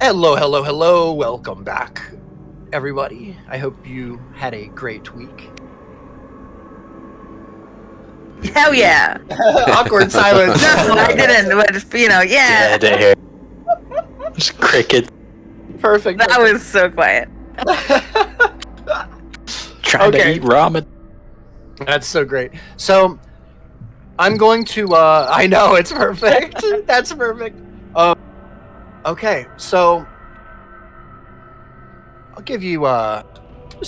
Hello, hello, hello. Welcome back, everybody. I hope you had a great week. Hell yeah. Awkward silence. No, I didn't, but, yeah. Dead air. Just cricket. Perfect. That was so quiet. Trying to eat ramen. That's so great. So, I'm going to, I know, it's perfect. That's perfect. Okay, so, I'll give you,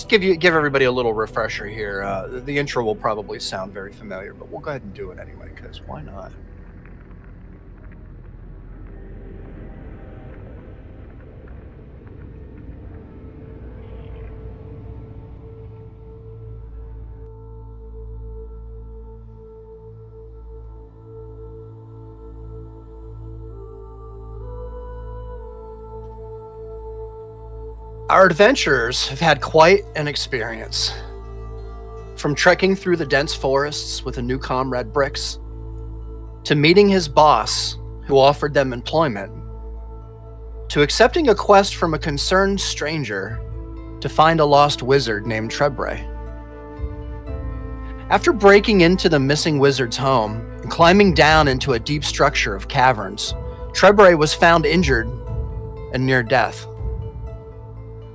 give everybody a little refresher here. The intro will probably sound very familiar, but we'll go ahead and do it anyway, because why not? Our adventurers have had quite an experience. From trekking through the dense forests with a new comrade Brix, to meeting his boss, who offered them employment, to accepting a quest from a concerned stranger to find a lost wizard named Trebre. After breaking into the missing wizard's home and climbing down into a deep structure of caverns, Trebre was found injured and near death.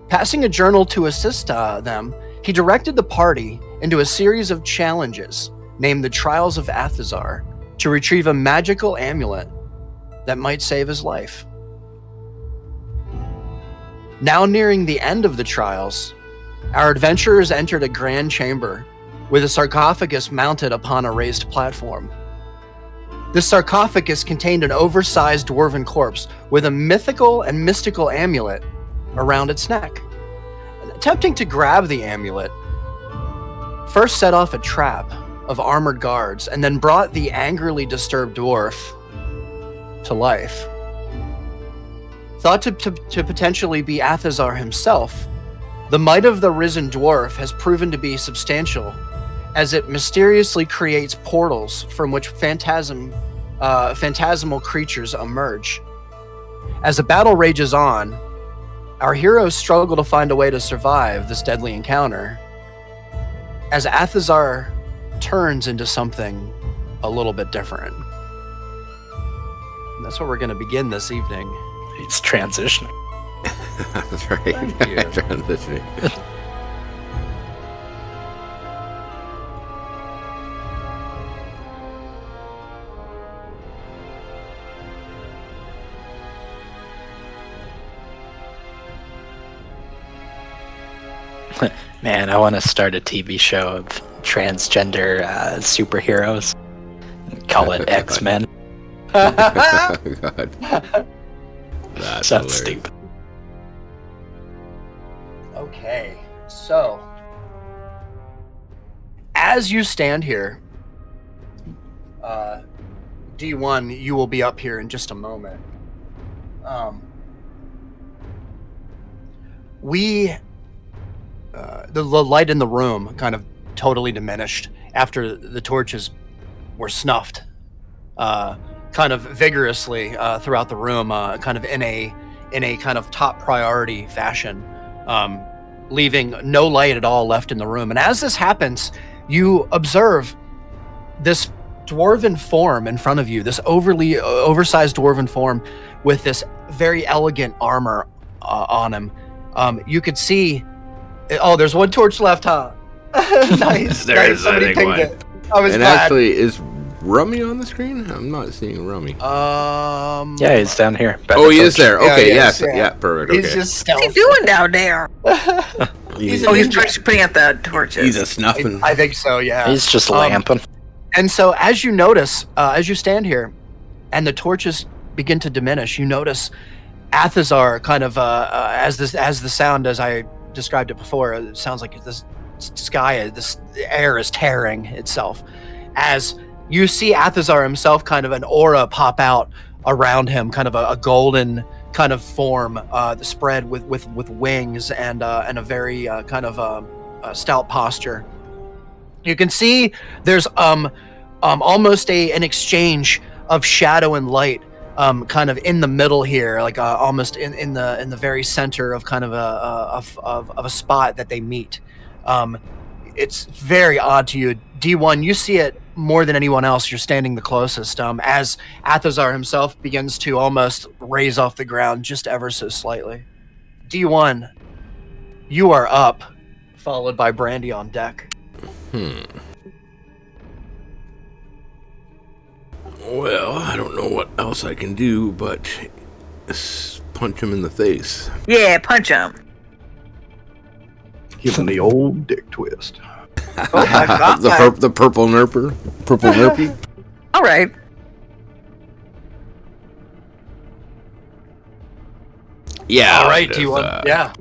Passing a journal to assist them, he directed the party into a series of challenges named the Trials of Athazar to retrieve a magical amulet that might save his life. Now nearing the end of the trials, our adventurers entered a grand chamber with a sarcophagus mounted upon a raised platform. This sarcophagus contained an oversized dwarven corpse with a mythical and mystical amulet around its neck. Attempting to grab the amulet first set off a trap of armored guards and then brought the angrily disturbed dwarf to life. Thought to potentially be Athazar himself, the might of the risen dwarf has proven to be substantial, as it mysteriously creates portals from which phantasmal creatures emerge. As the battle rages on, our heroes struggle to find a way to survive this deadly encounter, as Athazar turns into something a little bit different. And that's what we're going to begin this evening. It's transitioning. That's right. Thank you. Transitioning. Man, I want to start a TV show of transgender superheroes. Call it X-Men. Oh, God. That's So hilarious. stupid. Okay, so as you stand here, D1, you will be up here in just a moment. The light in the room kind of totally diminished after the torches were snuffed, kind of vigorously throughout the room, kind of in a kind of top priority fashion, leaving no light at all left in the room. And as this happens, you observe this dwarven form in front of you, this oversized dwarven form with this very elegant armor on him. You could see. Oh, there's one torch left, huh? Nice. There is, I Somebody think, pinged one. it. I was And glad. actually, is Rummy on the screen? I'm not seeing Rummy. Yeah, he's down here. Oh, he is there. Yeah, Okay, yes, yes. yeah. Yeah, perfect. Okay. He's just What's he stealth. doing down there? He's, a He's ninja. putting out the torches. he's a snuffing. I think so, yeah. He's just lamping. And so as you notice, as you stand here and the torches begin to diminish, you notice Athazar kind of, as the sound, as I described it before, it sounds like this sky, this air is tearing itself. As you see Athazar himself, kind of an aura pop out around him, kind of a golden kind of form spread with wings and a very kind of stout posture. You can see there's almost an exchange of shadow and light kind of in the middle here, like almost in the very center of kind of a spot that they meet. It's very odd to you. D1, you see it more than anyone else. You're standing the closest. As Athazar himself begins to almost raise off the ground just ever so slightly. D1, you are up, followed by Brandy on deck. Well, I don't know what else I can do, but punch him in the face. Yeah, punch him. Give him the old dick twist. Oh my god. The purple nerper. Purple nerpy. All right. Yeah. All right, just, D1. Yeah.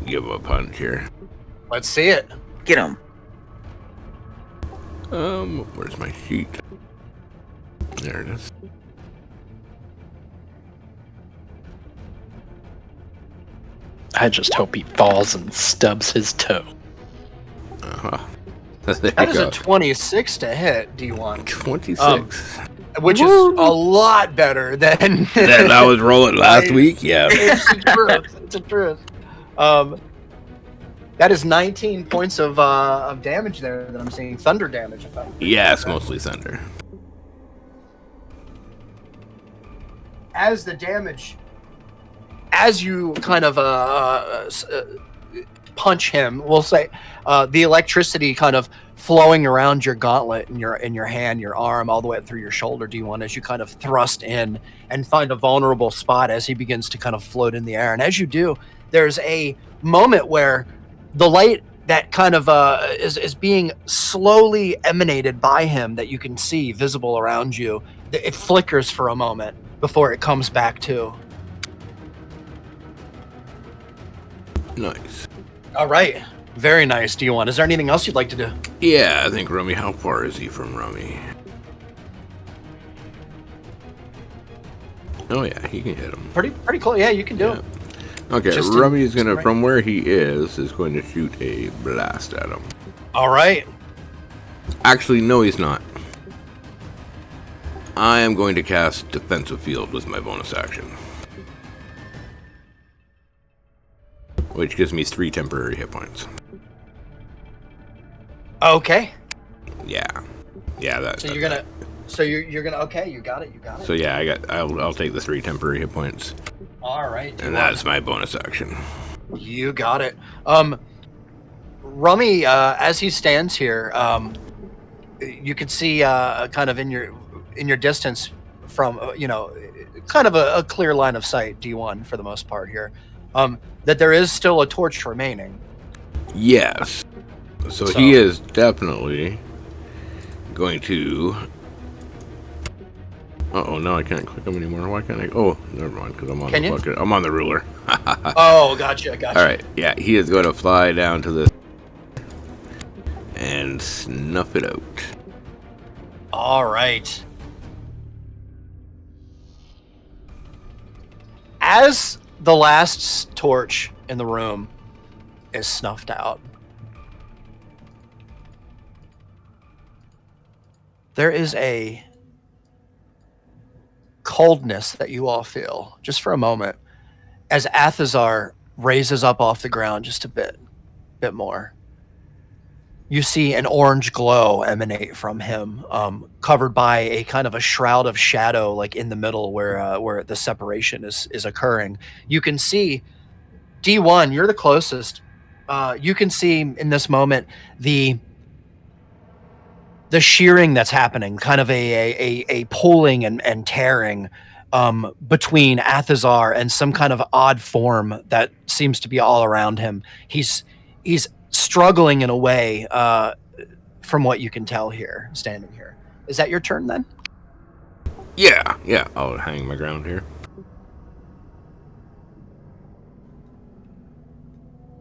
Give him a punch here. Let's see it. Get him. Where's my sheet? There it is. I just hope he falls and stubs his toe. That is a 26 to hit, D1. 26. Which is a lot better than that I was rolling last week? Yeah. It's the truth. It's the truth. That is 19 points of damage there that I'm seeing. Thunder damage. If I'm Yeah, it's mostly thunder. As the damage, as you kind of punch him, we'll say the electricity kind of flowing around your gauntlet in your hand, your arm, all the way up through your shoulder, D1, as you kind of thrust in and find a vulnerable spot as he begins to kind of float in the air. And as you do, there's a moment where the light that kind of is being slowly emanated by him that you can see visible around you, it flickers for a moment before it comes back to. Nice. All right. Very nice, D1. Is there anything else you'd like to do? Yeah, I think Rummy. How far is he from Rummy? Oh yeah, he can hit him. Pretty close. Yeah, you can do it. Okay, Just Rummy is gonna, right. from where he is going to shoot a blast at him. All right. Actually, no, he's not. I am going to cast Defensive Field with my bonus action, which gives me 3 temporary hit points. Okay. Yeah, that. So you're gonna. So you're gonna. Okay, you got it. You got it. So yeah, I'll take the 3 temporary hit points, All right. and that's my bonus action. You got it. Rummy, as he stands here, you can see kind of in your distance from kind of a clear line of sight, D1 for the most part here, that there is still a torch remaining. Yes. So he is definitely going to. Uh-oh, now I can't click him anymore. Why can't I? Oh, never mind, because I'm on the bucket. I'm on the ruler. Oh, gotcha. All right, yeah, he is going to fly down to this and snuff it out. All right. As the last torch in the room is snuffed out, there is a coldness that you all feel just for a moment as Athazar raises up off the ground just a bit more. You see an orange glow emanate from him, covered by a kind of a shroud of shadow, like in the middle where the separation is occurring. You can see D1. You're the closest. You can see in this moment the shearing that's happening, kind of a pulling and tearing between Athazar and some kind of odd form that seems to be all around him. He's struggling in a way, from what you can tell here, standing here. Is that your turn then? Yeah, I'll hang my ground here.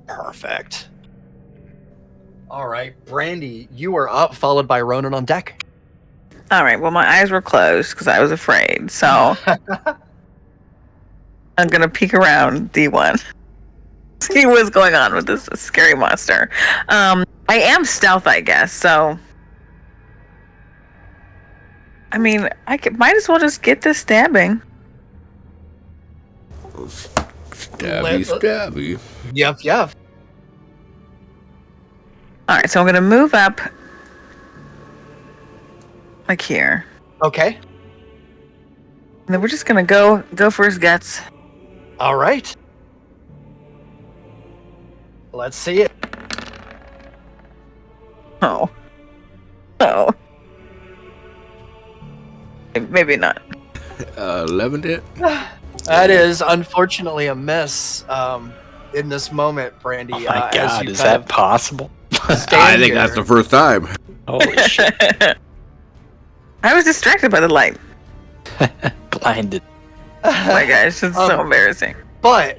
Perfect. All right, Brandy, you are up, followed by Ronan on deck. All right. Well, my eyes were closed because I was afraid. So I'm gonna peek around D1, see what's going on with this scary monster. I am stealth, I guess. So, I mean, might as well just get this stabbing. Stabby. Yep. All right, so I'm gonna move up, like here, Okay. and then we're just gonna go for his guts. All right. Let's see it. Oh, maybe not. 11 hit. That is unfortunately a miss. In this moment, Brandy. Oh my as god, you is kind that of possible? stand I think here- that's the first time. Holy shit. I was distracted by the light. Blinded. Oh my gosh, it's so embarrassing. But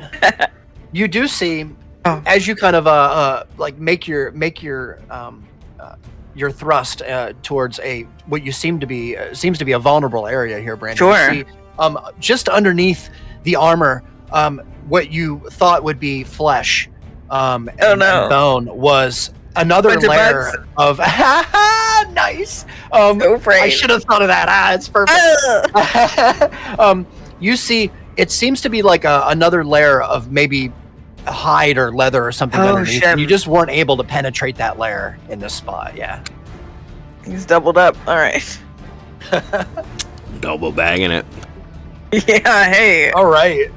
you do see, Oh. as you kind of like make your thrust towards what you seems to be a vulnerable area here, Brandon. Sure. You see, just underneath the armor, what you thought would be flesh, and bone was another Bunch of layer bugs. of nice. I should have thought of that. It's perfect. You see, it seems to be like another layer of maybe hide or leather or something underneath. Shit. You just weren't able to penetrate that layer in this spot. Yeah. He's doubled up. All right. Double bagging it. Yeah. Hey. All right.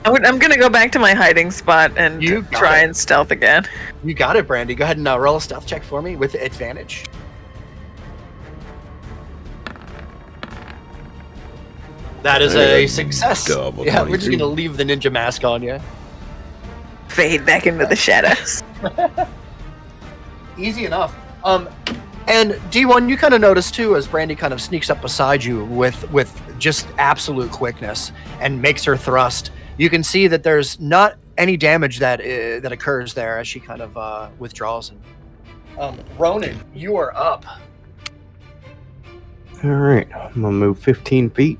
I'm gonna go back to my hiding spot and You got try it. and stealth again. You got it, Brandy. Go ahead and roll a stealth check for me with advantage. That is a success. Double Yeah, we're just 23. gonna leave the ninja mask on you. Fade back into the shadows. Easy enough. And D1, you kind of notice too, as Brandy kind of sneaks up beside you with just absolute quickness and makes her thrust. You can see that there's not any damage that occurs there as she kind of withdraws. And Ronan, you are up. All right, I'm gonna move 15 feet.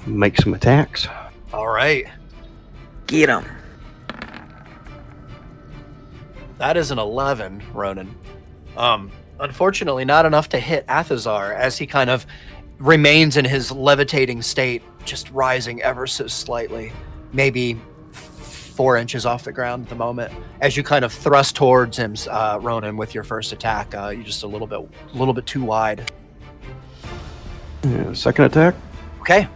Make some attacks. All right, Get him. that is an 11, Ronan. Unfortunately, not enough to hit Athazar as he kind of remains in his levitating state, just rising ever so slightly, maybe 4 inches off the ground at the moment. As you kind of thrust towards him, Ronan, with your first attack, you're just a little bit too wide. Yeah, second attack. Okay.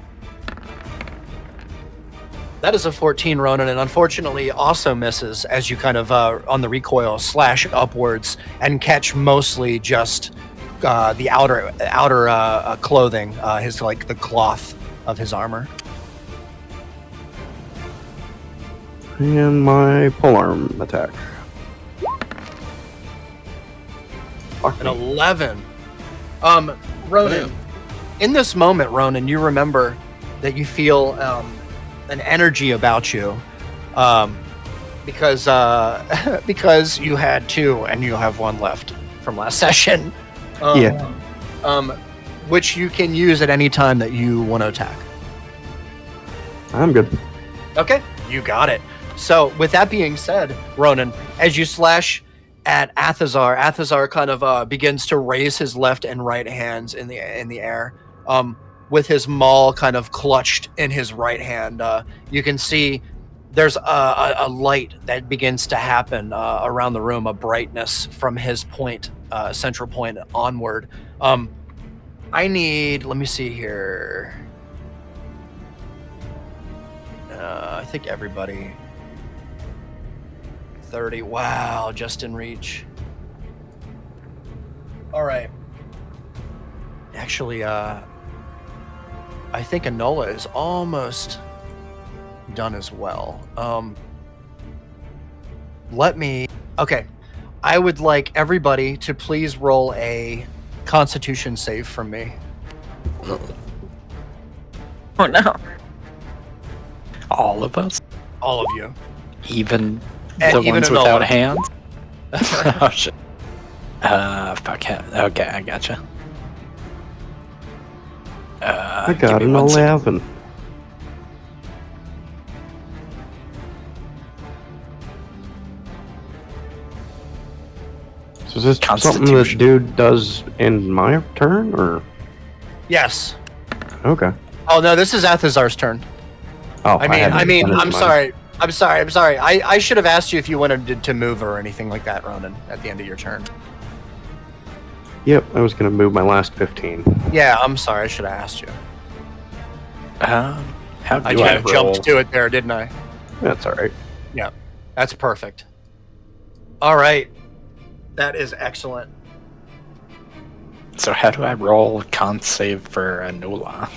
That is a 14, Ronan, and unfortunately also misses as you kind of, on the recoil, slash upwards and catch mostly just the outer clothing, his like the cloth of his armor. And my polearm attack. Fuck An me. 11. Ronan, in this moment, Ronan, you remember that you feel an energy about you, because because you had 2 and you have 1 left from last session. Yeah. Which you can use at any time that you want to attack. I'm good. Okay, you got it. So, with that being said, Ronan, as you slash at Athazar, Athazar kind of begins to raise his left and right hands in the air, with his maul kind of clutched in his right hand. You can see there's a light that begins to happen around the room, a brightness from his point, central point onward. Let me see here. I think everybody. 30. Wow, just in reach. All right. Actually, I think Enola is almost done as well. Okay. I would like everybody to please roll a Constitution save from me. Oh no. All of us? All of you. Even And the even ones Enola. without hands? Oh shit. Fuck it. Okay, I gotcha. I give got me an 1 second. 11. So is this something this Constitution. dude does in my turn, or? Yes. Okay. Oh no, this is Athazar's turn. Oh, I'm sorry. I'm sorry. I should have asked you if you wanted to move or anything like that, Ronan, at the end of your turn. Yep, I was gonna move my last 15. Yeah, I'm sorry. I should have asked you. How I do I kind of roll? jumped to it there, didn't I? That's all right. Yeah, that's perfect. All right, that is excellent. So how do I roll con save for Anula?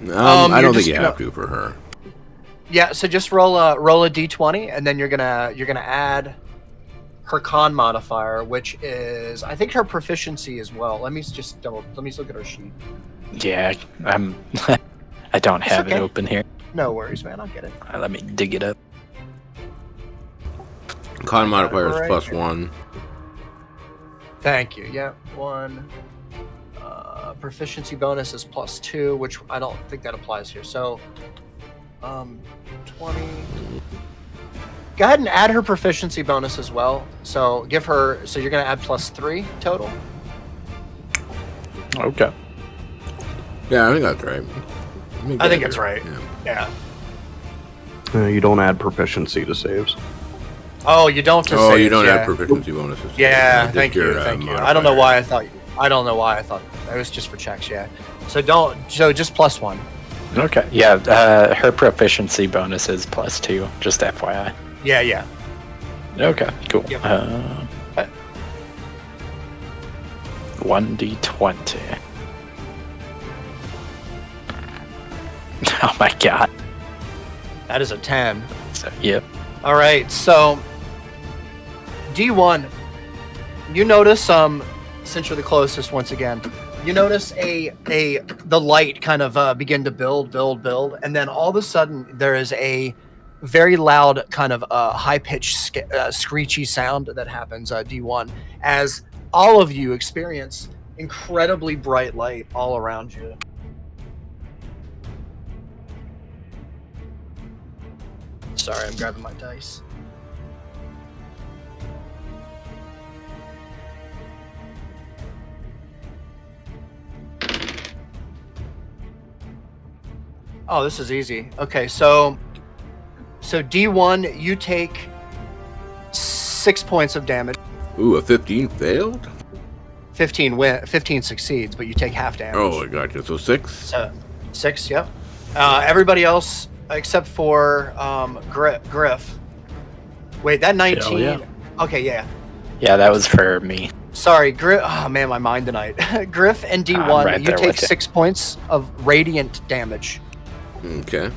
I you're don't think just you gonna- have to for her. Yeah, so just roll a d20, and then you're gonna add her con modifier, which is I think her proficiency as well. Let me look at her sheet. Yeah, I'm. I don't It's have okay. it open here. No worries, man. I'll get it. Let me dig it up. Con modifier is right plus here. 1. Thank you. Yeah, 1. Proficiency bonus is plus 2, which I don't think that applies here. So, 20. Go ahead and add her proficiency bonus as well. So give her. So you're gonna add plus 3 total. Okay. Yeah, I think that's right. I think it's right. Yeah. Yeah. You don't add proficiency to saves. Oh, you don't. To Oh, you saves, don't yeah. have proficiency bonuses. Yeah, Just thank you, your, thank you. I modifier. don't know why I thought. I don't know why I thought it was just for checks. Yeah. So don't. So just plus 1. Okay. Yeah. Her proficiency bonus is plus 2. Just FYI. Yeah. Yeah. Okay. Cool. Yep. 1d20. Oh my god. That is a 10. So, yep. All right. So D1, you notice since you're the closest once again, you notice the light kind of begin to build, and then all of a sudden there is a very loud kind of high-pitched screechy sound that happens, D1, as all of you experience incredibly bright light all around you. Sorry, I'm grabbing my dice. Oh, this is easy. Okay, so D1, you take 6 points of damage. Ooh, a 15 failed? 15 succeeds, but you take half damage. Oh, I gotcha. So 6? So 6, yep. Everybody else except for Griff. Wait, that 19. Hell yeah. Okay, yeah. Yeah, that was for me. Sorry, Griff. Oh man, my mind tonight. Griff and D1, right you there take with you. 6 points of radiant damage. Okay.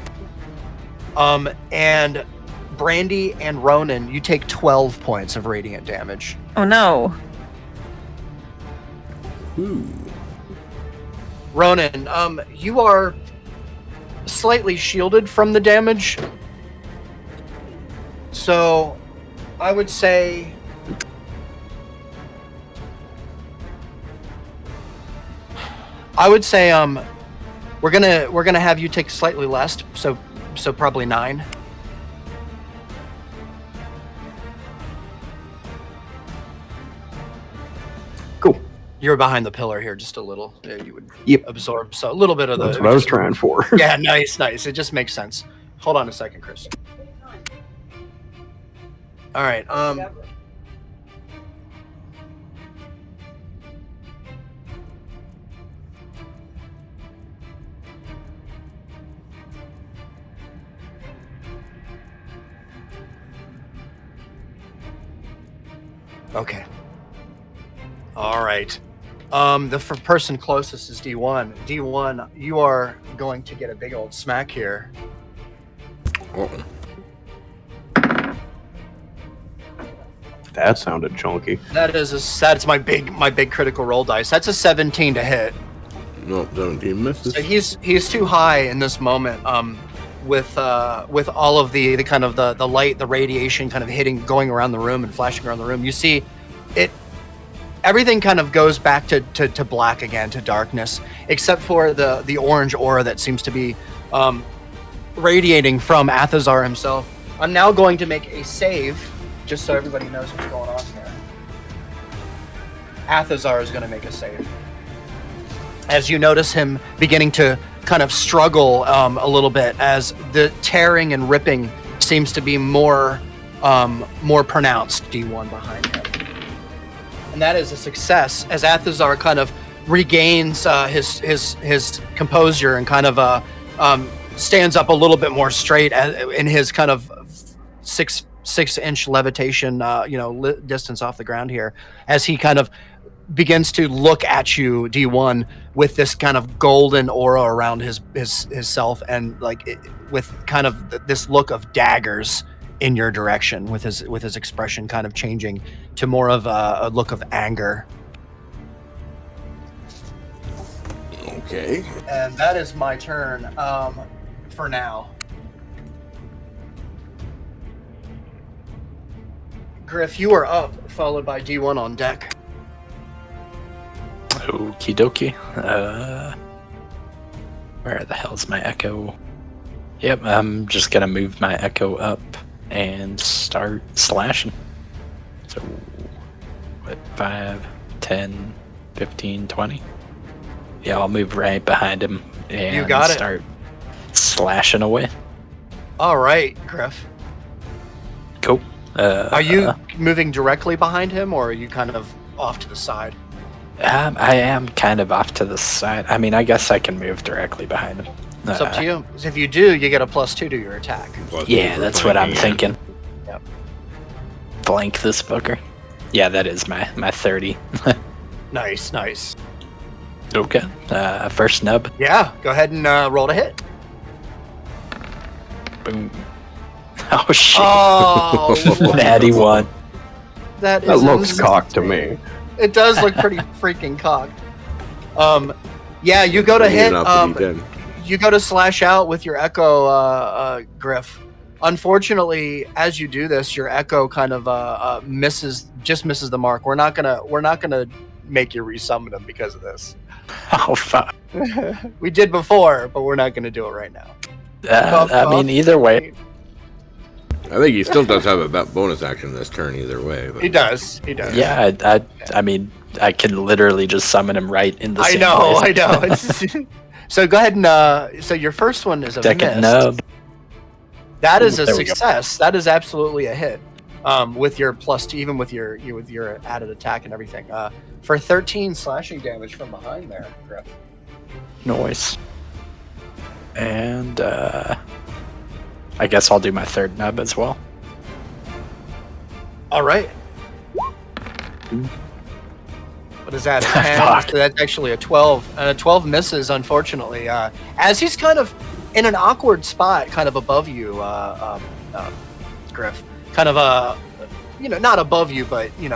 And Brandy and Ronan, you take 12 points of radiant damage. Oh no. Ooh. Ronan, you are slightly shielded from the damage. So, I would say we're gonna have you take slightly less, so probably 9. Cool. You're behind the pillar here just a little. Yeah, you would Yep. absorb so a little bit of the. That's what I was trying for. Yeah, nice. It just makes sense. Hold on a second, Chris. All right. Okay. All right. The person closest is D1. D1, you are going to get a big old smack here. Uh-oh. That sounded chunky. That's my big critical roll dice. That's a 17 to hit. No, 17 misses. So he's too high in this moment. With all of the kind of the light, the radiation kind of going around the room and flashing around the room. You see it. Everything kind of goes back to black again, to darkness, except for the orange aura that seems to be radiating from Athazar himself. I'm now going to make a save, just so everybody knows what's going on here. Athazar is going to make a save. As you notice him beginning to kind of struggle a little bit as the tearing and ripping seems to be more pronounced. D1 behind him, and that is a success as Athazar kind of regains his composure and kind of stands up a little bit more straight in his kind of 6-inch levitation, distance off the ground here, as he kind of begins to look at you, D1, with this kind of golden aura around his self, and with kind of this look of daggers in your direction, with his expression kind of changing to more of a look of anger. Okay. And that is my turn for now. Griff, you are up, followed by D1 on deck. Okie dokie. Where the hell's my echo? Yep, I'm just gonna move my echo up and start slashing. So, what, 5, 10, 15, 20? Yeah, I'll move right behind him and you got start slashing away. All right, Griff. Cool. Are you moving directly behind him, or are you kind of off to the side? I am kind of off to the side. I mean, I guess I can move directly behind him. It's up to you. If you do, you get a +2 to your attack. Yeah, that's what I'm thinking. Yep. Blank this fucker. Yeah, that is my 30. Nice. Okay. First nub. Yeah, go ahead and roll to hit. Boom. Oh shit. Oh, Natty 1. that looks insane. cocked to me. It does look pretty freaking cocked. Yeah, you go to hit. You go to slash out with your echo, Griff. Unfortunately, as you do this, your echo kind of misses the mark. We're not gonna make you resummon him because of this. Oh fuck. We did before, but we're not gonna do it right now. I mean, either way. I think he still does have a bonus action this turn either way. But. He does. Yeah, I mean, I can literally just summon him right in the same I place. know. So go ahead and so your first one is a Second miss. nub. That is a There we go. success. That is absolutely a hit. With your +2, even with your added attack and everything. For 13 slashing damage from behind there, Griff. Noise. And I guess I'll do my third nub as well. All right. What is that? A 10? Fuck. So that's actually a 12. And a 12 misses, unfortunately. As he's kind of in an awkward spot, kind of above you, Griff. Kind of not above you, but you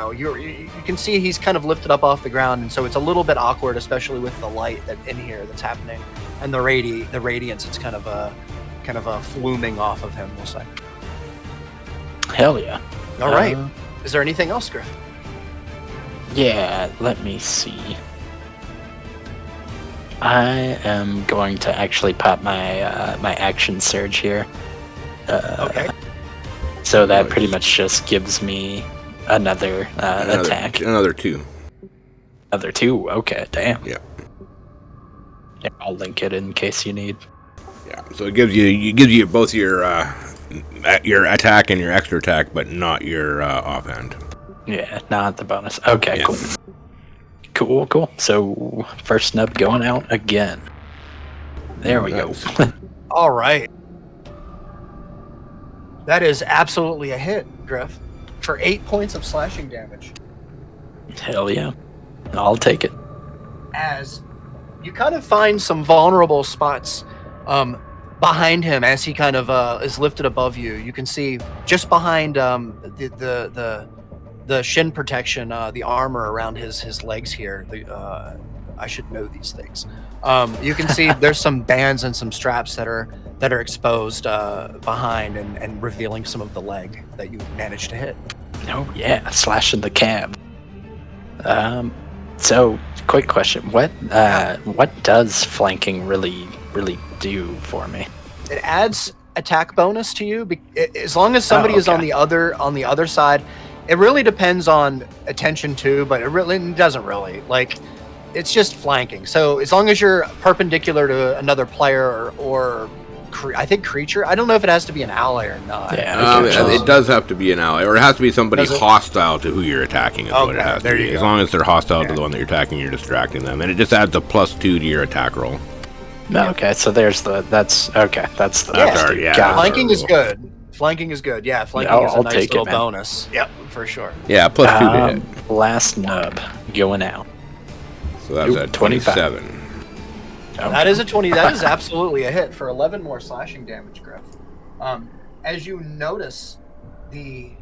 can see he's kind of lifted up off the ground, and so it's a little bit awkward, especially with the light that in here that's happening, and the radiance. It's kind of fluming off of him, we'll say. Hell yeah. All right. Is there anything else, Griff? Yeah, let me see. I am going to actually pop my my action surge here. Okay. So that pretty much just gives me another attack. Another 2. Another 2? Okay, damn. Yeah. Yeah, I'll link it in case you need. Yeah. So it gives you both your attack and your extra attack, but not your offhand. Yeah, not the bonus. Okay, Yeah. Cool. So first nub going out again. There we Nice. go. All right. That is absolutely a hit, Griff, for 8 points of slashing damage. Hell yeah. I'll take it. As you kind of find some vulnerable spots behind him as he kind of is lifted above you. You can see just behind the shin protection, the armor around his legs here. I should know these things. You can see there's some bands and some straps that are exposed behind and revealing some of the leg that you managed to hit. Oh yeah, slashing the cab. So quick question: what does flanking really do for me? It adds attack bonus to you as long as somebody is on the other side. It really depends on attention too, but it really doesn't really. Like it's just flanking. So as long as you're perpendicular to another player or I think creature. I don't know if it has to be an ally or not. Yeah, it does have to be an ally, or it has to be somebody Does it? hostile to who you're attacking. Is what it Okay, has there to be. you As go. long as they're hostile to the one that you're attacking, you're distracting them, and it just adds a +2 to your attack roll. Okay, so there's that's the That's our- yeah. got it. Flanking is good. Flanking is good. Yeah, flanking Yeah, is a I'll nice take it, little man. bonus. Yep, for sure. Yeah, +2 to hit. Last nub going out. So that's Ooh, at 25. 27. Oh. That is a 20. That is absolutely a hit for 11 more slashing damage, Griff. As you notice writing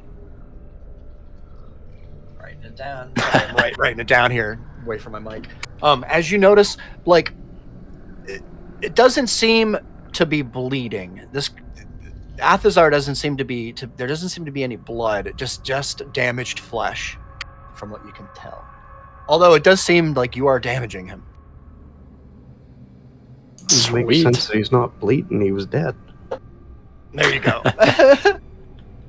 it down. Sorry, I'm writing it down here, away from my mic. As you notice, like, it doesn't seem to be bleeding. This Athazar doesn't seem to be. There doesn't seem to be any blood. Just damaged flesh, from what you can tell. Although it does seem like you are damaging him. It makes Sweet. sense that he's not bleeding. He was dead. There you go.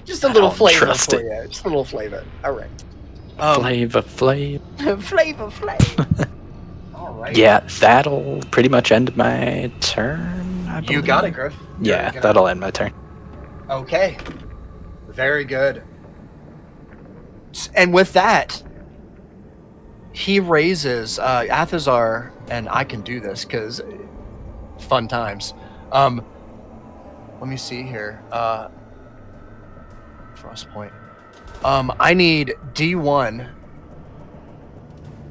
Just a little don't flavor trust for it. you. Just a little flavor. All right. Flavor. Flavor. All right. Yeah, that'll pretty much end my turn. I You got it, believe. Griff. Yeah, You're gonna- that'll end my turn. Okay. Very good. And with that, he raises Athazar, and I can do this because fun times. Let me see here. Frostpoint. I need D1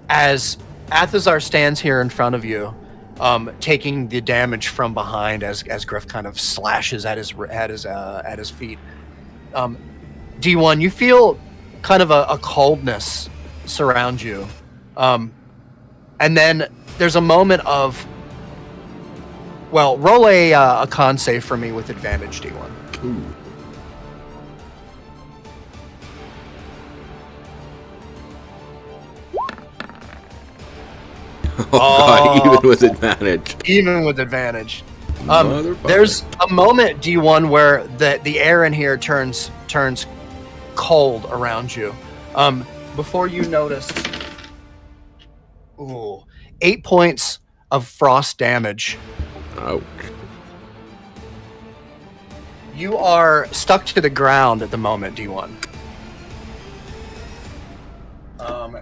as Athazar stands here in front of you, taking the damage from behind as Griff kind of slashes at his feet. D1, you feel kind of a coldness surround you, and then there's a moment of, well, roll a con save for me with advantage, D1. Ooh. Oh, God, even with advantage. Even with advantage. Motherfucker. There's a moment, D1, where the air in here turns cold around you. Before you notice, 8 points of frost damage. Ouch. You are stuck to the ground at the moment, D1.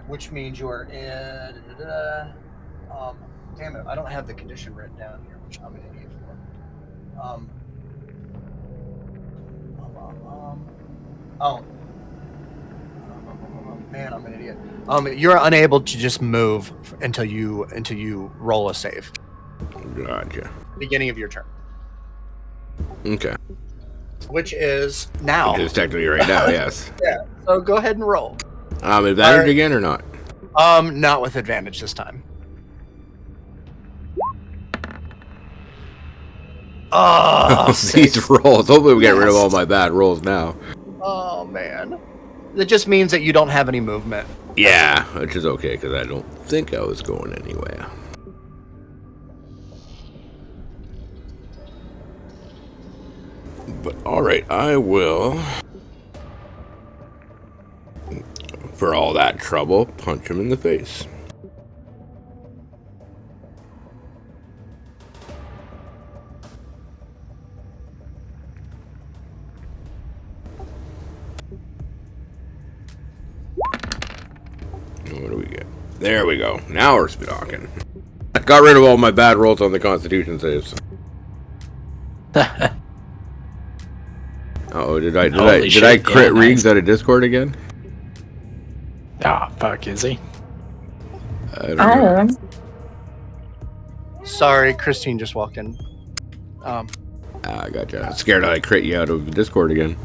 Which means you are in. Damn it! I don't have the condition written down here, which I'm an idiot for. Man, I'm an idiot. You're unable to just move until you roll a save. Gotcha. Beginning of your turn, Okay. which is now. It is technically right now, yes. So go ahead and roll. Advantage Alright. again or not? Not with advantage this time. Oh, These rolls. Hopefully we get rid of all my bad rolls now. Oh man, that just means that you don't have any movement. Yeah, which is okay because I don't think I was going anywhere. But alright, I will, for all that trouble, punch him in the face. What do we get? There we go. Now we're talking. I got rid of all my bad rolls on the Constitution saves. Oh, did I Holy did I shit, crit yeah, Reeves nice. out of Discord again? Ah, fuck, is he? I don't know. Sorry, Christine just walked in. I gotcha. I'm scared I crit you out of Discord again.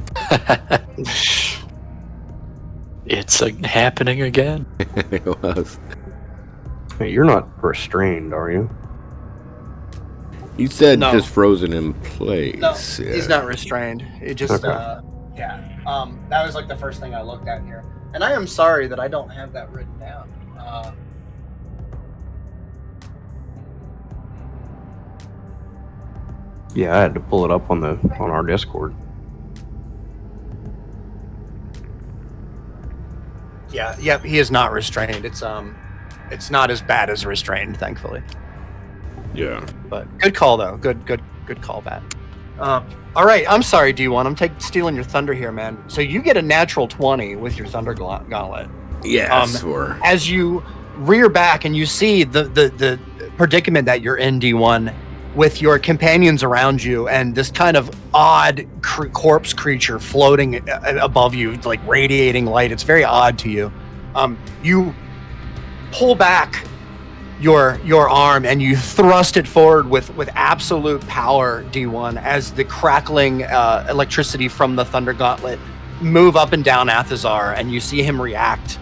It's happening again. It was. Hey, you're not restrained, are you? You said No. just frozen in place. No, Yeah. he's not restrained. It just, Okay. that was like the first thing I looked at here. And I am sorry that I don't have that written down. Yeah, I had to pull it up on our Discord. Yep, he is not restrained. It's It's not as bad as restrained, thankfully. Yeah. But good call though. Good call, Bat. All right, I'm sorry, D1. I'm stealing your thunder here, man. So you get a natural 20 with your thunder gauntlet. Yes. Or As you rear back and you see the predicament that you're in, D1, with your companions around you and this kind of odd corpse creature floating above you, like radiating light. It's very odd to you. You pull back your arm and you thrust it forward with absolute power, D1, as the crackling electricity from the thunder gauntlet move up and down Athazar, and you see him react.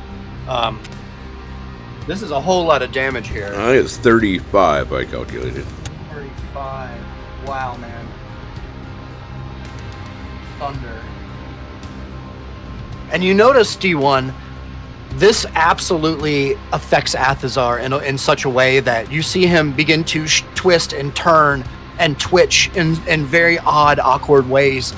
This is a whole lot of damage here. it's 35, I calculated. 35. Wow, man. Thunder. And you notice, D1, this absolutely affects Athazar in such a way that you see him begin to twist and turn and twitch in very odd, awkward ways.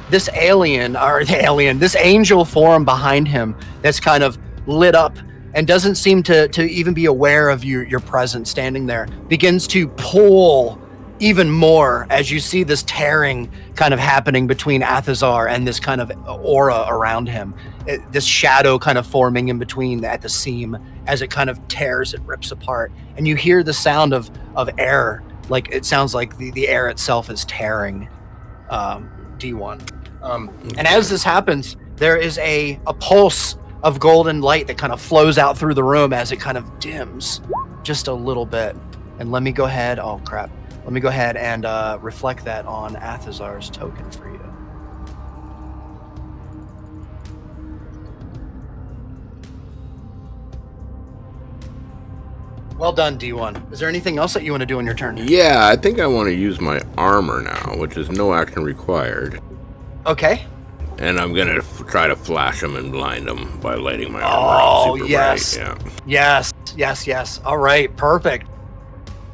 This this angel form behind him that's kind of lit up and doesn't seem to even be aware of your presence standing there, begins to pull even more as you see this tearing kind of happening between Athazar and this kind of aura around him. This shadow kind of forming in between at the seam as it kind of tears and rips apart. And you hear the sound of air, like it sounds like the air itself is tearing, D1. And as this happens, there is a pulse of golden light that kind of flows out through the room as it kind of dims just a little bit. And let me go ahead, oh crap. Let me go ahead and reflect that on Athazar's token for you. Well done, D1. Is there anything else that you want to do on your turn? Yeah, I think I want to use my armor now, which is no action required. Okay. And I'm going to try to flash them and blind them by lighting my armor up super yes. bright. Yeah. Yes. All right, perfect.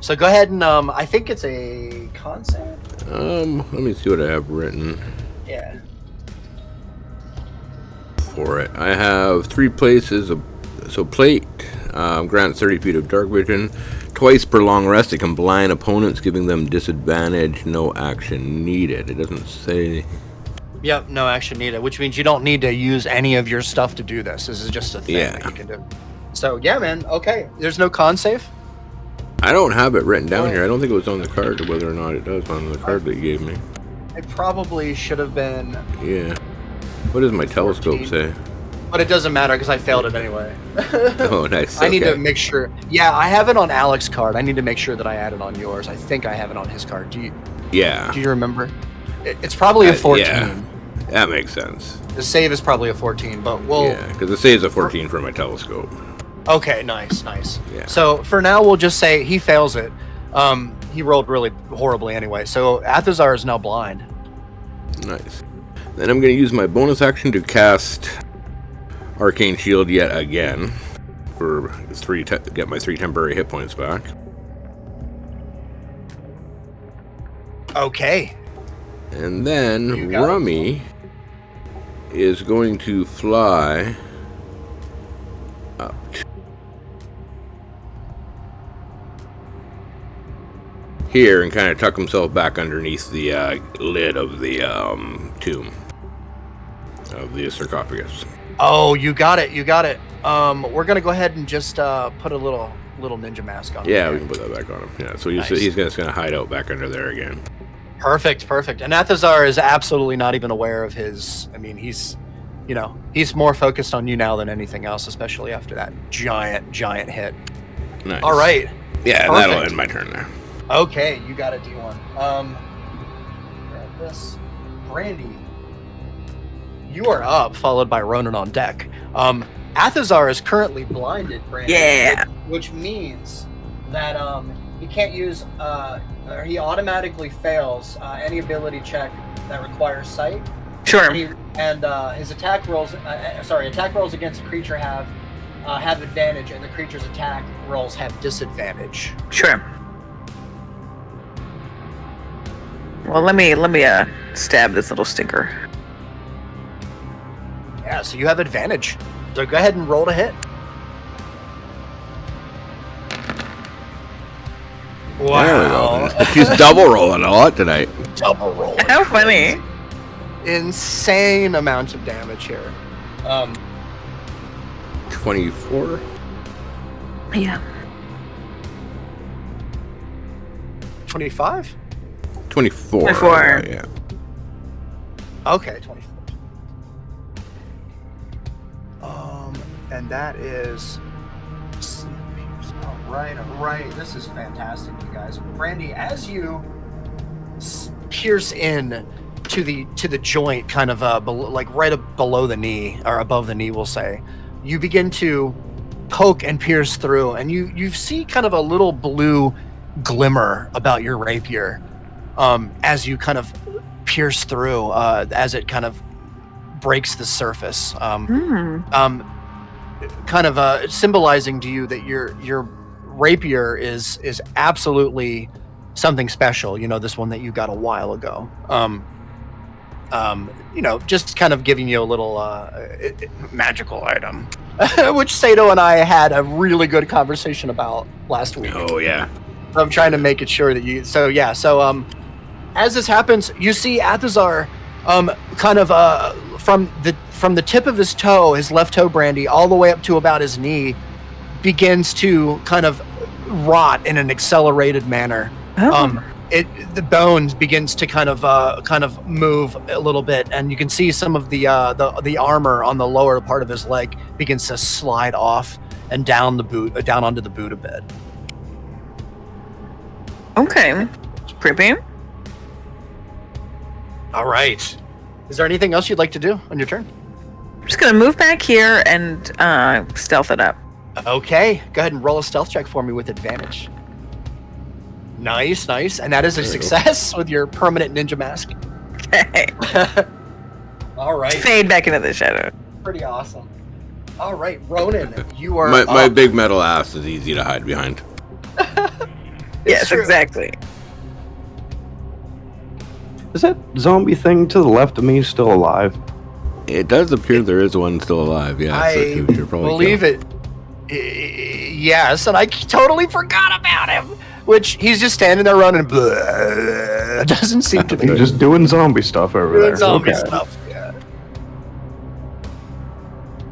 So go ahead and, I think it's a concept. Let me see what I have written. Yeah. For it. I have 3 places, so plate, grants 30 feet of dark vision. Twice per long rest, it can blind opponents, giving them disadvantage, no action needed. It doesn't say... Yep, no action needed, which means you don't need to use any of your stuff to do this. This is just a thing that you can do. So, yeah, man, okay. There's no con save? I don't have it written down here. I don't think it was on the card, whether or not it does on the card that you gave me. It probably should have been... Yeah. What does my telescope say? But it doesn't matter because I failed it anyway. Oh, nice. I need to make sure. Yeah, I have it on Alex's card. I need to make sure that I add it on yours. I think I have it on his card. Do you remember? It's probably a 14. Yeah, that makes sense. The save is probably a 14, but we'll... Yeah, because the save is a 14 for my telescope. Okay, nice. Yeah. So for now, we'll just say he fails it. He rolled really horribly anyway. So Athazar is now blind. Nice. Then I'm going to use my bonus action to cast Arcane Shield yet again for get my 3 temporary hit points back. Okay. And then Rummy is going to fly up here and kind of tuck himself back underneath the lid of the tomb of the sarcophagus. Oh, you got it. We're gonna go ahead and just put a little ninja mask on him. Yeah, we can put that back on him. Yeah, so he's just gonna hide out back under there again. Perfect. And Athazar is absolutely not even aware of his... I mean, he's more focused on you now than anything else, especially after that giant hit. Nice. All right. Yeah, and that'll end my turn there. Okay, you got a D1. Grab this. Brandy, you are up, followed by Ronan on deck. Athazar is currently blinded, Brandy. Yeah. Which means that he can't use... or he automatically fails any ability check that requires sight. Sure. And his attack rolls against a creature have advantage, and the creature's attack rolls have disadvantage. Sure. Well, let me stab this little stinker. Yeah, so you have advantage. So go ahead and roll to hit. Wow. There we go. She's double rolling a lot tonight. Double roll. How funny. Insane amounts of damage here. 24. Yeah. 25? 24. 24. Yeah. Okay, 24. And that is. All right. This is fantastic, you guys. Brandy, as you pierce in to the joint, kind of like right below the knee or above the knee, we'll say, you begin to poke and pierce through, and you see kind of a little blue glimmer about your rapier as you kind of pierce through, as it kind of breaks the surface. Kind of symbolizing to you that your rapier is absolutely something special. You know, this one that you got a while ago. Just kind of giving you a little magical item, which Sato and I had a really good conversation about last week. Oh yeah. I'm trying to make it sure that you. So yeah. So as this happens, you see Athazar, kind of from the tip of his toe, his left toe, Brandy, all the way up to about his knee, begins to kind of rot in an accelerated manner. The bones begins to kind of move a little bit, and you can see some of the armor on the lower part of his leg begins to slide off and down onto the boot a bit. Okay. Creepy. All right. Is there anything else you'd like to do on your turn? I'm just gonna move back here and stealth it up. Okay. Go ahead and roll a stealth check for me with advantage. Nice. And that is a success with your permanent ninja mask. Okay. All right. Fade back into the shadow. Pretty awesome. All right, Ronan, you are My big metal ass is easy to hide behind. Yes, true. exactly. Is that zombie thing to the left of me still alive? It does appear there is one still alive. Yeah, I so we should probably believe kill. it. Yes, and I totally forgot about him. Which he's just standing there running. Blah, doesn't seem to be He's just doing zombie stuff over doing there. zombie Okay. stuff. Yeah.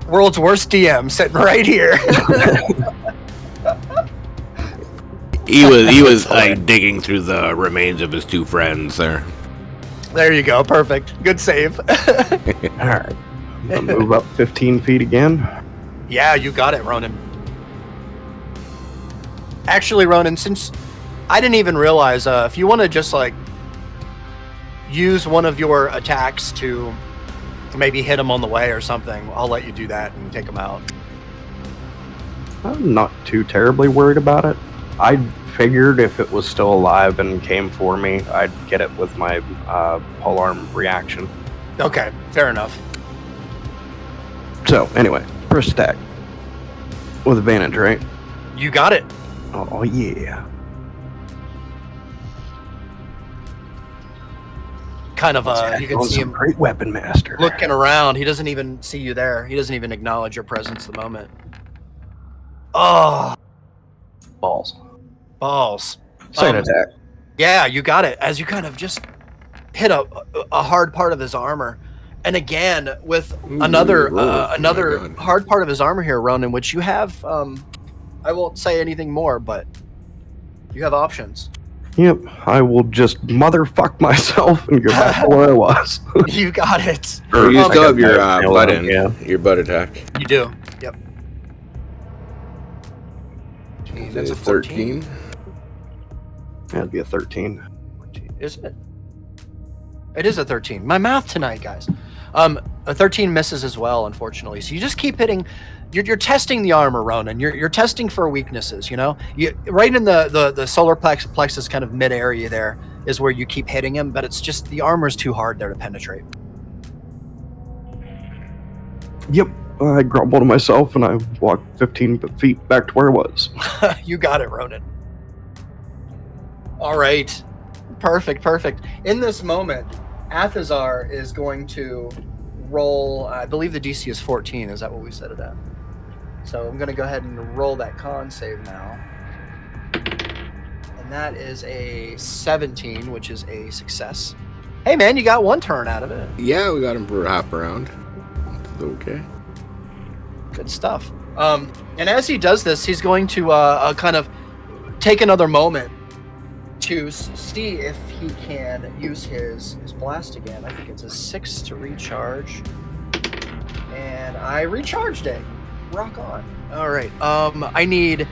World's worst DM sitting right here. He was like digging through the remains of his two friends there. There you go. Perfect. Good save. All right. I'm gonna move up 15 feet again. Yeah, you got it, Ronan. Actually, Ronan, since I didn't even realize, if you want to just like use one of your attacks to maybe hit him on the way or something, I'll let you do that and take him out. I'm not too terribly worried about it. I figured if it was still alive and came for me, I'd get it with my polearm reaction. Okay, fair enough. So, anyway, first attack. With advantage, right? You got it. Oh, yeah. Kind of, you can see him Great weapon master. looking around. He doesn't even see you there. He doesn't even acknowledge your presence at the moment. Oh, Balls. balls. Second attack. Yeah, you got it. As you kind of just hit a hard part of his armor. And again, with another God. hard part of his armor here, Ronan, which you have, I won't say anything more, but you have options. Yep, I will just motherfuck myself and go back to where I was. You got it. Or you I still got have your that. button, Yeah. your butt attack. You do. Yep. That's a 14. That'd be a 13. Is it? It is a 13. My math tonight, guys. A 13 misses as well, unfortunately. So you just keep hitting. You're testing the armor, Ronan. You're testing for weaknesses. You know, right in the solar plexus, kind of mid area there is where you keep hitting him, but it's just the armor's too hard there to penetrate. Yep, I grumbled to myself and I walked 15 feet back to where I was. You got it, Ronan. All right. Perfect. In this moment, Athazar is going to roll, I believe the DC is 14. Is that what we set it at? So I'm going to go ahead and roll that con save now. And And that is a 17, which is a success. Hey, man, you got 1 turn out of it. Yeah, we got him for a half round. That's okay. Good stuff. And as he does this, he's going to kind of take another moment to see if he can use his blast again. I think it's a 6 to recharge. And I recharged it. Rock on. All right. I need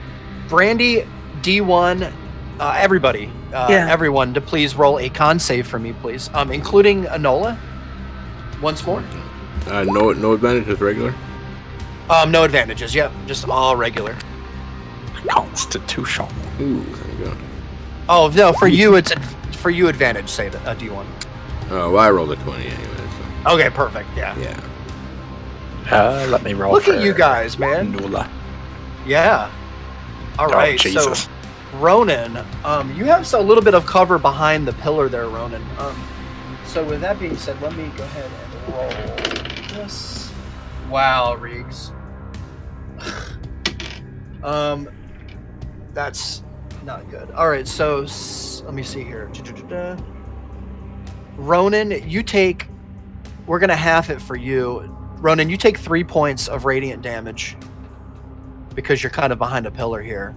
Brandy, D1, everybody, everyone to please roll a con save for me, please. Including Enola. Once more. No advantage, just regular? No advantages. Yep. Just all regular. Constitution. Ooh, thank God. Oh, no, for you, it's for you advantage, say a D1. Oh, well, I rolled a 20 anyway. So. Okay, perfect. Yeah. Yeah. Let me roll. Look at you guys, man. Nula. Yeah. All right. Jesus. So, Ronan, you have a little bit of cover behind the pillar there, Ronan. So with that being said, let me go ahead and roll this. Wow, Riggs. That's not good. All right. So let me see here. Ronan, we're gonna half it for you. Ronan, you take 3 points of radiant damage because you're kind of behind a pillar here.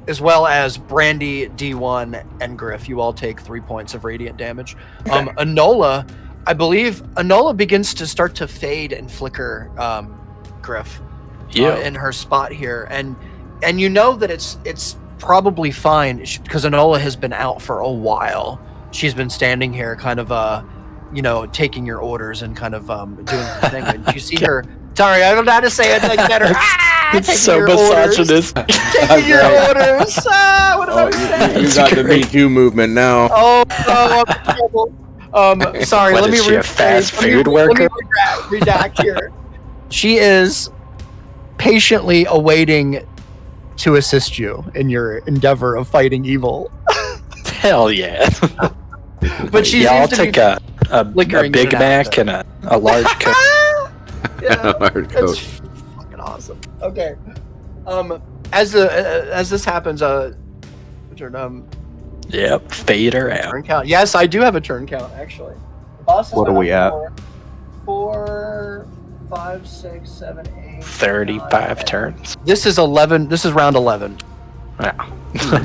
As well as Brandy, D1, and Griff, you all take 3 points of radiant damage. Enola, I believe Enola begins to start to fade and flicker, Griff, in her spot here, and you know that it's probably fine because Enola has been out for a while. She's been standing here, kind of, taking your orders and kind of doing her thing. And you see her. Sorry, I don't know how to say it like better. It's so misogynist. Taking your orders. What am I saying? You got the Me Too movement now. Sorry. Let me is she, a fast food worker? Let me redact here. She is patiently awaiting to assist you in your endeavor of fighting evil. Hell yeah! But she I'll seems to take a Big Mac and a large Coke. Yeah, Large that's fucking awesome. Okay. As this happens, Yep, fade her out. turn count. Yes, I do have a turn count actually. The boss is What are we at? 4, 5, 6, 7, 8. 35 9, turns. This is 11. This is round 11. Yeah.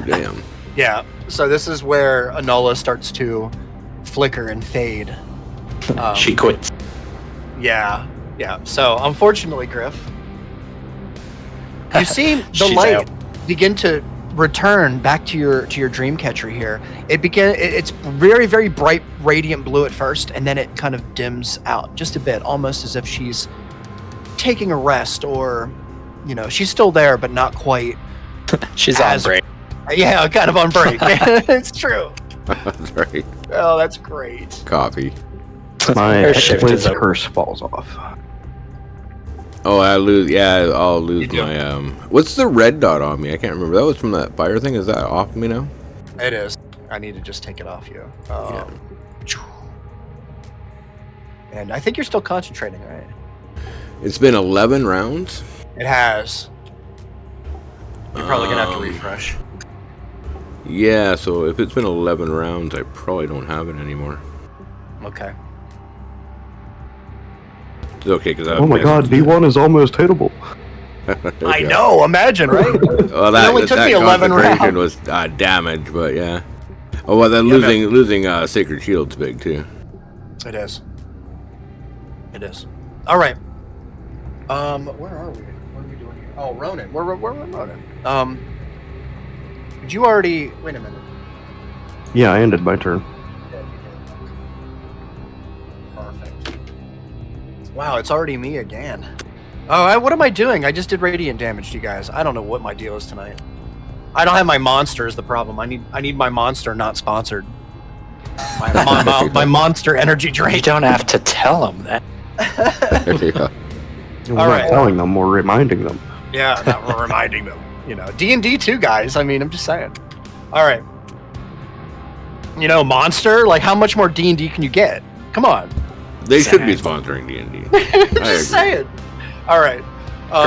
Damn. Yeah. So this is where Enola starts to flicker and fade. She quits. Yeah. Yeah. So unfortunately, Griff, you see the She's light out. begin to return back to your dream catcher here. It's very, very bright radiant blue at first, and then it kind of dims out just a bit, almost as if she's taking a rest, or she's still there but not quite. She's on break. Yeah, kind of on break. It's true. That's right. Oh, that's great. Coffee. My Her shift is Blitz over. curse falls off. Oh, I'll lose You do. my what's the red dot on me? I can't remember. That was from that fire thing. Is that off me now? It is. I need to just take it off you. And I think you're still concentrating, right? It's been 11 rounds. It has. You're probably gonna have to refresh. Yeah, so if it's been 11 rounds, I probably don't have it anymore. Okay. It's okay, because Oh my god, D1 is almost hittable. I know. Imagine, right? Well, It only took me 11 concentration rounds. was damage, but yeah. Oh, well, then losing Sacred Shield's big too. It is. It is. All right. Where are we? What are we doing here? Oh, Ronan. We're Ronan. Did you already? Wait a minute. Yeah, I ended my turn. Yeah, you did. Perfect. Wow, it's already me again. Oh, what am I doing? I just did radiant damage to you guys. I don't know what my deal is tonight. I don't have my monster is the problem. I need my monster not sponsored. My monster energy You drink. don't have to tell them that. Yeah. We're All not right. telling them, we're reminding them. Yeah, not reminding them. D&D too, guys. I mean, I'm just saying. All right. Monster. Like, how much more D&D can you get? Come on. They should be sponsoring D&D. Just saying. All right.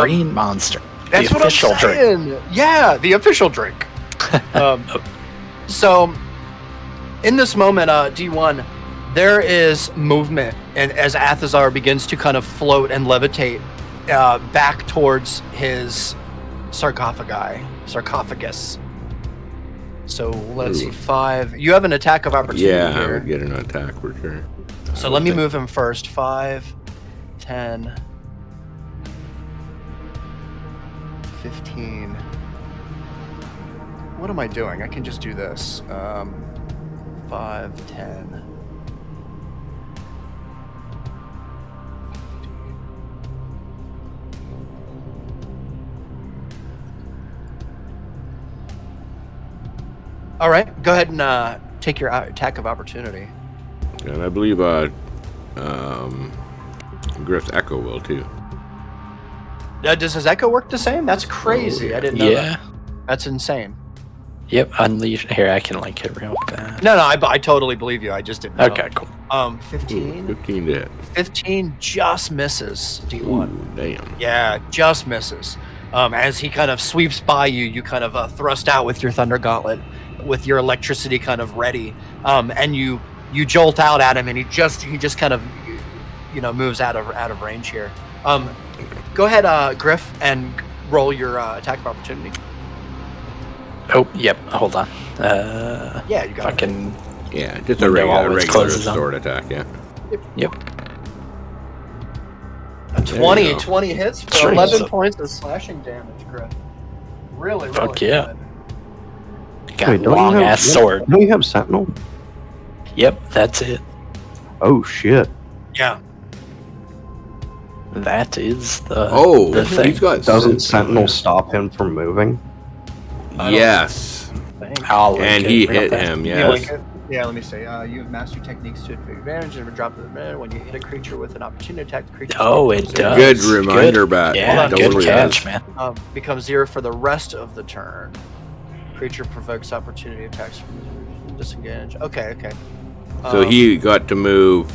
Green Monster. That's the what I'm official drink. saying. Yeah, the official drink. So, in this moment, D1, there is movement, and as Athazar begins to kind of float and levitate back towards his sarcophagus. So let's see, 5. You have an attack of opportunity Yeah, I here. would get an attack for sure. So let me move him first. 5, 10, 15. What am I doing? I can just do this. 5, 10. All right, go ahead and take your attack of opportunity. And I believe Griff's Echo will too. Does his echo work the same? That's crazy. I didn't know that. That's insane. Yep, unleash. Here, I can link it real fast. No, I totally believe you. I just didn't know. Okay, cool. 15. 15 to hit. 15 just misses, D1. Ooh, damn. Yeah, just misses. As he kind of sweeps by you, you kind of thrust out with your Thunder Gauntlet, with your electricity kind of ready, and you jolt out at him, and he just kind of moves out of range here. Go ahead, Griff, and roll your attack of opportunity. Oh, yep. Hold on. Yeah, you got fucking. Yeah, just a Window regular always closes on. sword attack. Yeah. Yep. A There 20. you go. 20 hits for Sure. 11 points of slashing damage, Griff. Really, really Fuck yeah. good. Got Wait, a don't you long have- ass sword. Don't you have Sentinel? Yep, that's it. Oh shit! Yeah. That is the Oh, thing. he's got Doesn't Sentinel stop him from moving? Yes, I'll link and it he real hit fast. him. You Yes. link it? Yeah, let me see. You have mastered techniques to advantage and drop the minute when you hit a creature with an opportunity attack. The creature Oh, it does. Good reminder, Bat. Yeah, Hold on, good Totally catch, does. man. becomes 0 for the rest of the turn. Creature provokes opportunity attacks from disengage. Okay. So he got to move.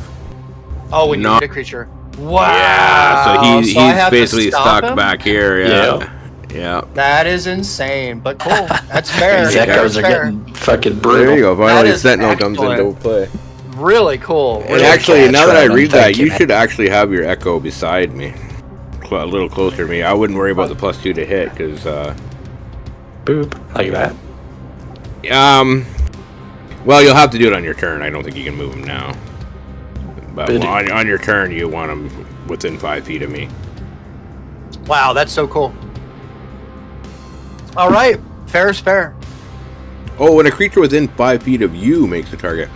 Oh, when you not- hit a creature. Wow. Yeah, so I he's have to basically stop stuck him? back here. Yeah. Yeah. That is insane, but cool. That's fair. These That's echoes are fair. getting fucking There brutal. you go. Finally, is Sentinel comes into excellent. play. Really cool. And Really actually, catch, now that I Ryan. read Thank that, you, you man. should actually have your Echo beside me, a little closer to me. I wouldn't worry about the +2 to hit because, Boop. Like that. well, you'll have to do it on your turn. I don't think you can move him now. But Biddy. on your turn, you want him within 5 feet of me. Wow, that's so cool. All right, fair is fair. Oh, when a creature within 5 feet of you makes a target.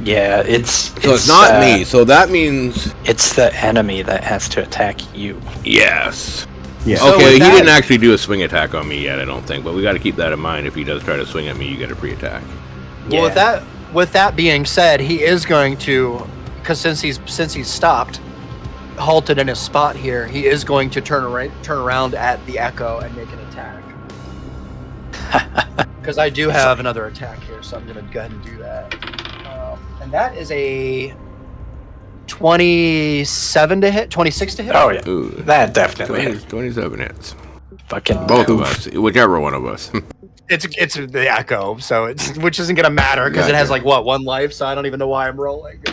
Yeah, it's So it's not me. So that means It's the enemy that has to attack you. yes. Yeah. So Okay, with he that- didn't actually do a swing attack on me yet, I don't think. But we got to keep that in mind. If he does try to swing at me, you get a pre-attack. Well, with that being said, he is going to, because since he's stopped, halted in his spot here, he is going to turn around at the Echo and make an attack. Because I do have another attack here, so I'm going to go ahead and do that. And that is a 27 to hit, 26 to hit. Oh yeah, Ooh, that definitely 20, 27 hits. fucking Both of poof. us, whichever one of us. It's the Echo, so which isn't going to matter because it has Gotcha. like 1 life, so I don't even know why I'm rolling.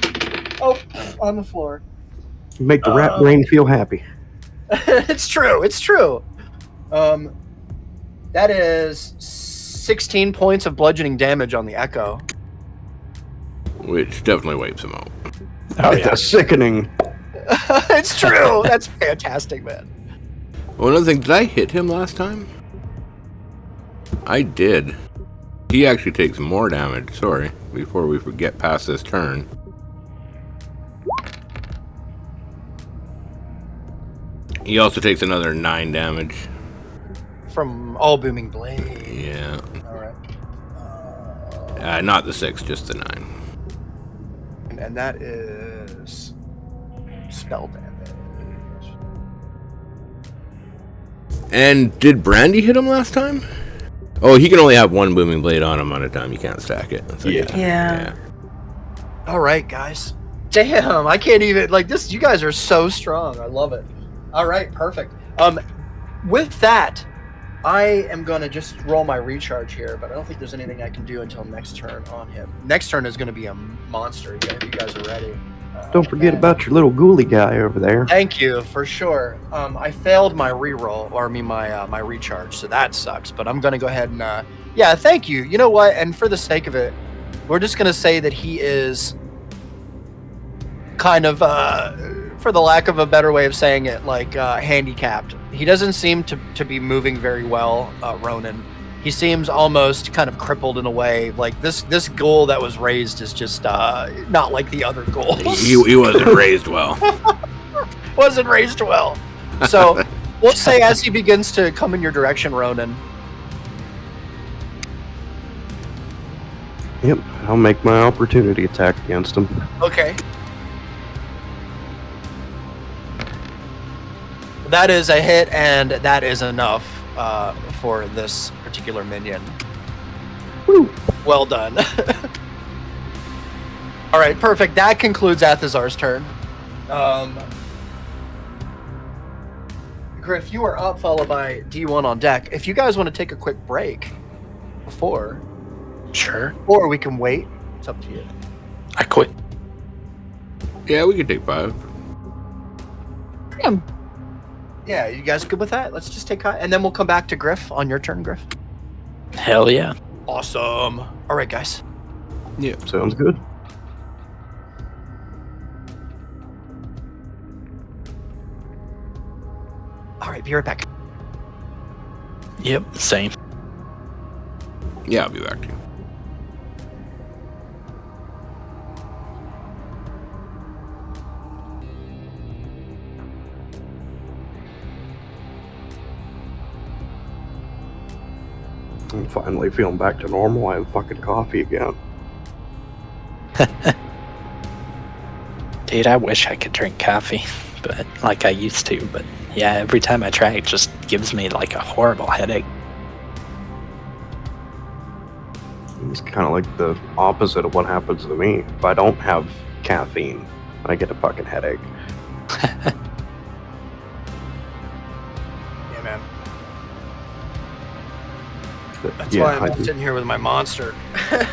Oh, on the floor. Make the rat brain feel happy. It's true. That is 16 points of bludgeoning damage on the Echo. Which definitely wipes him out. Oh It's yeah. a sickening. It's true. That's fantastic, man. Well, another thing, did I hit him last time? I did. He actually takes more damage, sorry, before we get past this turn. He also takes another 9 damage. From all booming blade. Yeah. All right. Not the 6, just the 9. And that is spell damage. And did Brandy hit him last time? Oh, he can only have 1 booming blade on him at a time. You can't stack it. So Yeah. All right, guys. Damn, I can't even like this. You guys are so strong. I love it. All right, perfect. With that, I am going to just roll my recharge here, but I don't think there's anything I can do until next turn on him. Next turn is going to be a monster. Yeah, if you guys are ready. Don't forget about your little ghoulie guy over there. Thank you, for sure. I failed my reroll, or I mean my recharge, so that sucks. But I'm going to go ahead and... yeah, thank you. You know what? And for the sake of it, we're just going to say that he is kind of, for the lack of a better way of saying it, like handicapped. He doesn't seem to be moving very well, Ronan. He seems almost kind of crippled in a way. Like this goal that was raised is just not like the other goals. He wasn't raised well. Wasn't raised well. So we'll say as he begins to come in your direction, Ronan. Yep, I'll make my opportunity attack against him. Okay. That is a hit, and that is enough for this particular minion. Woo. Well done. All right, perfect. That concludes Athazar's turn. Griff, you are up, followed by D1 on deck. If you guys want to take a quick break before... Sure. Or we can wait. It's up to you. I quit. Yeah, we can take 5. Yeah, you guys good with that? Let's just take... And then we'll come back to Griff on your turn, Griff. Hell yeah. Awesome. All right, guys. Yeah, sounds good. All right, be right back. Yep, same. Yeah, I'll be back to you. I'm finally feeling back to normal. I have fucking coffee again. Dude, I wish I could drink coffee, but like I used to. But yeah, every time I try, it just gives me like a horrible headache. It's kind of like the opposite of what happens to me. If I don't have caffeine, I get a fucking headache. Yeah, man. That's Yeah, why I'm sitting here with my monster,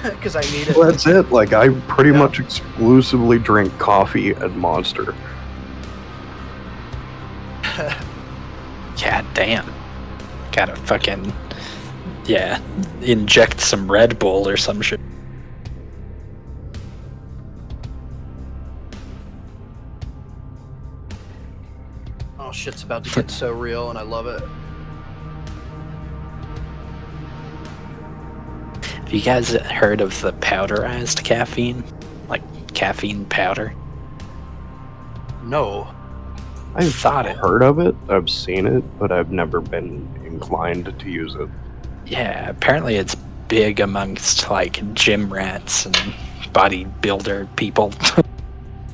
because I need it. Well, that's it. Like, I pretty much exclusively drink coffee and Monster. God damn. Gotta fucking, yeah, inject some Red Bull or some shit. Oh, shit's about to get so real, and I love it. Have you guys heard of the powderized caffeine? Like caffeine powder? No. I've Thought it. heard of it, I've seen it, but I've never been inclined to use it. Yeah, apparently it's big amongst like gym rats and bodybuilder people.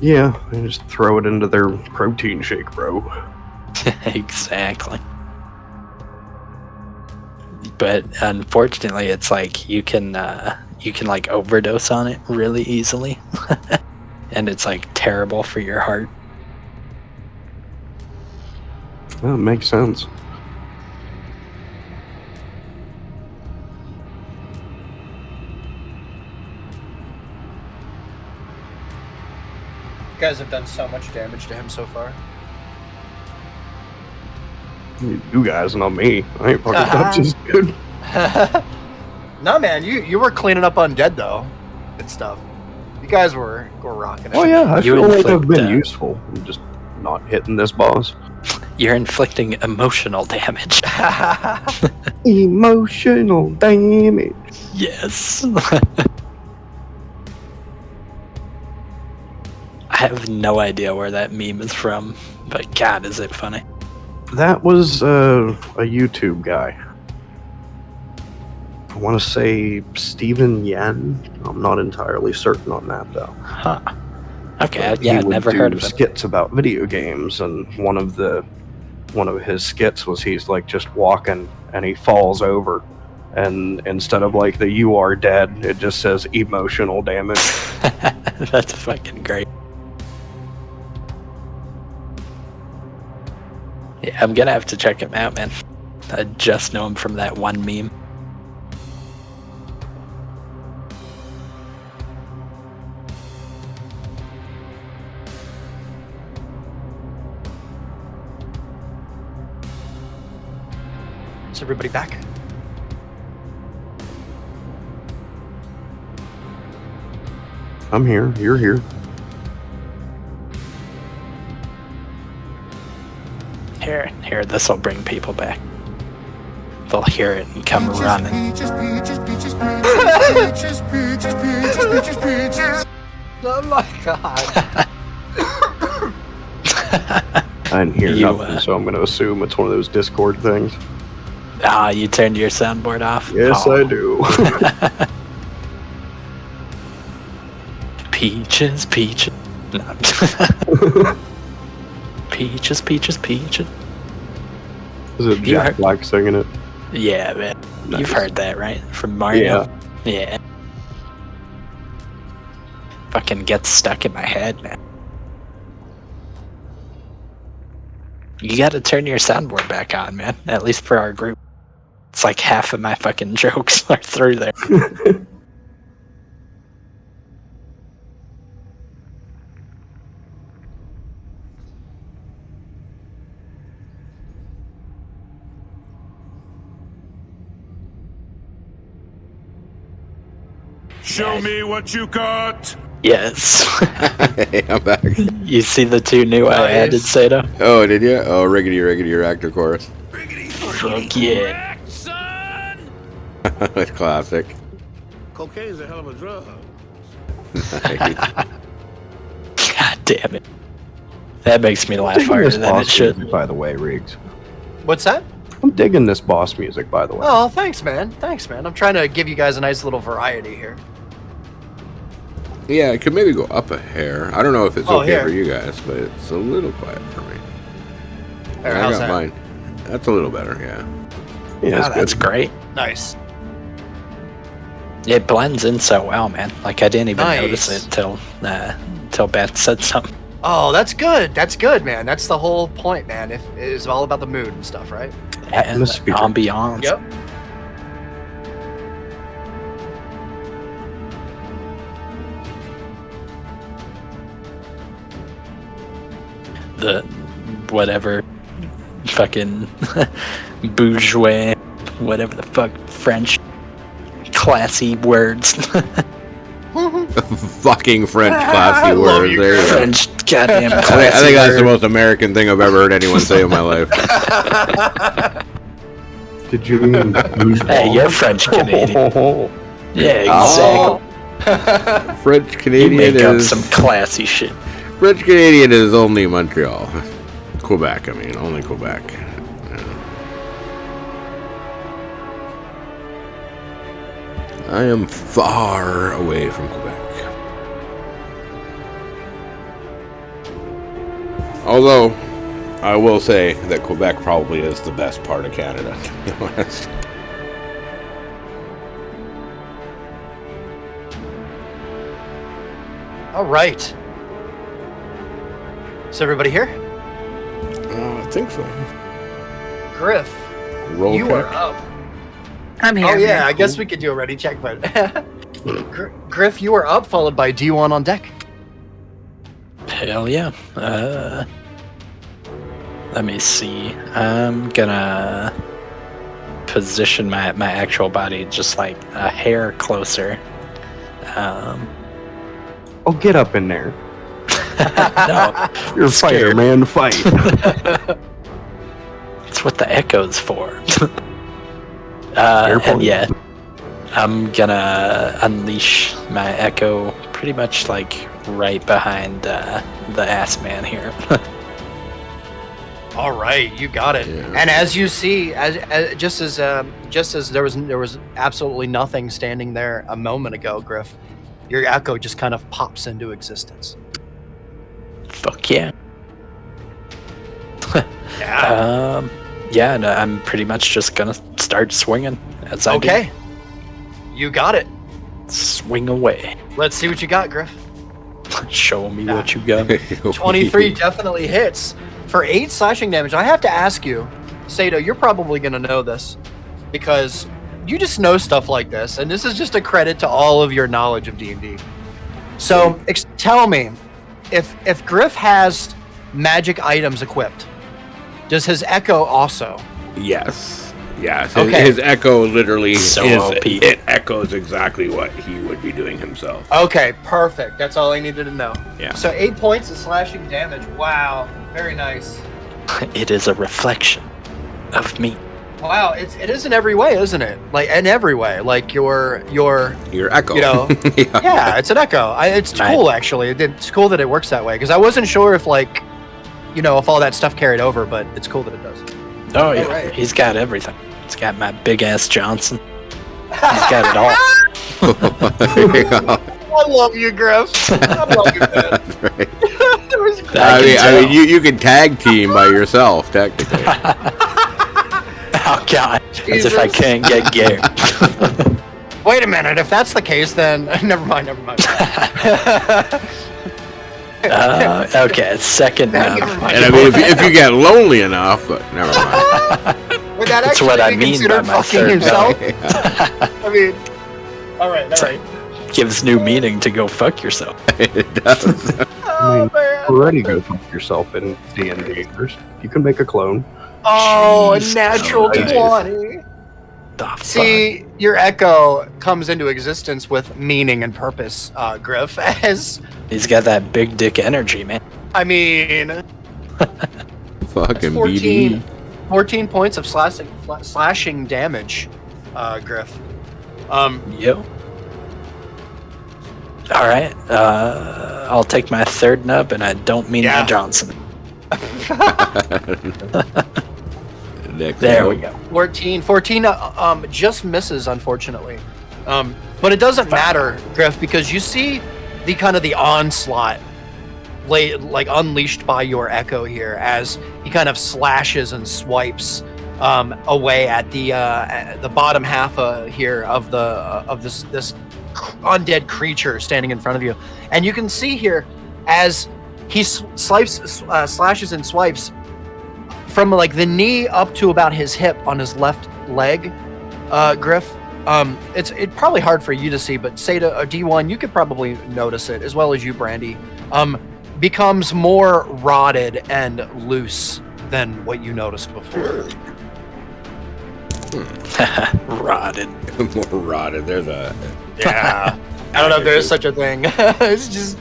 Yeah, I just throw it into their protein shake, bro. Exactly. But unfortunately, it's like you can like overdose on it really easily, and it's like terrible for your heart. Well, it makes sense. You guys have done so much damage to him so far. You guys, not me. I ain't fucking touching this dude. No, man, you were cleaning up undead though, and stuff. You guys were rocking it. Oh yeah, I You feel like I've inflict, been useful. I'm just not hitting this boss. You're inflicting emotional damage. Emotional damage. Yes. I have no idea where that meme is from, but God, is it funny. That was a YouTube guy. I want to say Steven Yen. I'm not entirely certain on that though. Huh. Okay, But yeah, he I've would never do heard of it. skits about video games, and one of his skits was he's like just walking and he falls over, and instead of like the "you are dead," it just says emotional damage. That's fucking great. Yeah, I'm gonna have to check him out, man. I just know him from that one meme. Is everybody back? I'm here. You're here. Here, this'll bring people back. They'll hear it and come running. Oh my god. I didn't hear You, nothing, so I'm going to assume it's one of those Discord things. You turned your soundboard off? Yes, Oh. I do. Peaches, peaches. No. Peaches, peaches, peaches. Is it You Jack heard- Black singing it? Yeah, man. Nice. You've heard that, right? From Mario? Yeah. Fucking gets stuck in my head, man. You gotta turn your soundboard back on, man. At least for our group. It's like half of my fucking jokes are through there. Show me what you got. Yes. Hey, I'm back. You see the two new I added, Sato? Oh, did you? Oh, riggedy reactor chorus. Fuck yeah. That's classic. Cocaine's a hell of a drug. Nice. God damn it. That makes me laugh Digging harder this than it boss should. music, by the way, Riggs. What's that? I'm digging this boss music, by the way. Oh, thanks, man. Thanks, man. I'm trying to give you guys a nice little variety here. Yeah, it could maybe go up a hair. I don't know if it's okay here. for you guys, but it's a little quiet for me. There, And I how's got that? mine. That's a little better, yeah. Yeah, Oh, it's that's good. great. Nice. It blends in so well, man. Like I didn't even notice Nice. it till Beth said something. Oh, that's good. That's good, man. That's the whole point, man. It's all about the mood and stuff, right? And the Atmosphere. ambiance. Yep. The whatever fucking bourgeois, whatever the fuck French classy words. Fucking French I classy love words. you, There you go. French goddamn classy I think that's the word. most American thing I've ever heard anyone say in my life. Did you mean Hey, you're French Canadian. Oh, Yeah, Oh. exactly. French You Canadian make up is some classy shit. French Canadian is only Montreal, Quebec. I mean, only Quebec. I am far away from Quebec. Although, I will say that Quebec probably is the best part of Canada, to be honest. All right. Is everybody here? I think so. Griff, Roll you check. are up. I'm here. Oh yeah, here. I guess we could do a ready check, but Griff, you are up, followed by D1 on deck. Hell yeah. Let me see. I'm gonna position my actual body just like a hair closer. oh, get up in there. No, You're a fighter, Scared. man. Fight. it's what the echo's for. Airport. And yeah, I'm gonna unleash my echo pretty much like right behind the ass man here. All right, you got it. Yeah. And as you see, as just as there was absolutely nothing standing there a moment ago, Griff, your echo just kind of pops into existence. Fuck yeah. Yeah. Yeah, and I'm pretty much just gonna start swinging as I Okay. You got it. do. Swing away. Let's see what you got, Griff. Show me what you got. 23 definitely hits for 8 slashing damage. I have to ask you, Sato, you're probably going to know this because you just know stuff like this, and this is just a credit to all of your knowledge of D&D. So, tell me, if Griff has magic items equipped, does his echo also? Yes. Yes. Okay. His echo literally OP. it echoes exactly what he would be doing himself. Okay, perfect. That's all I needed to know. Yeah. So 8 points of slashing damage. Wow, very nice. It is a reflection of me. Wow, it is in every way, isn't it? Like in every way, like your echo. You know, yeah, it's an echo. It's cool actually. It's cool that it works that way because I wasn't sure if like, you know, if all that stuff carried over, but it's cool that it does. Oh yeah, right. He's got everything. He's got my big ass Johnson. He's got it all. I love you, Griff. I love you, man. That's right. It was great. I mean, you can tag team by yourself technically. Oh god, as if I can't get gear. Wait a minute. If that's the case, then never mind. Okay, second now. And I mean, if you get lonely enough, but never mind. Would that That's actually what I be mean by considered my fucking third himself? Yeah, I mean, all right. Gives new meaning to go fuck yourself. it does. Oh man. Already go fuck yourself in D&D. You can make a clone. Oh, a Jeez. natural Nice. 20. The fuck? See, your echo comes into existence with meaning and purpose, Griff. As He's got that big dick energy, man. I mean, Fucking 14, BD. 14 points of slashing damage, Griff. Yo. All right. I'll take my third nub, and I don't mean Yeah. my Johnson. Next There up. we go. 14 just misses, unfortunately. But it doesn't matter, Griff, because you see the kind of the onslaught like unleashed by your echo here as he kind of slashes and swipes away at the bottom half here of this undead creature standing in front of you, and you can see here as he slashes and swipes from like the knee up to about his hip on his left leg, Griff. It's probably hard for you to see, but Seda or D1, you could probably notice it as well as you, Brandy. Becomes more rotted and loose than what you noticed before. Rotted. More rotted. There's a. Yeah. I don't know if there is such a thing. It's just.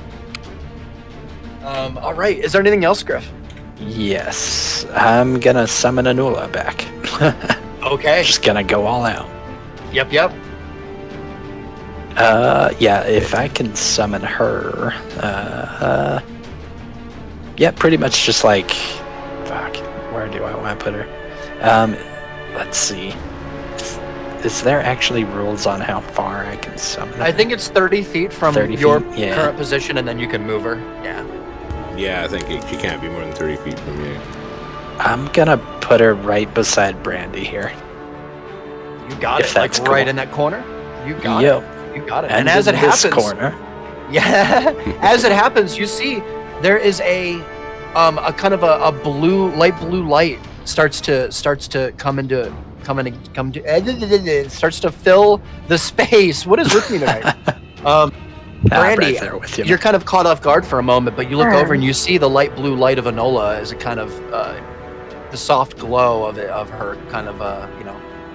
All right. Is there anything else, Griff? Yes. I'm gonna summon Anula back. Okay. Just gonna go all out. Yep. Yeah, if I can summon her, yeah, pretty much just like, fuck, where do I want to put her? Let's see. Is there actually rules on how far I can summon her? I think it's 30 feet from 30 your feet? Yeah. current position, and then you can move her. Yeah. Yeah, I think she can't be more than 30 feet from you. I'm gonna put her right beside Brandy here. You got If it. Like that's right cool. in that corner. You got Yep. it. You got it. And as in it this happens, corner, yeah, as it happens, you see there is a kind of a light blue light starts to come to it starts to fill the space. What is with me tonight? I'm Brandy, right there with you. you're kind of caught off guard for a moment, but you look over and you see the light blue light of Enola as a kind of the soft glow of her kind of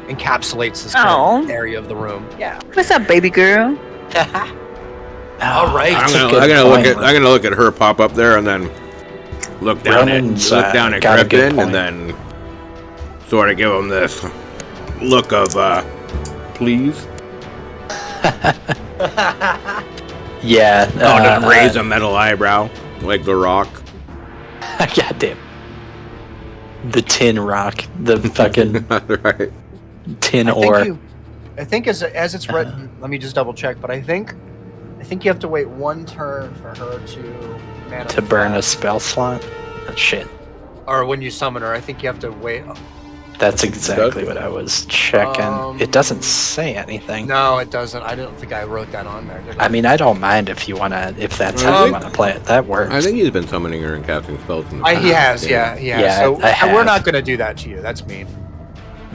encapsulates this kind of area of the room. Yeah. What's up, baby girl? All right. that's a I'm good point. gonna look at her pop up there and then look down Ronan's, at got a good Griffin point. and then sort of give him this look of please. Yeah. Oh, then raise a metal eyebrow like the Rock. Goddamn. The tin rock. The fucking Right. tin ore. I think as it's written, let me just double check, but I think you have to wait one turn for her to manifest. To burn a spell slot? Oh, shit. Or when you summon her, I think you have to wait. That's exactly what I was checking. It doesn't say anything. No, it doesn't. I don't think I wrote that on there. Did I mean, I don't mind if you wanna, if that's how you wanna play it. That works. I think he's been summoning her and casting spells in the past. He has, yeah. Yeah, So I have. we're not going to do that to you. That's mean.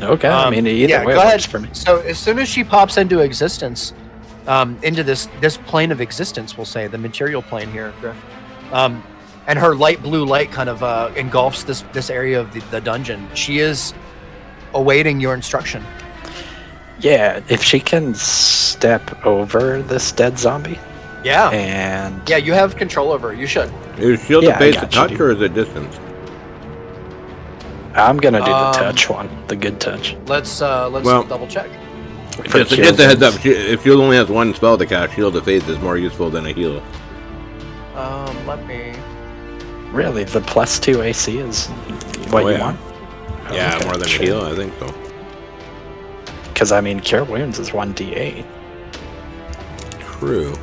Okay, I mean, either way go works ahead. for me. So as soon as she pops into existence, into this plane of existence, we'll say the material plane here, Griff, and her light blue light kind of engulfs this area of the dungeon. She is awaiting your instruction. Yeah, if she can step over this dead zombie. Yeah. And Yeah, you have control over her. You should. Is shield Yeah, of I face got a you, touch dude. or is it distance? I'm gonna do the touch one, the good touch. Let's Well- double check. For Just Shield a heads up, Face. if shield only has one spell to cast, shield of faith is more useful than a heal. Let me. Really, the +2 AC is what you yeah. want? Yeah, Okay, more than a sure. heal, I think so. Because I mean, Cure Wounds is 1d8, True.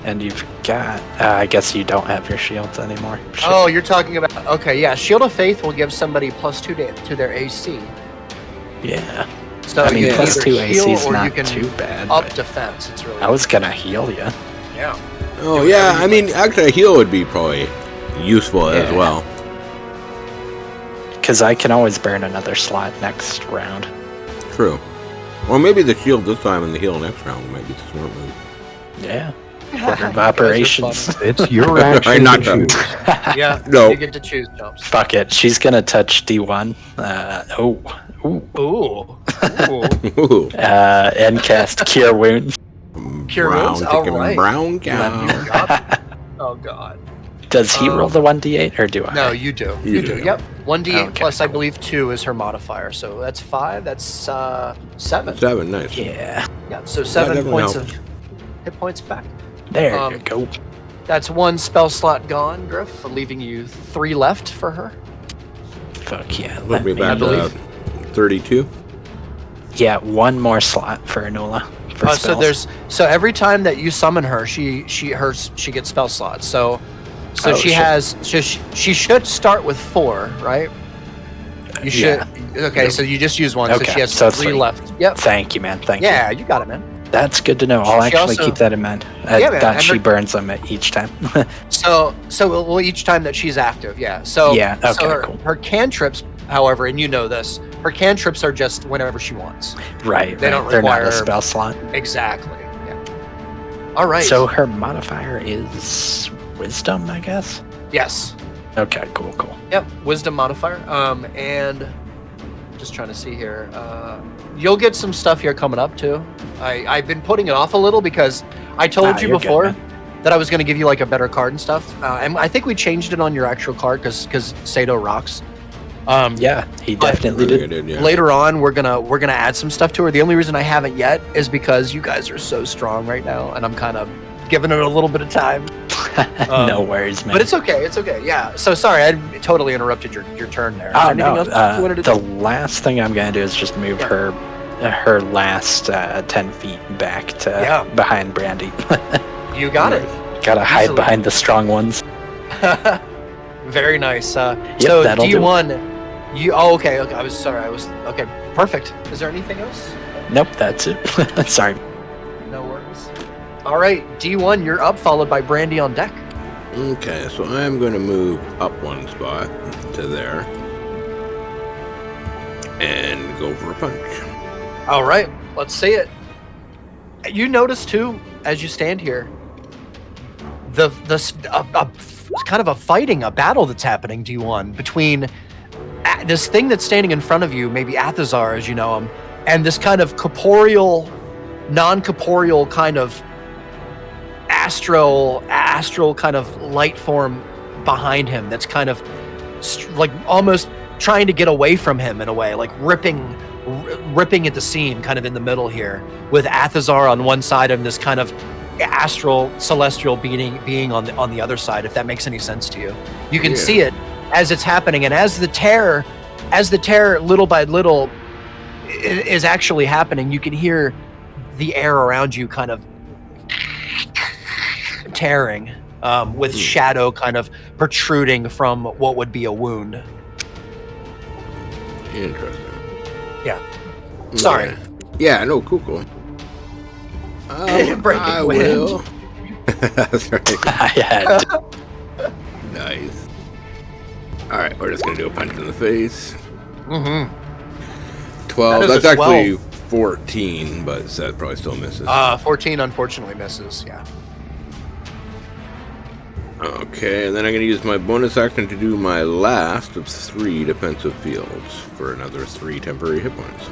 and you've got. I guess you don't have your shields anymore. Shit. Oh, you're talking about. Okay, yeah. Shield of Faith will give somebody +2 to their AC. Yeah. So I mean, you can +2 either heal AC is or you not can too bad. up but defense. It's really. I was gonna heal you. Yeah. Oh, Do yeah, whatever I you mean, actually, a heal would be probably useful as Yeah. well. Because I can always burn another slot next round. True. Or maybe the shield this time and the heal next round might be the smart move. Yeah. You Order guys of are operations. It's your action Not to choose. Yeah. No. You get to choose jumps. Fuck it. She's gonna touch D1. Ooh. Ooh. Ooh. And cast Cure Wounds. Cure brown wounds? chicken, Alright. brown cow. You got it. Oh God. Does he roll the 1d8 or do I? No, you do. You You do. do. Yep. 1d8 Okay, plus, I cool. believe, 2 is her modifier. So that's 5. That's 7. 7, nice. Yeah. Yeah. So 7 definitely points helps. of hit points back. There you Um, go. That's 1 spell slot gone, Griff, leaving you 3 left for her. Fuck yeah. Put me Let back me- to 32. Yeah, 1 more slot for Anula. For So spells. every time that you summon her, she gets spell slots. So Oh, she shit. has she should start with 4, right? You should. Yeah. Okay, so you just use 1, so Okay, she has so 3 3. left. Yep. Thank you, man. Thank you. Yeah, you got it, man. That's good to know. I'll She actually also- keep that in mind. Yeah, man, That and she her- burns them at each time. So well, each time that she's active, yeah. So Yeah, okay, so cool. her cantrips, however, and you know this, her cantrips are just whenever she wants. right. They don't They're not require- a spell slot. Exactly. Yeah. All right. So her modifier is Wisdom, I guess? yes. Okay, cool. Yep. Wisdom modifier. And just trying to see here. You'll get some stuff here coming up too. I've been putting it off a little because I told you you're good, before man. that I was going to give you like a better card and stuff. And I think we changed it on your actual card because Sato rocks. Yeah, he But- definitely did. Yeah. Later on, we're gonna add some stuff to her. The only reason I haven't yet is because you guys are so strong right now, and I'm kind of giving it a little bit of time. No worries, man. But it's okay. It's okay. Yeah. So sorry, I totally interrupted your turn there. Is there Oh anything no! else you wanted to The do? last thing I'm gonna do is just move her last 10 feet back to Yeah. behind Brandy. You got it. Gotta hide Easily. behind the strong ones. Very nice. So that'll do it. D1. You. Oh, okay. Okay. I was sorry. Okay. Perfect. Is there anything else? Nope, that's it. Sorry. No worries. All right. D1. You're up, followed by Brandy on deck. Okay, so I'm going to move up 1 spot to there. And go for a punch. All right, let's see it. You notice too, as you stand here, the kind of a fighting, a battle that's happening, D1, between this thing that's standing in front of you, maybe Athazar as you know him, and this kind of corporeal, non-corporeal kind of astral kind of light form behind him that's kind of like almost trying to get away from him in a way, like ripping at the seam kind of in the middle here, with Athazar on one side and this kind of astral celestial being on the other side, if that makes any sense to you. You can Yeah. see it as it's happening, and as the terror little by little is actually happening, you can hear the air around you kind of tearing, with shadow kind of protruding from what would be a wound. Interesting. Sorry. Yeah, no, cool. Breaking I wind. will. That's right. I had to. Nice. Alright, we're just gonna do a punch in the face. Mm-hmm. 12. That is That's a actually 14, but that probably still misses. 14 unfortunately misses. Yeah. Okay, and then I'm going to use my bonus action to do my last of 3 defensive fields for another 3 temporary hit points.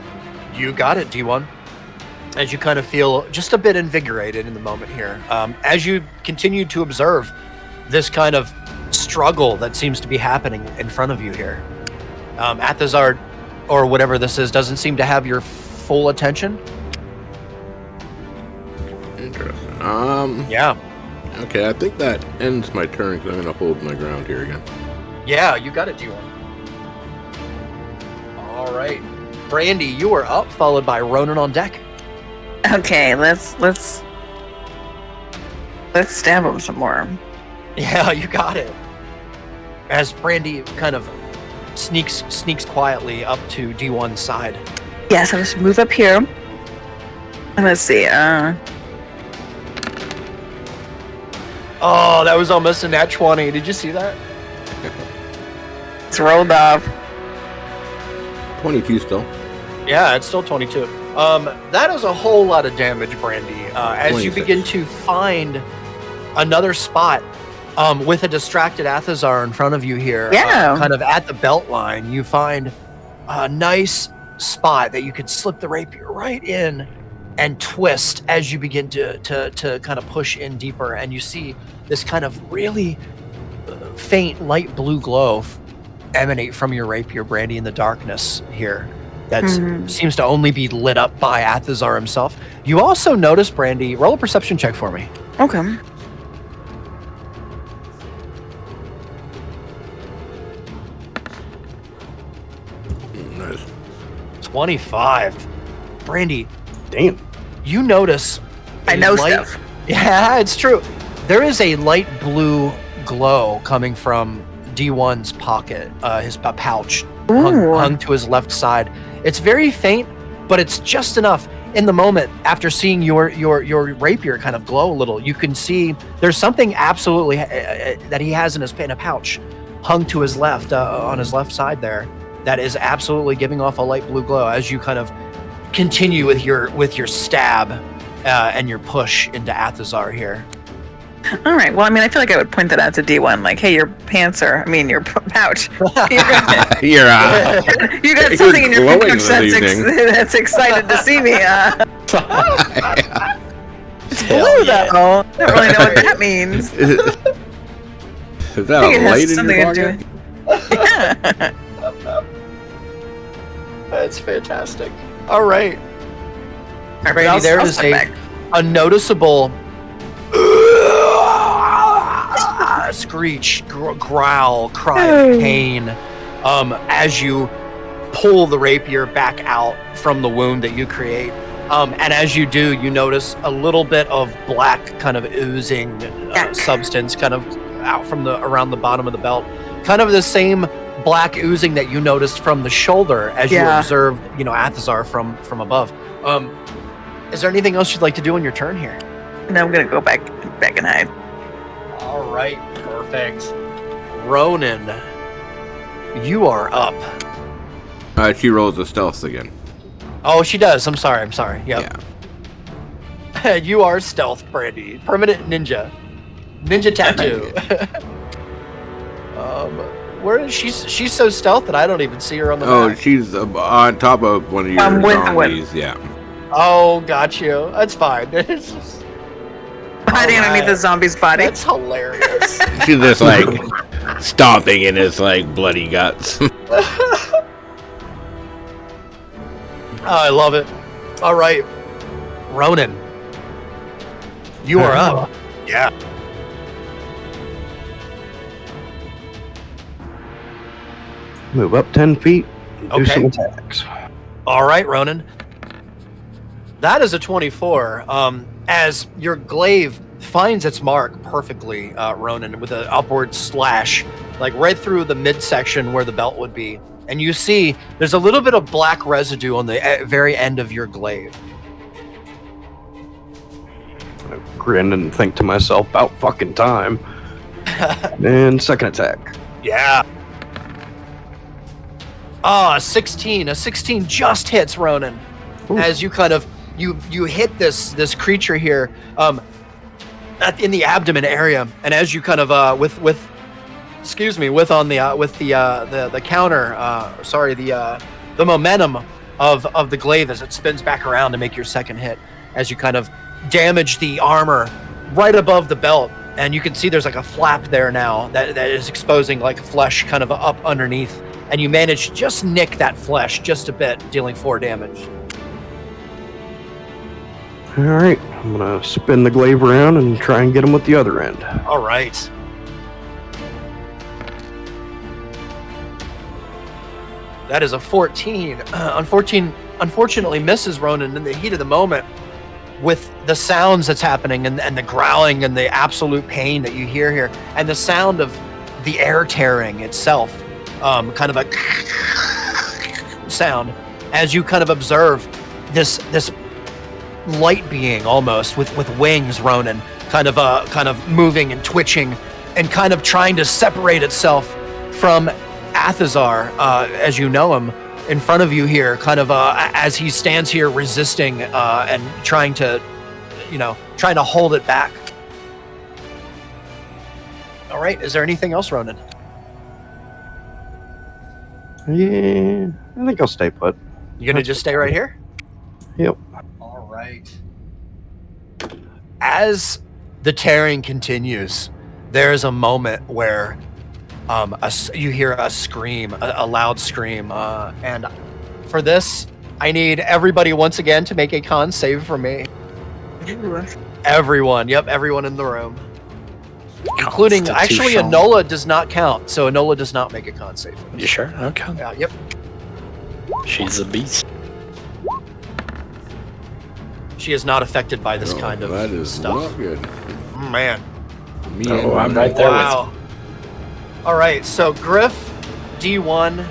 You got it, D1. As you kind of feel just a bit invigorated in the moment here, as you continue to observe this kind of struggle that seems to be happening in front of you here. Athazar, or whatever this is, doesn't seem to have your full attention. Interesting. Yeah. Okay, I think that ends my turn because I'm going to hold my ground here again. Yeah, you got it, D1. All right. Brandy, you are up, followed by Ronan on deck. Okay, let's stab him some more. Yeah, you got it. As Brandy kind of sneaks quietly up to D1's side. Yes, I'll just move up here. And let's see. Oh, that was almost a nat 20. Did you see that? It's rolled off. 22 still. Yeah, it's still 22. That is a whole lot of damage, Brandy. As 26. you begin to find another spot with a distracted Athazar in front of you here, Yeah. kind of at the belt line, you find a nice spot that you could slip the rapier right in and twist as you begin to kind of push in deeper, and you see this kind of really faint light blue glow emanate from your rapier, Brandy, in the darkness here. That seems to only be lit up by Athazar himself. You also notice, Brandy, roll a perception check for me. Okay. Nice. 25. Brandy, Damn. you notice I a know light- stuff. Yeah, it's true. There is a light blue glow coming from D1's pocket, his pouch, Ooh. hung to his left side. It's very faint, but it's just enough. In the moment, after seeing your rapier kind of glow a little, you can see there's something absolutely that he has in a pouch, hung to his left, on his left side there, that is absolutely giving off a light blue glow as you kind of continue with your stab and your push into Athazar here. All right. Well, I mean, I feel like I would point that out to D1, like, hey, your pants are, I mean, your pouch. You're You got You're something in your glowing pouch this that's, evening. that's excited to see me. It's Hell blue, yeah. though. I don't really know what that means. Is that I think a it light has in something your to do pocket? That's fantastic. All right. All right, Brandy, I'll- there I'll is step back. a noticeable screech, growl, cry of pain as you pull the rapier back out from the wound that you create. And as you do, you notice a little bit of black kind of oozing substance kind of out from around the bottom of the belt. Kind of the same black oozing that you noticed from the shoulder as you observed, Athazar from above. Is there anything else you'd like to do on your turn here? No, I'm gonna go back and hide. All right, perfect. Ronan, you are up. She rolls a stealth again. Oh, she does. I'm sorry. Yep. Yeah. You are stealth, Brandy. Permanent ninja. Ninja tattoo. Where is she's so stealth that I don't even see her on the map. She's on top of one of your I'm with the zombies. Yeah. Oh, got you. That's fine. It's just, Hiding underneath the zombie's body. that's hilarious. She's just like stomping in his like bloody guts. I love it. All right, Ronan, you are up. Yeah. Move up 10 feet. And do Okay. some attacks. All right, Ronan. That is a 24. As your glaive finds its mark perfectly, Ronan, with an upward slash, like right through the midsection where the belt would be. and you see there's a little bit of black residue on the very end of your glaive. I grin and think to myself, about fucking time. And second attack. Yeah. Oh, a 16. A 16 just hits Ronan. Ooh. As you kind of you hit this creature here in the abdomen area, and as you kind of with the counter, the momentum of the glaive as it spins back around to make your second hit, as you kind of damage the armor right above the belt, and you can see there's like a flap there now that is exposing like flesh kind of up underneath, and you manage to just nick that flesh just a bit, dealing 4 damage. All right, I'm gonna spin the glaive around and try and get him with the other end. All right. That is a 14. Unfortunately misses Ronan in the heat of the moment with the sounds that's happening and the growling and the absolute pain that you hear here, and the sound of the air tearing itself, kind of a sound as you kind of observe this light being almost with wings, Ronan, kind of moving and twitching and kind of trying to separate itself from Athazar, as you know him, in front of you here, kind of as he stands here resisting and trying to hold it back. All right, is there anything else, Ronan? Yeah, I think I'll stay put. You gonna just stay right here? Yep. All right. As the tearing continues, there is a moment where you hear a scream, a loud scream, and for this, I need everybody once again to make a con save for me. Everyone in the room. Including, actually, Enola does not count, so Enola does not make a con save for this. You sure? Okay. Yep. She's a beast. She is not affected by this kind of that is stuff. not good. Man. I'm right there with Wow. All right, so Griff, D1,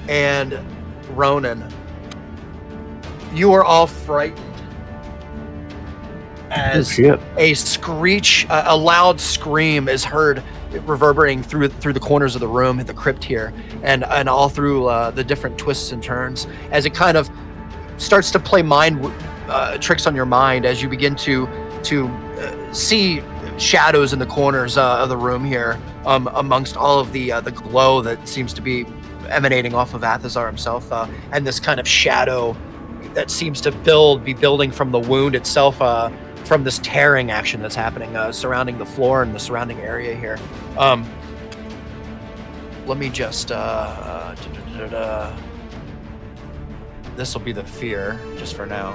and Ronan, you are all frightened as a screech, a loud scream is heard reverberating through the corners of the room at the crypt here, and all through the different twists and turns, as it kind of starts to play mind tricks on your mind as you begin to see shadows in the corners of the room here, amongst all of the glow that seems to be emanating off of Athazar himself, and this kind of shadow that seems to be building from the wound itself, from this tearing action that's happening surrounding the floor and the surrounding area here. Let me just this will be the fear just for now.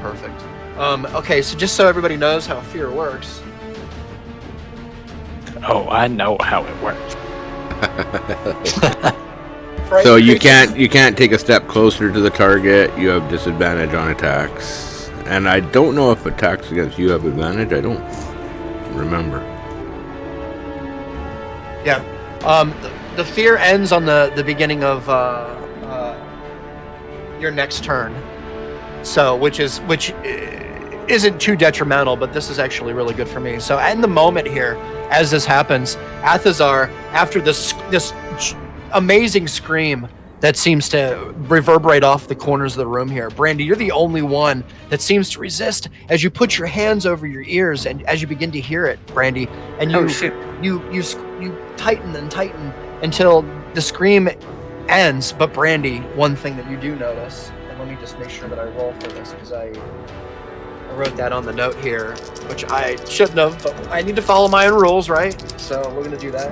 Perfect. Okay, so just so everybody knows how fear works. Oh, I know how it works. So you can't take a step closer to the target. You have disadvantage on attacks, and I don't know if attacks against you have advantage. I don't remember. Yeah. The fear ends on the beginning of your next turn. So, which isn't too detrimental, but this is actually really good for me. So, in the moment here, as this happens, Athazar, after this amazing scream that seems to reverberate off the corners of the room here, Brandy, you're the only one that seems to resist as you put your hands over your ears and as you begin to hear it, Brandy, and you tighten and tighten until the scream ends. But Brandy, one thing that you do notice. Let me just make sure that I roll for this, because I wrote that on the note here, which I shouldn't have, but I need to follow my own rules, right? So we're going to do that.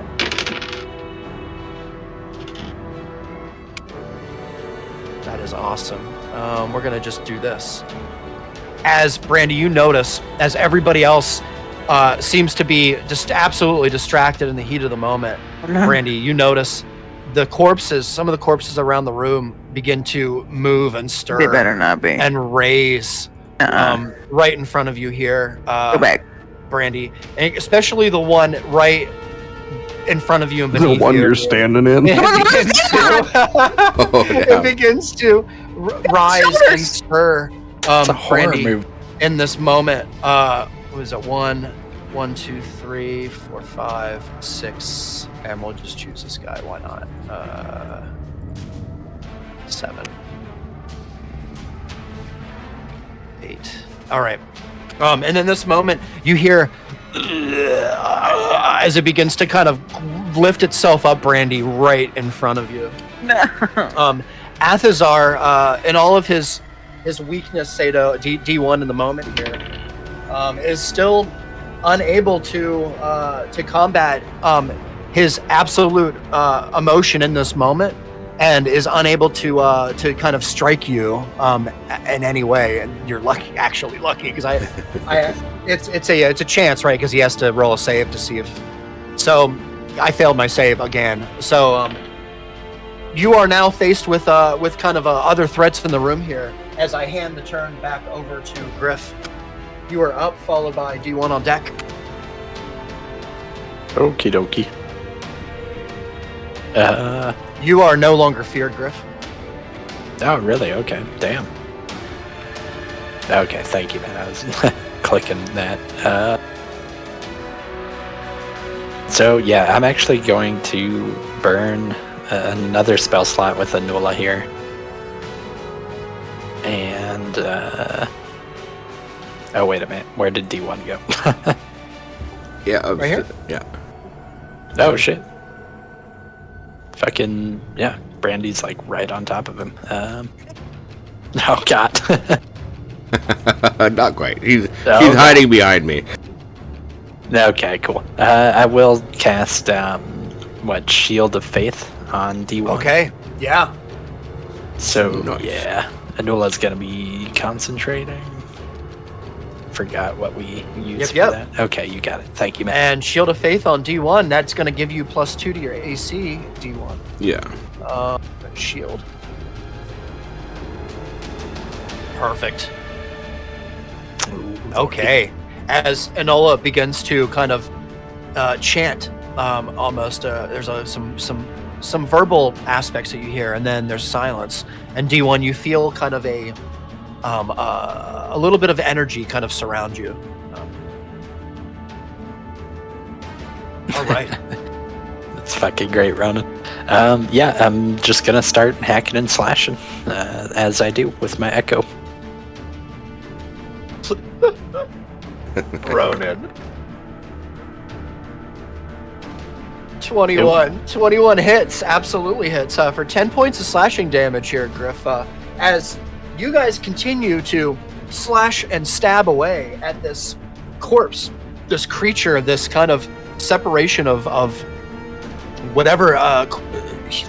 That is awesome. We're going to just do this. As Brandy, you notice, as everybody else seems to be just absolutely distracted in the heat of the moment, Brandy, you notice some of the corpses around the room begin to move and stir. They better not be. And raise right in front of you here. Go back. Brandy, and especially the one right in front of you and The beneath one you. you're standing in. It begins to rise and stir. It's a horror Brandy, movie. in this moment, what was it? 1, 2, 3, 4, 5, 6, and we'll just choose this guy. Why not? 7, 8. All right. And in this moment, you hear as it begins to kind of lift itself up, Brandy, right in front of you. Athazar, in all of his weakness, say to D1 in the moment here, is still unable to combat his absolute emotion in this moment, and is unable to kind of strike you in any way. And you're actually lucky, because it's a chance, right? Because he has to roll a save to see if. So I failed my save again. So you are now faced with kind of other threats in the room here. As I hand the turn back over to Griff. You are up, followed by D1 on deck. Okie dokie. You are no longer feared, Griff. Oh, really? Okay. Damn. Okay, thank you, man. I was clicking that. So, yeah, I'm actually going to burn another spell slot with Anula here. And, oh, wait a minute. Where did D1 go? Yeah, Right here? Yeah. Oh, shit. Fucking, yeah. Brandy's, like, right on top of him. Oh, God. Not quite. She's hiding behind me. Okay, cool. I will cast, Shield of Faith on D1. Okay, yeah. So, Nice. yeah. Anula's gonna be concentrating. Forgot what we used Yep. for that. Okay, you got it. Thank you, man. And Shield of Faith on D1, that's going to give you +2 to your AC, D1. Yeah. Shield. Perfect. Ooh, Okay. As Enola begins to kind of chant, almost, there's some verbal aspects that you hear, and then there's silence. And D1, you feel kind of a little bit of energy kind of surround you. All right. That's fucking great, Ronan. Yeah, I'm just gonna start hacking and slashing, as I do with my echo. Ronan. 21 hits, absolutely hits, for 10 points of slashing damage here, Griff. As you guys continue to slash and stab away at this corpse, this creature, this kind of separation of whatever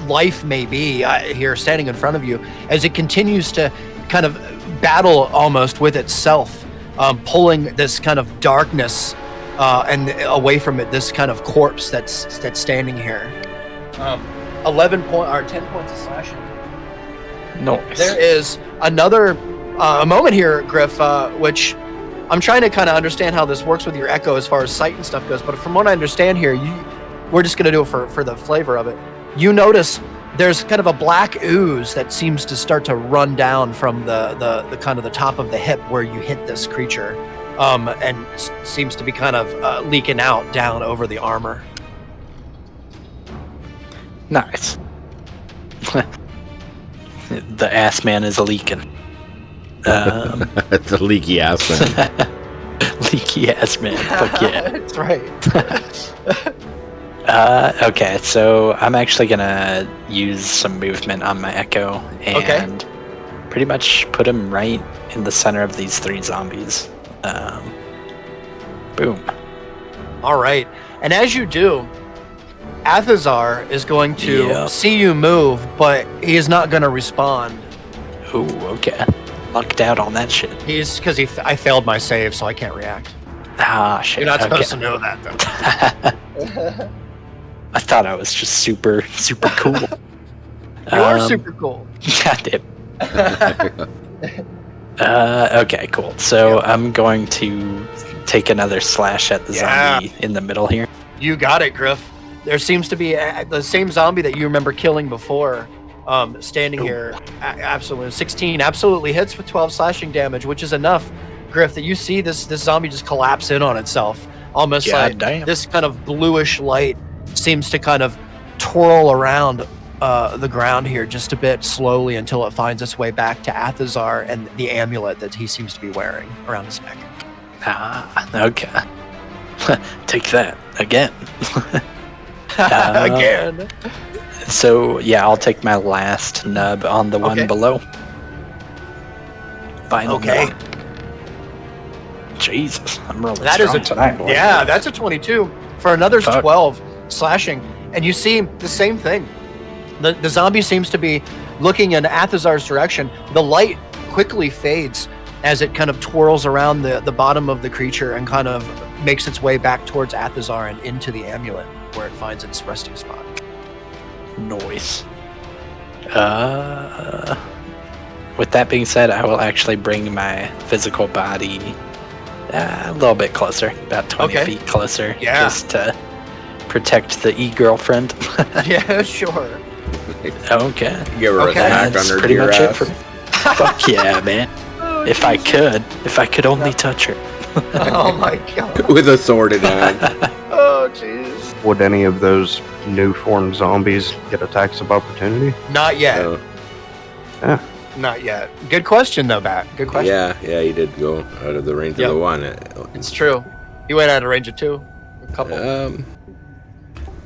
life may be here standing in front of you, as it continues to kind of battle almost with itself, pulling this kind of darkness and away from it, this kind of corpse that's standing here. 10 points of slashing. Nice. There is another a moment here, Griff, which I'm trying to kind of understand how this works with your echo as far as sight and stuff goes, but from what I understand here, we're just going to do it for the flavor of it. You notice there's kind of a black ooze that seems to start to run down from the kind of the top of the hip where you hit this creature, and seems to be kind of leaking out down over the armor. Nice. The ass man is leaking. It's a leaky ass man. Leaky ass man. Fuck yeah. That's right. Okay, so I'm actually gonna use some movement on my echo and pretty much put him right in the center of these 3 zombies. Boom. All right. And as you do, Athazar is going to see you move, but he is not going to respond. Ooh, okay. Lucked out on that shit. He's because I failed my save, so I can't react. Ah, shit. You're not supposed to okay. know that, though. I thought I was just super, super cool. You are super cool. God damn. Okay, cool. So I'm going to take another slash at the zombie in the middle here. You got it, Griff. There seems to be the same zombie that you remember killing before, standing here. Absolutely, 16 absolutely hits with 12 slashing damage, which is enough, Griff, that you see this zombie just collapse in on itself, almost like this kind of bluish light seems to kind of twirl around the ground here just a bit slowly until it finds its way back to Athazar and the amulet that he seems to be wearing around his neck. Okay. Take that again. Again. So yeah, I'll take my last nub on the one below. Final nub. Jesus, I'm rolling strong tonight, boy. Yeah, that's a 22 for another 12 slashing, and you see the same thing. The zombie seems to be looking in Athazar's direction. The light quickly fades as it kind of twirls around the bottom of the creature and kind of makes its way back towards Athazar and into the amulet where it finds its resting spot. Noise. With that being said, I will actually bring my physical body a little bit closer, about 20 feet closer, just to protect the e-girlfriend. Yeah, sure. Okay. Give her a smack That's on her pretty dear much ass. it for me. Fuck yeah, man. If I could only touch her. Oh my god. With a sword in hand. Oh jeez. Would any of those new formed zombies get attacks of opportunity? Not yet. Yeah. Not yet. Good question though, Bat. Good question. Yeah, he did go out of the range of the one. It's true. He went out of range of 2. A couple.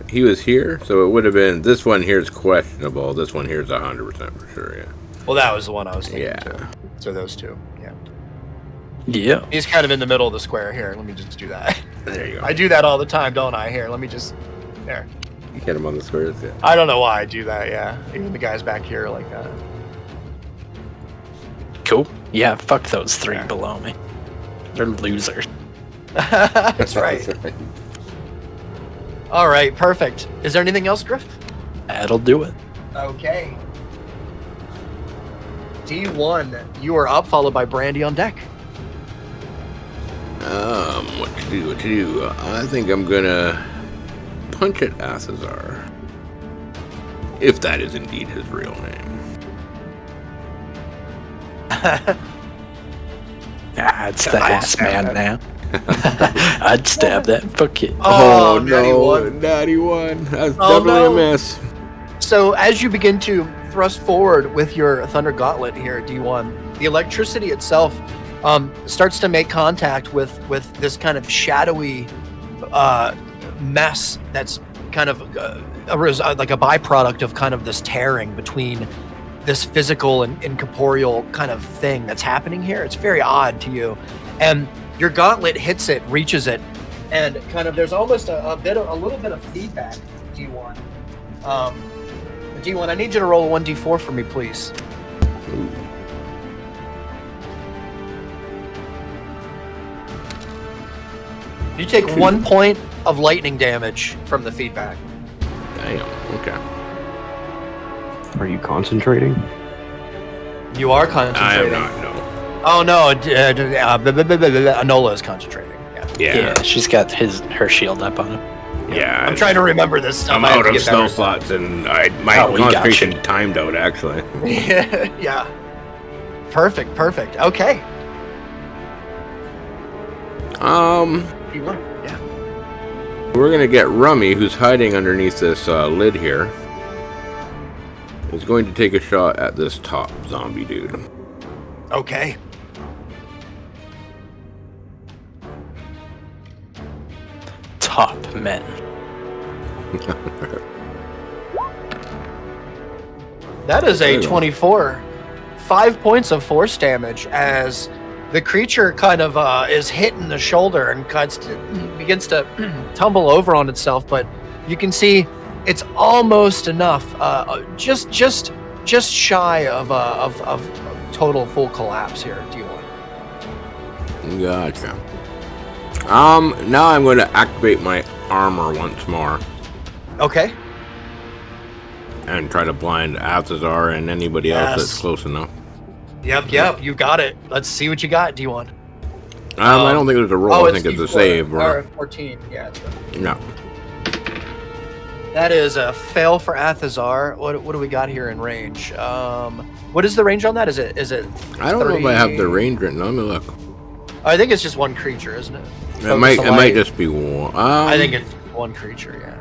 He was here, so it would have been, this one here is questionable. This one here is 100% for sure, yeah. Well, that was the one I was thinking Yeah. too. So those two, yeah. Yeah. He's kind of in the middle of the square here. Let me just do that. There you go. I do that all the time, don't I? Here, let me just... There. You hit him on the squares, yeah. I don't know why I do that, yeah. Even the guys back here are like that. Cool. Yeah, fuck those 3 below me. They're losers. That's right. That's right. All right, perfect. Is there anything else, Griff? That'll do it. Okay. D1, you are up, followed by Brandy on deck. What to do? I think I'm gonna punch at Athazar. If that is indeed his real name. It's the ass man now. I'd stab that. Fuck it. Oh, no, natty one. That's Oh, definitely no. a miss. So as you begin to thrust forward with your Thunder Gauntlet here, D1, the electricity itself starts to make contact with this kind of shadowy mess that's kind of like a byproduct of kind of this tearing between this physical and incorporeal kind of thing that's happening here. It's very odd to you. And your gauntlet hits it, reaches it, and kind of there's almost a little bit of feedback, D1. D1, I need you to roll a 1d4 for me, please. You take 1 point of lightning damage from the feedback. Damn, okay. Are you concentrating? You are I'm concentrating. not, no. Oh no, Anola is concentrating. Yeah, she's got her shield up on him. Yeah. I'm trying to remember this stuff. I'm I have out to of get spell better. slots, and my Oh, we got concentration you. timed out, actually. Yeah. Perfect. Okay. Yeah. We're gonna get Rummy, who's hiding underneath this lid here. Is going to take a shot at this top zombie dude. Okay. Top men. That is There a you go. 24. 5 points of force damage as the creature kind of is hit in the shoulder and begins to tumble over on itself. But you can see it's almost enough, just shy of total full collapse here. D1. Gotcha. Now I'm going to activate my armor once more Okay. and try to blind Athazar and anybody else Yes. that's close enough. Yep. You got it. Let's see what you got, D1. I don't think there's a roll. I think it's a D4, save. Or 14. Yeah, that's right. No. That is a fail for Athazar. What do we got here in range? What is the range on that? Is it? I don't know if I have the range written. Let me look. I think it's just one creature, isn't it? It might just be one. I think it's one creature. Yeah.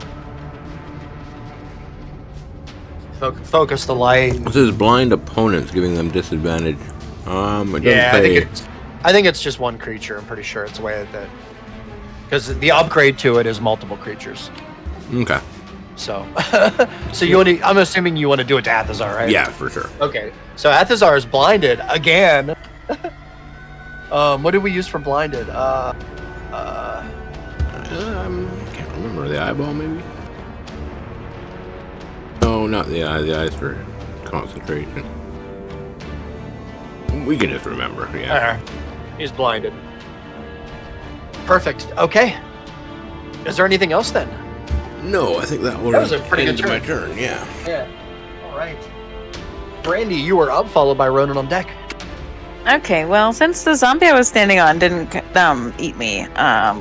Focus the light. This is blind opponents, giving them disadvantage. It Yeah, doesn't I think it's just one creature. I'm pretty sure it's the way that because the upgrade to it is multiple creatures. Okay. So, I'm assuming you want to do it to Athazar, right? Yeah, for sure. Okay. So Athazar is blinded again. What did we use for blinded? Can't remember. The eyeball, maybe? No, not the eye. The eye's for concentration. We can just remember, yeah. He's blinded. Perfect. Okay. Is there anything else then? No, I think that was a pretty good turn. my turn, yeah. Yeah. All right. Brandy, you were up, followed by Ronan on deck. Okay, well, since the zombie I was standing on didn't eat me, that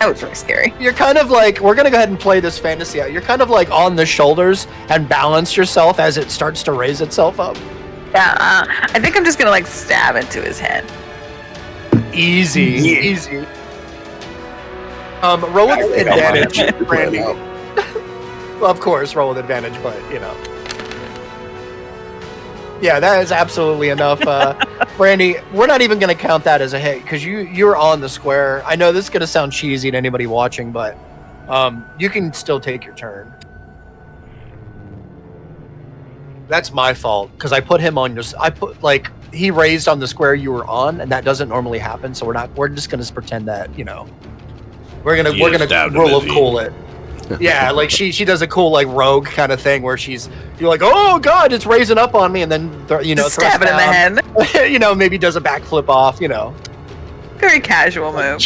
was really scary. You're kind of like, we're going to go ahead and play this fantasy out. You're kind of like on the shoulders and balance yourself as it starts to raise itself up. Yeah, I think I'm just going to like stab into his head. Easy. Easy. Roll with advantage, Brandy. Well, of course, roll with advantage, but, you know. Yeah, that is absolutely enough. Brandy, we're not even going to count that as a hit, because you're on the square. I know this is going to sound cheesy to anybody watching, but you can still take your turn. That's my fault, because I put him on your... he raised on the square you were on, and that doesn't normally happen, so we're just going to pretend that, you know... We're gonna rule of cool it. Yeah, like she does a cool like rogue kind of thing where you're like, oh god, it's raising up on me, and then stab it in the head. Maybe does a backflip off. Very casual move.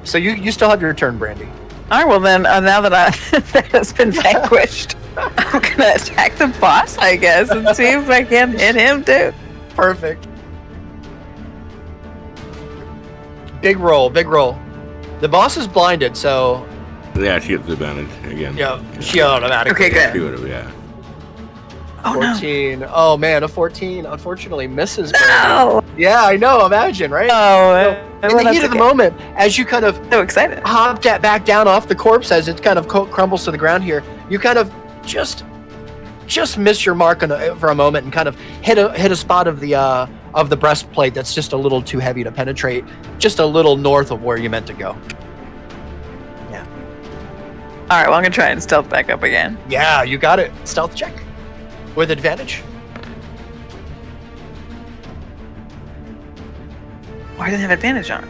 So you still have your turn, Brandy. All right, well then, now that that has been vanquished, I'm gonna attack the boss, I guess, and see if I can hit him too. Perfect. Big roll. The boss is blinded, so... Yeah, she gets the advantage again. Yeah, she automatically... Okay, good. She would have, yeah. Oh, 14. No. Oh, man, a 14 unfortunately misses. No! Yeah, I know, imagine, right? Oh, in the heat of the moment, as you kind of... So excited. Hop back down off the corpse as it kind of crumbles to the ground here, you kind of just miss your mark for a moment and kind of hit a spot of the breastplate that's just a little too heavy to penetrate, just a little north of where you meant to go. Yeah. All right, well, I'm gonna try and stealth back up again. Yeah, you got it. Stealth check with advantage. Why didn't I have advantage on?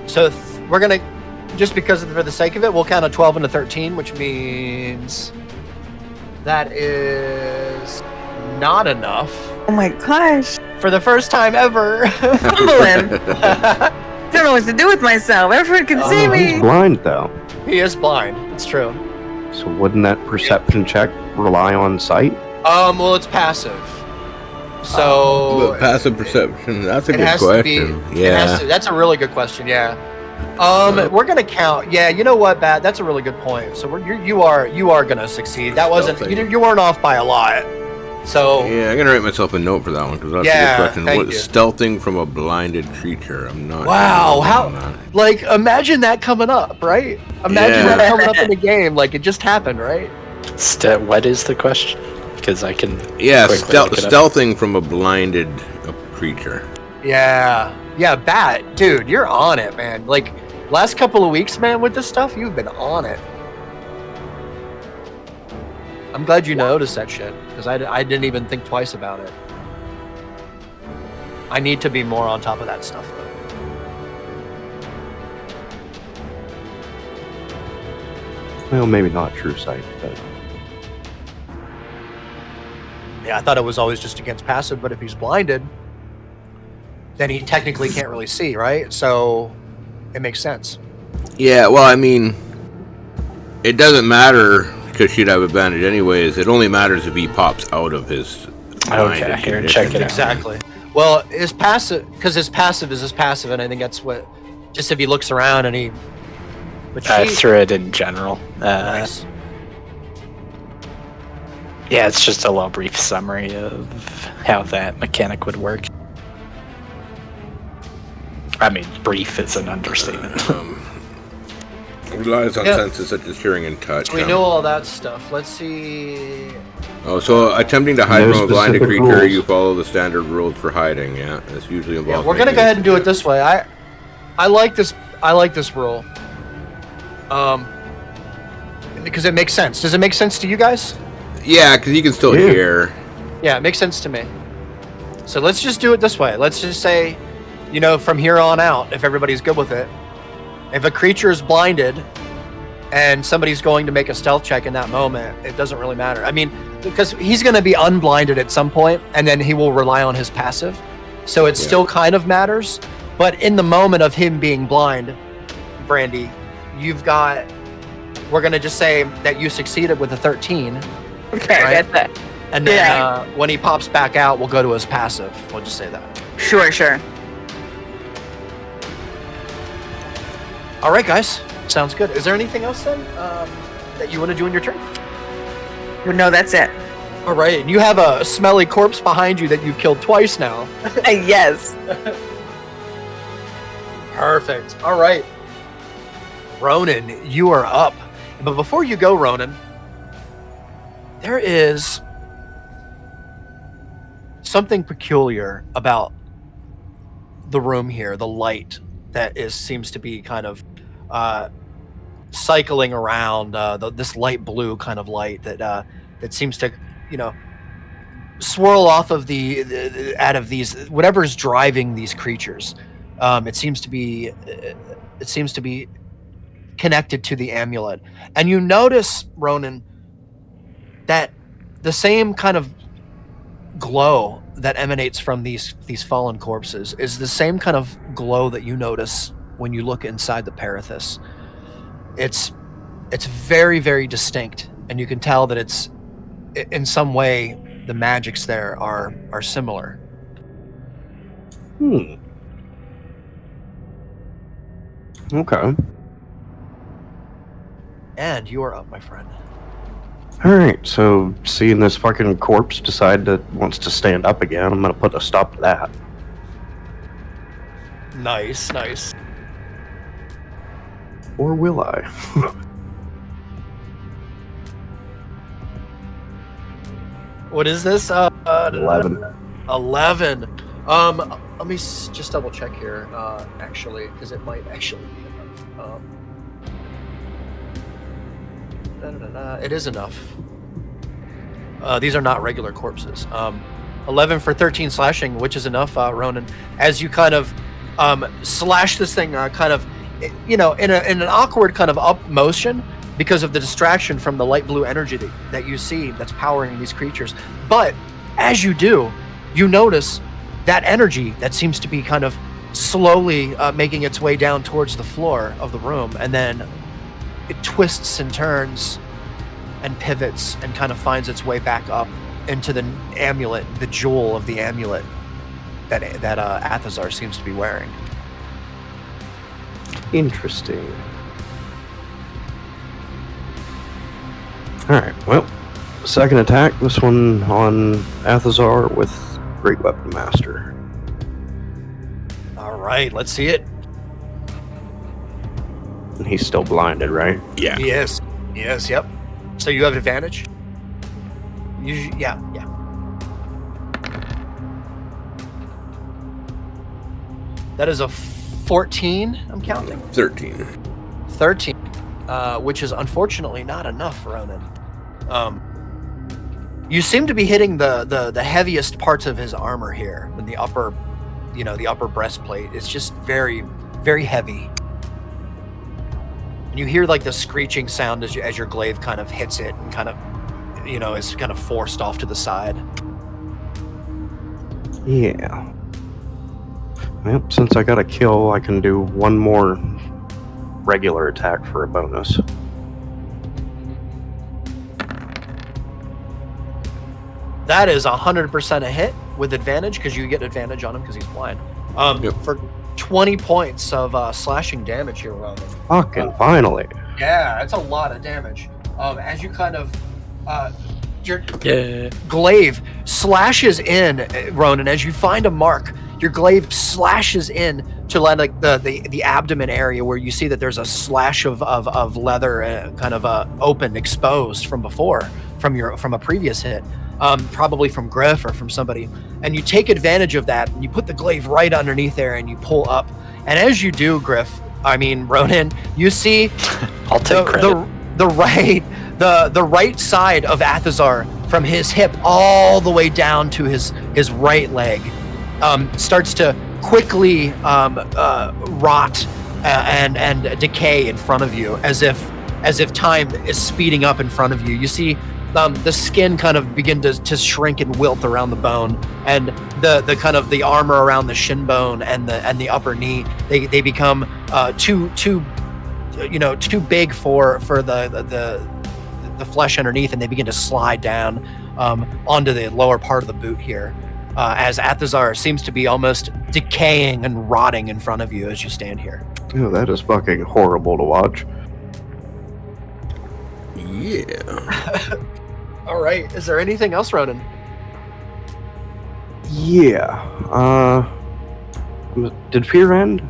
So we're gonna, just because for the sake of it, we'll count a 12 and a 13, which means that is not enough. Oh my gosh! For the first time ever. Fumbling. Don't know what to do with myself. Everyone can see me. He's blind though. He is blind. It's true. So wouldn't that perception check rely on sight? Well, it's passive. So passive perception. That's a good question. That's a really good question. Yeah. We're gonna count. Yeah, you know what, Bat? That's a really good point. So you are gonna succeed. That wasn't you weren't off by a lot. So yeah, I'm gonna write myself a note for that one because that's a good question. What's stealthing from a blinded creature? I'm not. Wow, how? Like, imagine that coming up, right? Imagine that coming up in the game. Like it just happened, right? What is the question? Because I can. Yeah, stealthing from a blinded creature. Yeah, Bat, dude, you're on it, man. Like last couple of weeks, man, with this stuff, you've been on it. I'm glad you noticed that shit, because I didn't even think twice about it. I need to be more on top of that stuff, though. Well, maybe not true sight, but... Yeah, I thought it was always just against passive, but if he's blinded, then he technically can't really see, right? So, it makes sense. Yeah, well, I mean, it doesn't matter... because she'd have advantage anyways. It only matters if he pops out of his. Okay, here, check it out. Exactly. Well, his passive, because his passive is his passive, and I think that's what. Just if he looks around and he. But Through it in general. Nice. Yeah, it's just a little brief summary of how that mechanic would work. I mean, brief is an understatement. Relies on senses such as hearing and touch. We know all that stuff. Let's see. Oh, so attempting to hide No from a blinded specific creature, rules. you follow the standard rules for hiding. Yeah, this usually involves. Yeah, we're gonna go ahead and do it this way. I like this. I like this rule. Because it makes sense. Does it make sense to you guys? Yeah, because you can still hear. Yeah, it makes sense to me. So let's just do it this way. Let's just say, from here on out, if everybody's good with it, if a creature is blinded and somebody's going to make a stealth check in that moment, it doesn't really matter. I mean, because he's going to be unblinded at some point, and then he will rely on his passive. So it still kind of matters. But in the moment of him being blind, Brandy, we're going to just say that you succeeded with a 13. Okay, Right? I get that. And then when he pops back out, we'll go to his passive. We'll just say that. Sure. All right, guys. Sounds good. Is there anything else then that you want to do in your turn? Well, no, that's it. All right. And you have a smelly corpse behind you that you've killed twice now. Yes. Perfect. All right. Ronan, you are up. But before you go, Ronan, there is something peculiar about the room here, the light that seems to be kind of cycling around, this light blue kind of light that seems to, swirl off of out of these, whatever's driving these creatures. It seems to be connected to the amulet. And you notice, Ronan, that the same kind of glow that emanates from these fallen corpses is the same kind of glow that you notice when you look inside the Parathis. It's very, very distinct, and you can tell that it's in some way the magics there are similar. Okay. And you are up, my friend. Alright, so seeing this fucking corpse decide that wants to stand up again, I'm gonna put a stop to that. Nice. Or will I? What is this? 11. 11. Let me just double check here, actually, because it might actually be enough. It is enough. These are not regular corpses. 11 for 13 slashing, which is enough, Ronan. As you kind of slash this thing, kind of, in an awkward kind of up motion because of the distraction from the light blue energy that you see that's powering these creatures. But as you do, you notice that energy that seems to be kind of slowly making its way down towards the floor of the room, and then it twists and turns and pivots and kind of finds its way back up into the amulet, the jewel of the amulet that Athazar seems to be wearing. Interesting. Alright, well, second attack, this one on Athazar with Great Weapon Master. All right, let's see it. And he's still blinded, right? Yeah. Yes, yep. So you have advantage? Yeah. That is a 14, I'm counting. 13. 13, which is unfortunately not enough, Ronan. You seem to be hitting the heaviest parts of his armor here, in the upper, the upper breastplate. It's just very, very heavy. And you hear like the screeching sound as your glaive kind of hits it and kind of, is kind of forced off to the side. Yeah. Well, since I got a kill, I can do one more regular attack for a bonus. That is 100% a hit with advantage because you get advantage on him because he's blind. For 20 points of slashing damage here, Ronan. Fucking finally. Yeah, that's a lot of damage. As you kind of your Yeah. glaive slashes in, Ronan, as you find a mark, your glaive slashes in to like the abdomen area where you see that there's a slash of leather kind of open, exposed from before, from a previous hit, probably from Griff or from somebody. And you take advantage of that and you put the glaive right underneath there and you pull up. And as you do, Ronan, you see I'll take credit. the right side of Athazar from his hip all the way down to his right leg starts to quickly rot and decay in front of you as if time is speeding up in front of you. You see the skin kind of begin to shrink and wilt around the bone, and the kind of the armor around the shin bone and the upper knee, they become too big for the flesh underneath, and they begin to slide down onto the lower part of the boot here, as Athazar seems to be almost decaying and rotting in front of you as you stand here. Oh, that is fucking horrible to watch. Yeah. All right. Is there anything else, Ronan? Yeah. Did fear end?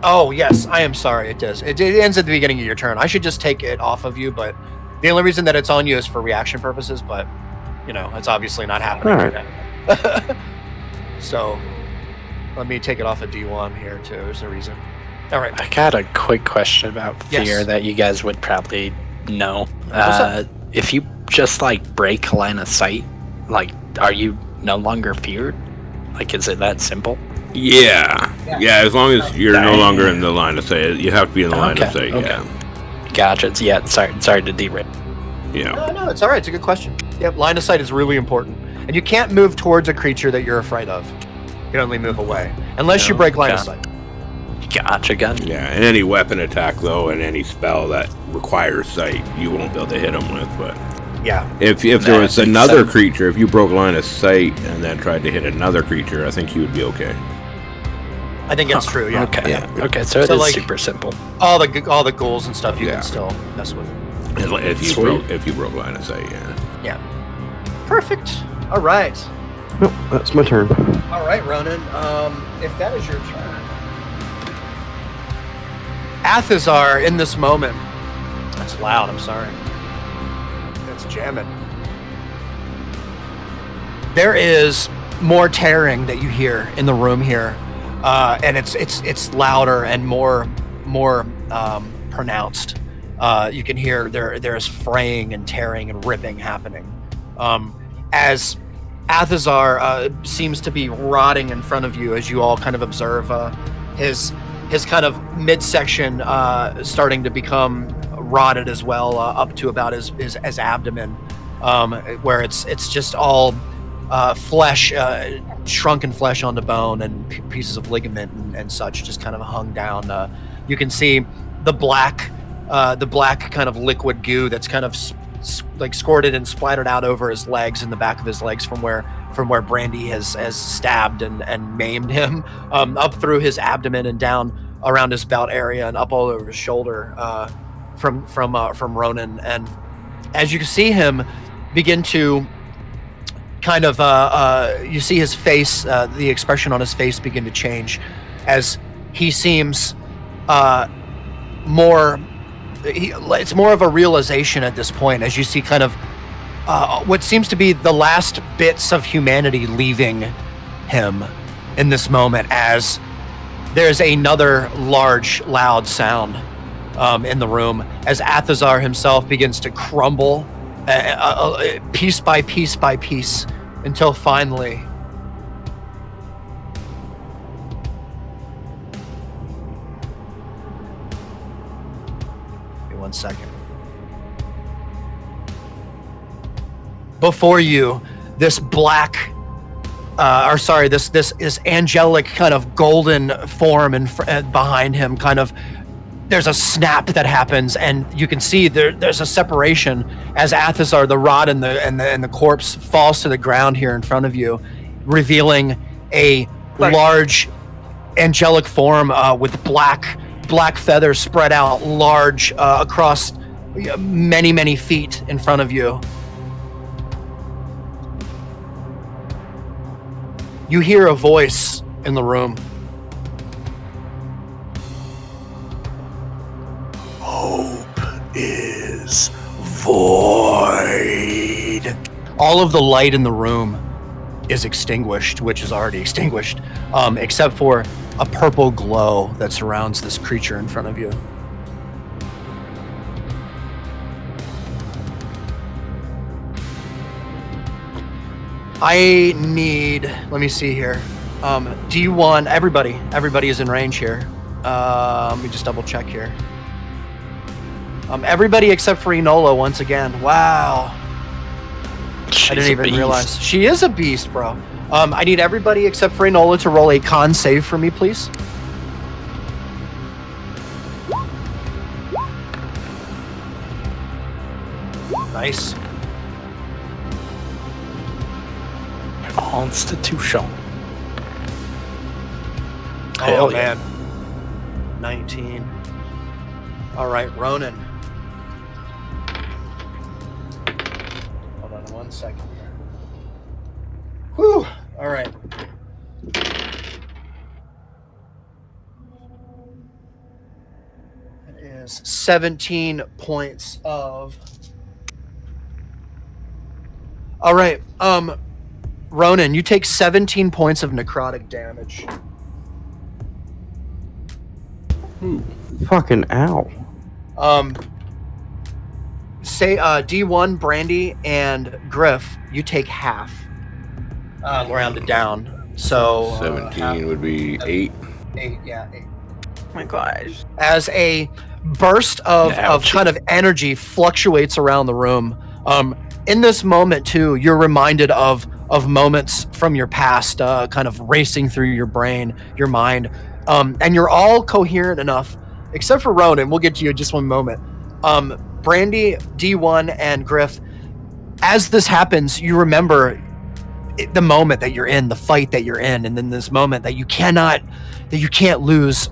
Oh, yes. I am sorry. It does. It ends at the beginning of your turn. I should just take it off of you, but the only reason that it's on you is for reaction purposes, but, it's obviously not happening right now. So, let me take it off of D1 here, too. There's a reason. All right. I got a quick question about fear that you guys would probably know. If you just break line of sight, are you no longer feared? Is it that simple? Yeah. As long as you're no longer in the line of sight, you have to be in the line of sight. Yeah. Gotcha. Yeah. Sorry to derail. Yeah. No, it's all right. It's a good question. Yep. Line of sight is really important, and you can't move towards a creature that you're afraid of. You can only move away unless you break line of sight. Gotcha. Yeah, and any weapon attack, though, and any spell that requires sight, you won't be able to hit them with, but... Yeah. If there was another creature, if you broke line of sight and then tried to hit another creature, I think you would be okay. I think it's true, yeah. Okay. Yeah. Okay, so it is super simple. All the ghouls and stuff you can still mess with. If you broke line of sight, Yeah. Perfect. All right. Nope, that's my turn. All right, Ronan. If that is your turn... Athazar, in this moment... That's loud, I'm sorry. That's jamming. There is more tearing that you hear in the room here. And it's louder and more pronounced. You can hear there's fraying and tearing and ripping happening. As Athazar seems to be rotting in front of you as you all kind of observe his kind of midsection starting to become rotted as well, up to about his abdomen, where it's just all flesh, shrunken flesh onto bone and pieces of ligament and such just kind of hung down. You can see the black kind of liquid goo that's kind of squirted and splattered out over his legs and the back of his legs from where Brandy has stabbed and maimed him, up through his abdomen and down around his belt area and up all over his shoulder, from Ronan. And as you can see him begin to kind of you see his face, the expression on his face begin to change as he seems it's more of a realization at this point as you see kind of what seems to be the last bits of humanity leaving him in this moment, as there's another large, loud sound in the room as Athazar himself begins to crumble piece by piece by piece until finally give me 1 second. Before you, this black, this angelic kind of golden form behind him kind of there's a snap that happens, and you can see there's a separation as Athazar, the rod and the corpse falls to the ground here in front of you, revealing a large angelic form with black feathers spread out large across many feet in front of you. You hear a voice in the room. Hope is void. All of the light in the room is extinguished, which is already extinguished, except for a purple glow that surrounds this creature in front of you. I need, let me see here. Do you want, everybody is in range here. Let me just double check here. Everybody except for Enola once again. Wow. I didn't even realize. She is a beast, bro. I need everybody except for Enola to roll a con save for me, please. Nice. Constitution. Oh, man. 19. All right, Ronan. Hold on 1 second here. Whew. All right. It is 17 points of... All right. Ronan, you take 17 points of necrotic damage. Fucking ow. Say D1, Brandy, and Griff, you take half. Rounded down. So 17 would be 8. 8, yeah, 8. Oh my gosh. As a burst of kind of energy fluctuates around the room. In this moment too, you're reminded of moments from your past kind of racing through your brain, your mind. And you're all coherent enough, except for Ronan. We'll get to you in just one moment. Brandy, D1, and Griff, as this happens, you remember the moment that you're in, the fight that you're in, and then this moment that you can't lose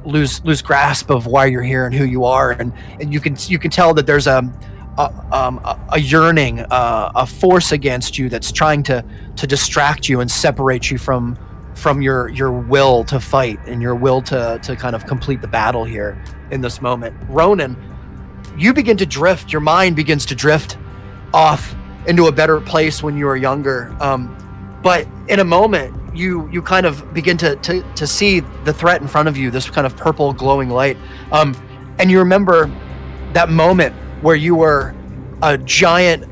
grasp of why you're here and who you are, and you can tell that there's a yearning, a force against you that's trying to distract you and separate you from your will to fight and your will to kind of complete the battle here in this moment. Ronan, you begin to drift. Your mind begins to drift off into a better place when you were younger. But in a moment, you kind of begin to see the threat in front of you, this kind of purple glowing light. And you remember that moment where you were a giant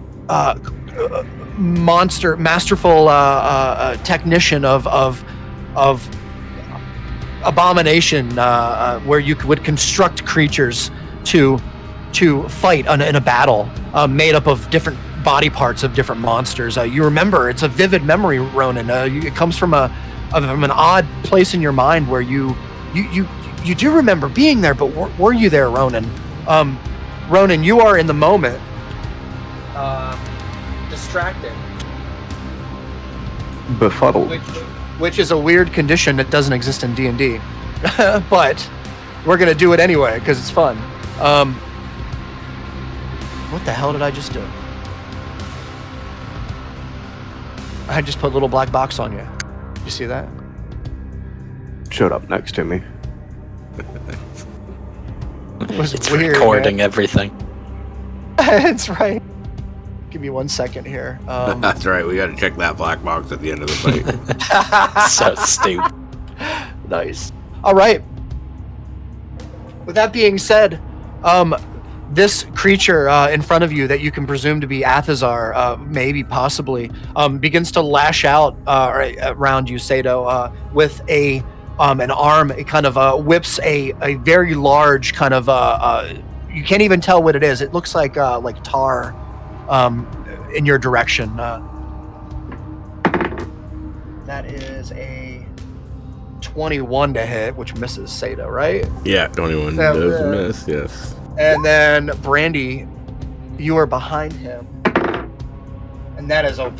monster, masterful technician of abomination, where you would construct creatures to fight in a battle made up of different body parts of different monsters. You remember, it's a vivid memory, Ronan. It comes from an odd place in your mind where you do remember being there, but were you there, Ronan? Ronan, you are in the moment, distracted, Befuddled. which is a weird condition that doesn't exist in D&D, but we're gonna do it anyway because it's fun. What the hell did I just do? I just put a little black box on you. You see that? Showed up next to me. It was It's weird, recording man. everything. That's right. Give me 1 second here. That's right. We got to check that black box at the end of the fight. So stupid. Nice. All right. With that being said, this creature in front of you that you can presume to be Athazar, maybe, possibly, begins to lash out around you, Sato, with an arm. It kind of whips a very large kind of you can't even tell what it is. It looks like tar in your direction. That is a 21 to hit, which misses Sato, right? Yeah, 21 does miss, yes. And then Brandy, you are behind him. And that's a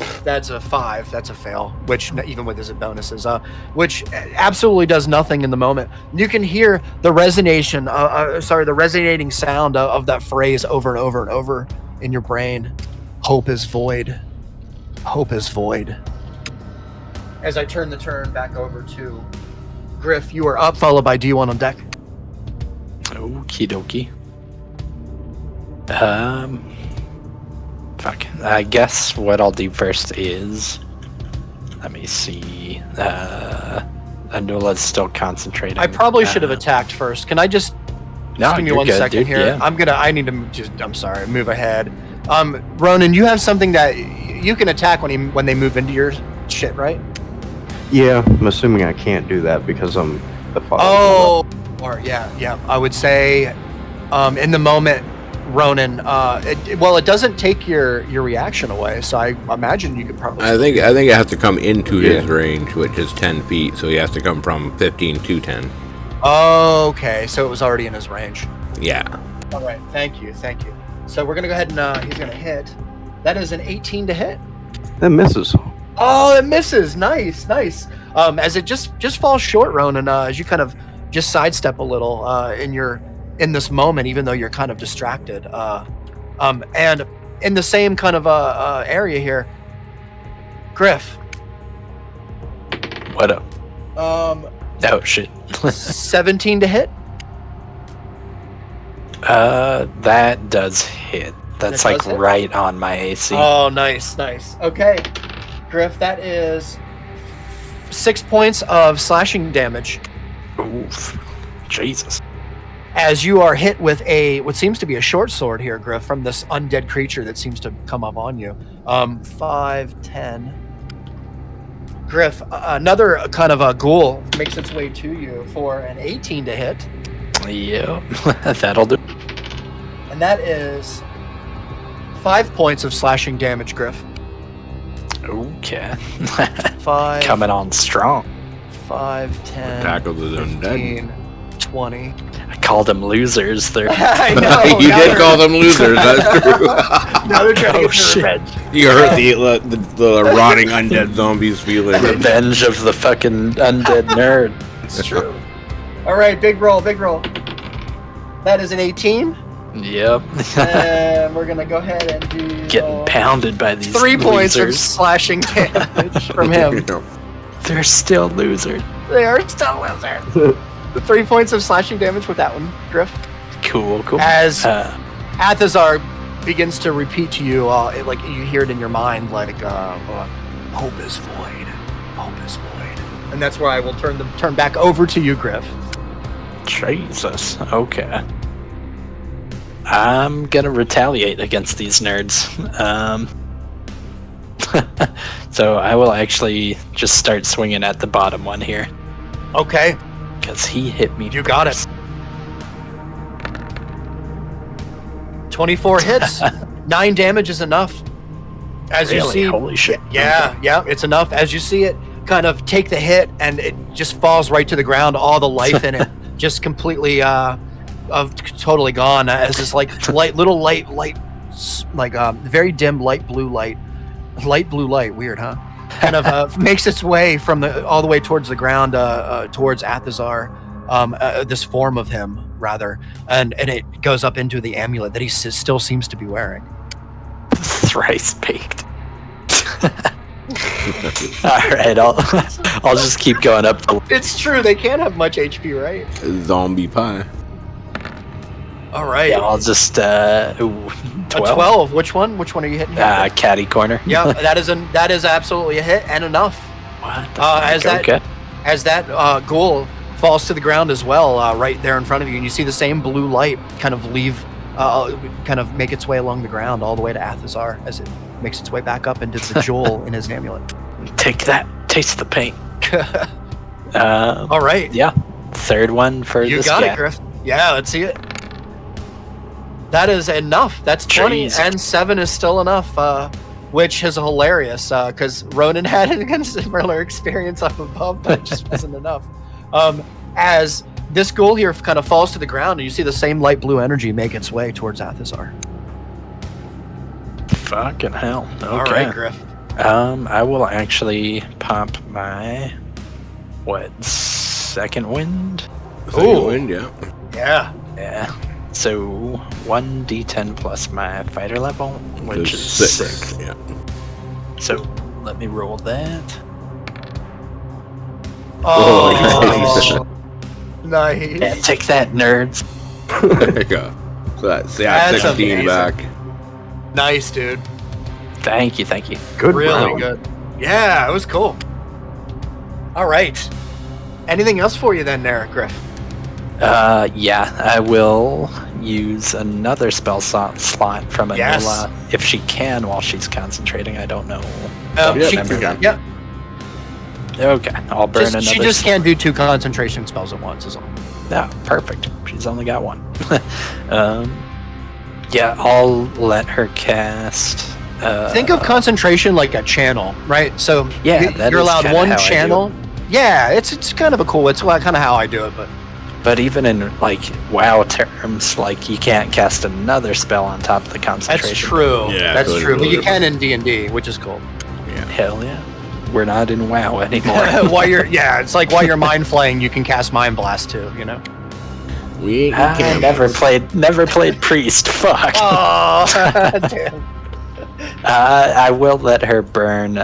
5. That's a fail, which even with his bonuses, which absolutely does nothing in the moment. You can hear the the resonating sound of that phrase over and over and over in your brain. Hope is void. Hope is void. As I turn the turn back over to Griff, you are up, followed by D1 on deck. Okie dokie. Fuck. I guess what I'll do first is, let me see. Anula's still concentrating. I probably should have attacked first. Can I just give me 1 second dude, here? yeah. I need to I'm sorry, move ahead. Ronan, you have something that you can attack when they move into your shit, right? Yeah, I'm assuming I can't do that because I'm the father. Oh, or yeah. I would say, in the moment, Ronan. It doesn't take your reaction away, so I imagine you could probably. I think it has to come into his range, which is 10 feet, so he has to come from 15 to 10. Okay, so it was already in his range. Yeah. All right, thank you. So we're gonna go ahead and he's gonna hit. That is an 18 to hit. That misses. Oh, it misses. Nice. As it just falls short, Ronan. As you kind of just sidestep a little in this moment, even though you're kind of distracted. And in the same kind of area here, Griff. What up? Oh shit. 17 to hit. That does hit. That's That like does hit? right on my AC. Oh, nice. Okay, Griff, that is 6 points of slashing damage. Oof. Jesus. As you are hit with what seems to be a short sword here, Griff, from this undead creature that seems to come up on you. 5, 10. Griff, another kind of a ghoul makes its way to you for an 18 to hit. Yeah, that'll do. And that is 5 points of slashing damage, Griff. Okay. 5. Coming on strong. 5, 10. Tackle the undead. 15, 20. I called them losers. They're I know. You did call them losers, that's true. Now they're trying to Oh, get shit. their revenge. You hurt the rotting undead zombies feeling. revenge of the fucking undead nerd. It's true. All right, big roll. That is an 18. Yep. And we're going to go ahead and do Getting pounded by these 3 points of losers. slashing damage from him. They're still losers. They are still losers. 3 points of slashing damage with that one, Griff. Cool. As Athazar begins to repeat to you, like you hear it in your mind, like, hope is void. Hope is void. And that's where I will turn back over to you, Griff. Jesus. Okay. I'm gonna retaliate against these nerds. So I will actually just start swinging at the bottom one here. Okay. Because he hit me. You got it. 24 hits. 9 damage is enough. As Really? you see, Holy shit. Yeah, it's enough. As you see it kind of take the hit, and it just falls right to the ground. All the life in it just completely totally gone. As this like little light, like very dim light blue light. Weird, huh? Kind of makes its way from all the way towards the ground, towards Athazar. This form of him, rather, and it goes up into the amulet that he still seems to be wearing. Thrice baked. Alright, I'll just keep going up. It's true, they can't have much HP, right? Zombie pie. All right. Yeah, I'll just 12. A 12. Which one are you hitting? Caddy corner. Yeah, that is absolutely a hit and enough. What? As that ghoul falls to the ground as well, right there in front of you, and you see the same blue light kind of make its way along the ground all the way to Athazar as it makes its way back up into the jewel in his amulet. Take that. Taste the paint. All right. Yeah. Third one for You this got guy. it, Griff. Yeah, let's see it. That is enough. That's 20, Jeez. and 7 is still enough, which is hilarious, because Ronan had a similar experience up above, but it just wasn't enough. As this ghoul here kind of falls to the ground, and you see the same light blue energy make its way towards Athazar. Fucking hell. Okay. All right, Griff. I will actually pop my second wind? Second wind, yeah. Yeah. Yeah. So 1d10 plus my fighter level, which is 6. Yeah. So let me roll that. Oh, nice. Yeah, take that, nerds. There you go. So that's 16 amazing. back. Nice, dude. Thank you. Good Really round. good. Yeah, it was cool. All right. Anything else for you then, there, Griff? Yeah, I will use another spell slot from Anula Yes. if she can while she's concentrating. I don't know. She, remember. yep. Okay, I'll burn another. She just can't do 2 concentration spells at once, is all. Yeah, perfect. She's only got 1. Yeah, I'll let her cast. Think of concentration like a channel, right? So Yeah, that you're is allowed kinda one how I do channel. Yeah, it's kind of a cool. It's kind of how I do it, But even in like WoW terms, like you can't cast another spell on top of the concentration. that's true. Yeah, that's totally true. But you different. can in D&D, which is cool. Hell yeah. We're not in WoW anymore. It's like while you're mind flaying, you can cast Mind Blast too. You know. We ain't I cameras. never played priest. Fuck. Oh, damn. I will let her burn.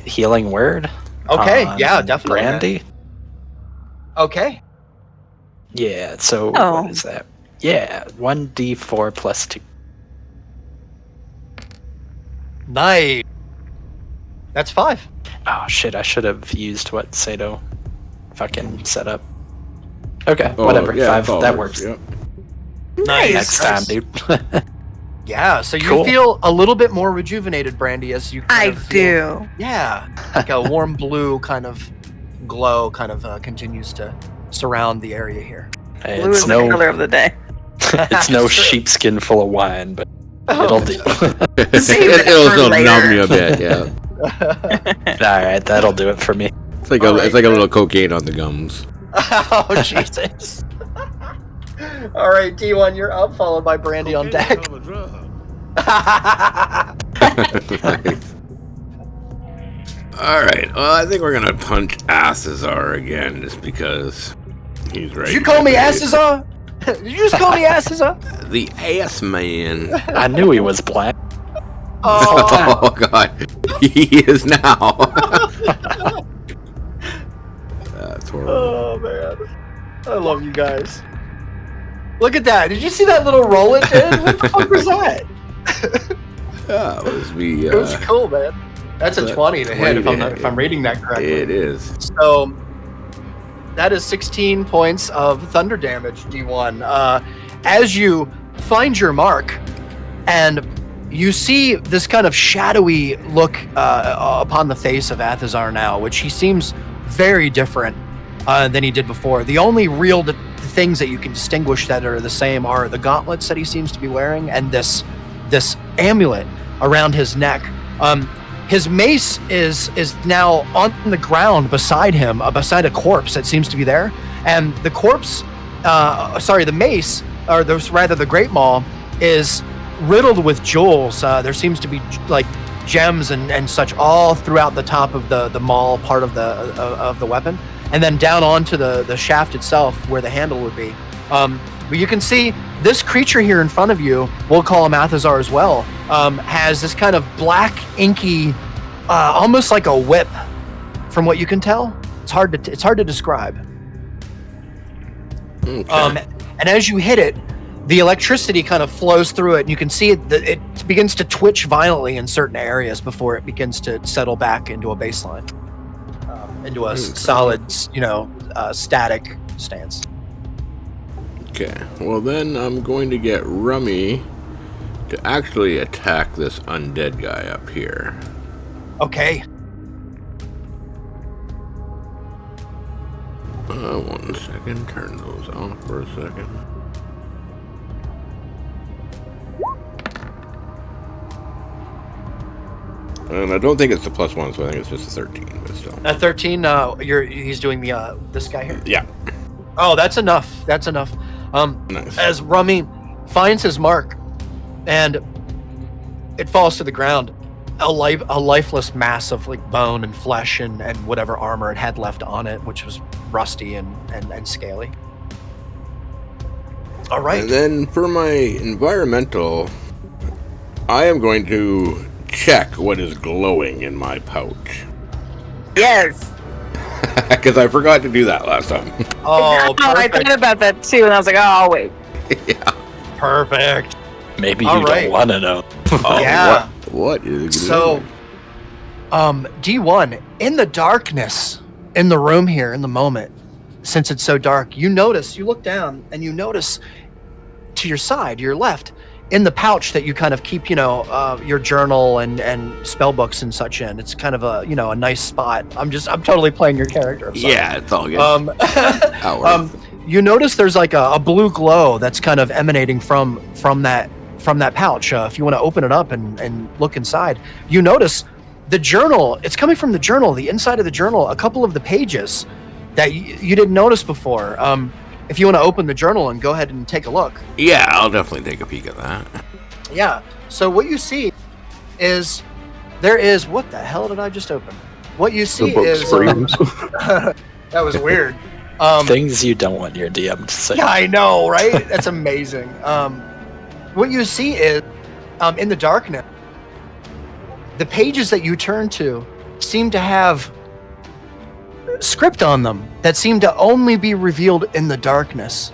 Healing word. Okay. on Yeah, definitely. man. Brandy. Okay. Yeah. So Oh. what is that? Yeah, 1d4 plus 2. Nice. That's 5. Oh shit! I should have used what Sato fucking set up. Okay, Oh, whatever. yeah, 5. that That works, works. Yep. Next time, dude. Yeah. So you Cool. feel a little bit more rejuvenated, Brandy, as you. I kind of feel- do. Yeah, like a warm blue kind of glow kind of continues to surround the area here. Blue It's is the color of the day. it's no It's true. sheepskin full of wine, but Oh. it'll do. Save it It'll for still later. numb you a bit, yeah. All right, that'll do it for me. It's like All right, it's like a little cocaine on the gums. Oh, Jesus. All right, D1, you're up, followed by Brandy on Cocaine's a deck. hell of a drug. Nice. All right. Well, I think we're gonna punch Athazar again, just because he's right. Did you call me Assazar? Did you just call me Assazar? The ass man. I knew he was black. Oh, Oh God, he is now. That's horrible. oh, man. I love you guys. Look at that. Did you see that little roll it did? What the fuck was that? That was the. It was cool, man. That's a That's 20 to hit 20 to if I'm reading that correctly. It is. So that is 16 points of thunder damage, D1. As you find your mark, and you see this kind of shadowy look upon the face of Athazar now, which he seems very different than he did before. The only real things that you can distinguish that are the same are the gauntlets that he seems to be wearing and this amulet around his neck. His mace is now on the ground beside him, beside a corpse that seems to be there. And the corpse, the mace, or the Great Maul, is riddled with jewels. There seems to be like gems and such all throughout the top of the maul part of the weapon, and then down onto the shaft itself where the handle would be. But you can see this creature here in front of you, we'll call him Athazar as well, has this kind of black, inky, almost like a whip, from what you can tell. It's hard to describe. Okay. And as you hit it, the electricity kind of flows through it, and you can see it begins to twitch violently in certain areas before it begins to settle back into a baseline, into a solid, static stance. Okay. Well, then I'm going to get Rummy to actually attack this undead guy up here. Okay. 1 second. Turn those off for a second. And I don't think it's the +1, so I think it's just a 13. But still. At 13, he's doing the this guy here. Yeah. Oh, that's enough. That's enough. Nice. As Rummy finds his mark, and it falls to the ground, a lifeless mass of like bone and flesh and whatever armor it had left on it, which was rusty and scaly. All right. And then for my environmental, I am going to check what is glowing in my pouch. Yes. Because I forgot to do that last time. Oh, I perfect. thought about that too, and I was like, oh, wait. Yeah. Perfect. Maybe you All right. don't want to know. Oh, Yeah. What is So, glowing? D1, in the darkness, in the room here, in the moment, since it's so dark, you look down, and you notice to your side, your left, in the pouch that you kind of keep, your journal and spell books and such in. It's kind of a, a nice spot. I'm totally playing your character. I'm sorry. Yeah, it's all good. You notice there's like a blue glow that's kind of emanating from that pouch. If you want to open it up and look inside, you notice the journal. It's coming from the journal, the inside of the journal, a couple of the pages that you didn't notice before. If you want to open the journal and go ahead and take a look. Yeah, I'll definitely take a peek at that. Yeah. So what you see is there is, what the hell did I just open? What you see The book is screams. that was weird. Things you don't want your DM to say. Yeah, I know, right? That's amazing. What you see is, in the darkness, the pages that you turn to seem to have script on them that seem to only be revealed in the darkness.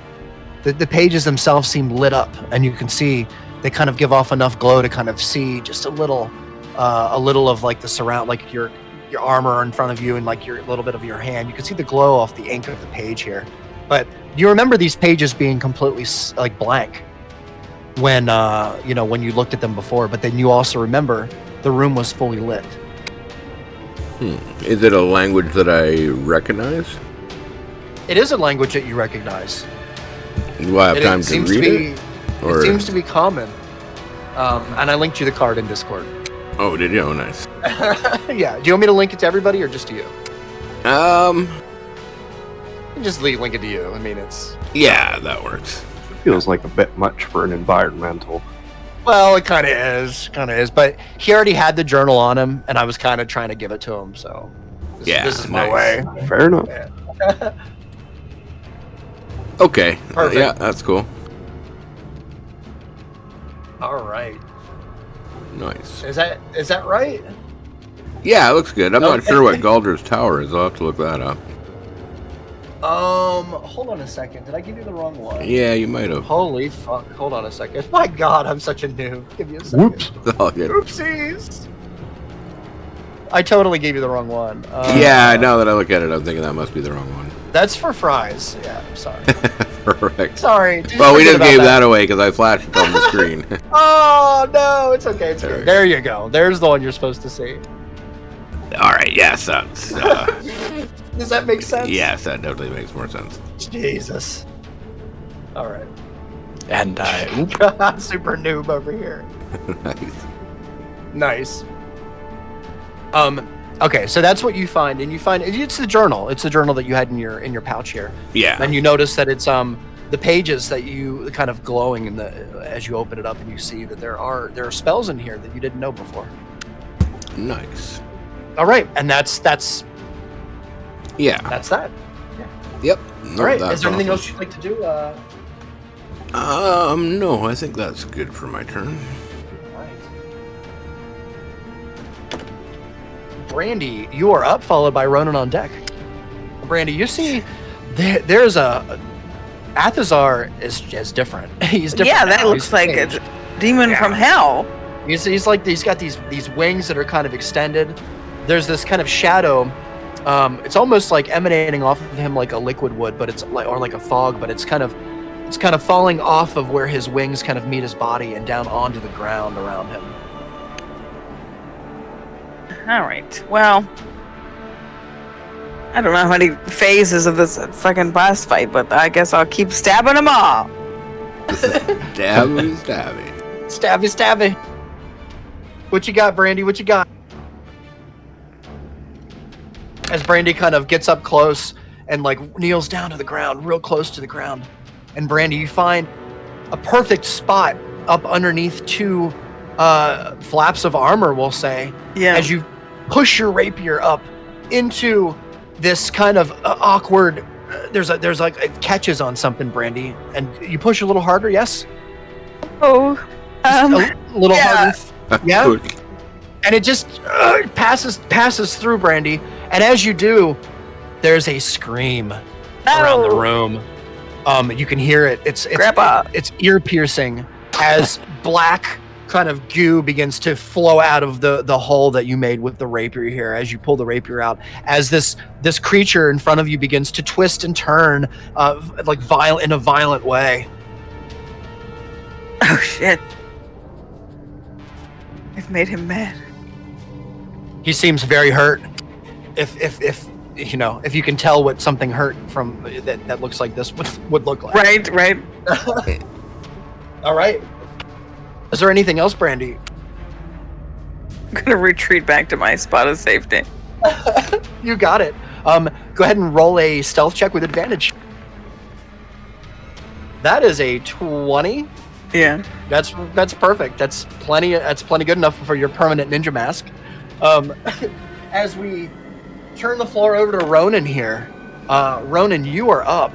The pages themselves seem lit up, and you can see they kind of give off enough glow to kind of see just a little of like the surround, like your armor in front of you and like your little bit of your hand. You can see the glow off the ink of the page here. But you remember these pages being completely like blank when when you looked at them before, but then you also remember the room was fully lit. Is it a language that I recognize? It is a language that you recognize. Do I have time to read it? It seems to be common. And I linked you the card in Discord. Oh, did you? Oh, nice. Yeah. Do you want me to link it to everybody or just to you? Just link it to you. I mean, it's... Yeah, that works. Feels like a bit much for an environmental. Well, it kind of is. But he already had the journal on him, and I was kind of trying to give it to him, so... This is my way. Fair enough. Yeah. Okay. Perfect. Yeah, that's cool. All right. Nice. Is that right? Yeah, it looks good. I'm not Okay. sure what Galder's Tower is. I'll have to look that up. Hold on a second. Did I give you the wrong one? Yeah, you might have. Holy fuck. Hold on a second. My god, I'm such a noob. Give me a second. Whoops. It's all good. Oopsies. I totally gave you the wrong one. Yeah, now that I look at it, I'm thinking that must be the wrong one. That's for fries. Yeah, I'm sorry. Perfect. Sorry. Well, we forget just about gave that away because I flashed it on the screen. Oh, no. It's okay. It's There okay. we There you go. There's the one you're supposed to see. All right. Yes, that's. Does that make sense? Yes, that definitely makes more sense. Jesus. All right. And Super noob over here. Nice. Nice. Okay, so that's what you find, and you find it's the journal. It's the journal that you had in your pouch here. Yeah. And you notice that it's the pages that you kind of glowing in the as you open it up, and you see that there are spells in here that you didn't know before. Nice. All right, and that's Yeah. that. Yep. All right. Is there anything else you'd like to do? No, I think that's good for my turn. All right. Brandy, you are up, followed by Ronan on deck. Brandy, you see there's Athazar is different. He's different. Yeah, that now. looks He's like changed. a demon from hell. He's like he's got these wings that are kind of extended. There's this kind of shadow. It's almost like emanating off of him like a liquid would, but it's like a fog, but it's kind of falling off of where his wings kind of meet his body and down onto the ground around him. All right. Well, I don't know how many phases of this fucking boss fight, but I guess I'll keep stabbing them all. Stabby. Stabby. What you got, Brandy? What you got? as Brandy kind of gets up close and like kneels down to the ground, real close to the ground. And Brandy, you find a perfect spot up underneath two flaps of armor, we'll say, as you push your rapier up into this kind of awkward. There's like it catches on something, Brandy, and you push a little harder. Yes. Oh, a little harder. Yeah. Good. And it just passes through, Brandy. And as you do, there's a scream around the room. You can hear it. It's ear piercing as black kind of goo begins to flow out of the hole that you made with the rapier here as you pull the rapier out, as this creature in front of you begins to twist and turn in a violent way. Oh shit. I've made him mad. He seems very hurt. If you know, if you can tell what something hurt from that looks like this would look like. Right. All right. Is there anything else, Brandy? I'm gonna retreat back to my spot of safety. You got it. Go ahead and roll a stealth check with advantage. That is a 20. Yeah. That's perfect. That's plenty good enough for your permanent ninja mask. As we turn the floor over to Ronan here. Ronan, you are up.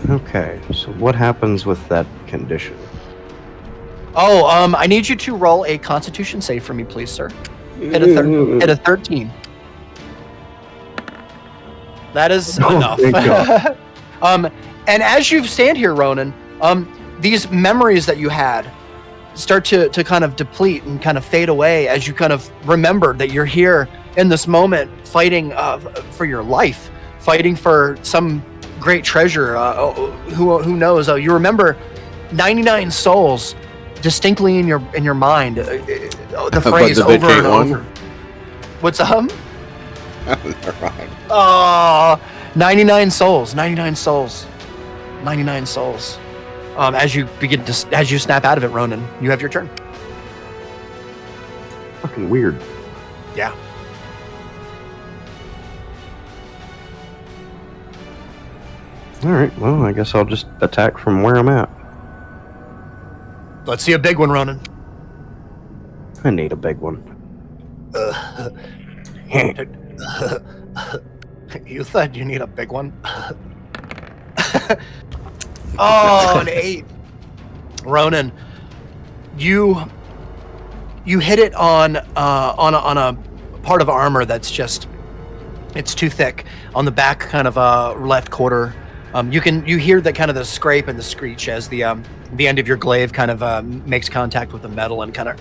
Okay, so what happens with that condition? Oh, I need you to roll a Constitution save for me, please, sir. Hit a 13. That is enough. And as you stand here, Ronan, these memories that you had start to kind of deplete and kind of fade away as you kind of remember that you're here in this moment fighting for your life, fighting for some great treasure. Who knows? You remember 99 souls distinctly in your mind. The phrase over and over. What's up? Never mind. Oh, 99 souls. 99 souls. 99 souls. As you snap out of it, Ronan, you have your turn. Fucking weird. Yeah. Alright, well, I guess I'll just attack from where I'm at. Let's see a big one, Ronan. I need a big one. You said you need a big one? Oh, an 8. Ronan, you hit it on a part of armor that's just, it's too thick on the back kind of left quarter. You hear that kind of the scrape and the screech as the end of your glaive kind of makes contact with the metal and kind of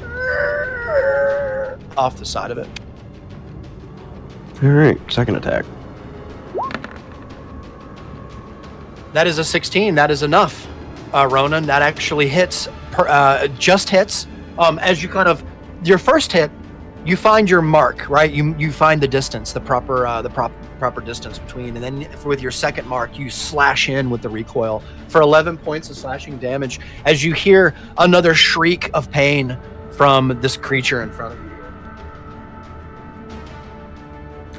off the side of it. Alright, second attack. That is a 16. That is enough, Ronan. That actually hits, just hits. As you kind of, your first hit, you find your mark, right? You find the distance, the proper distance between, and then with your second mark, you slash in with the recoil for 11 points of slashing damage. As you hear another shriek of pain from this creature in front of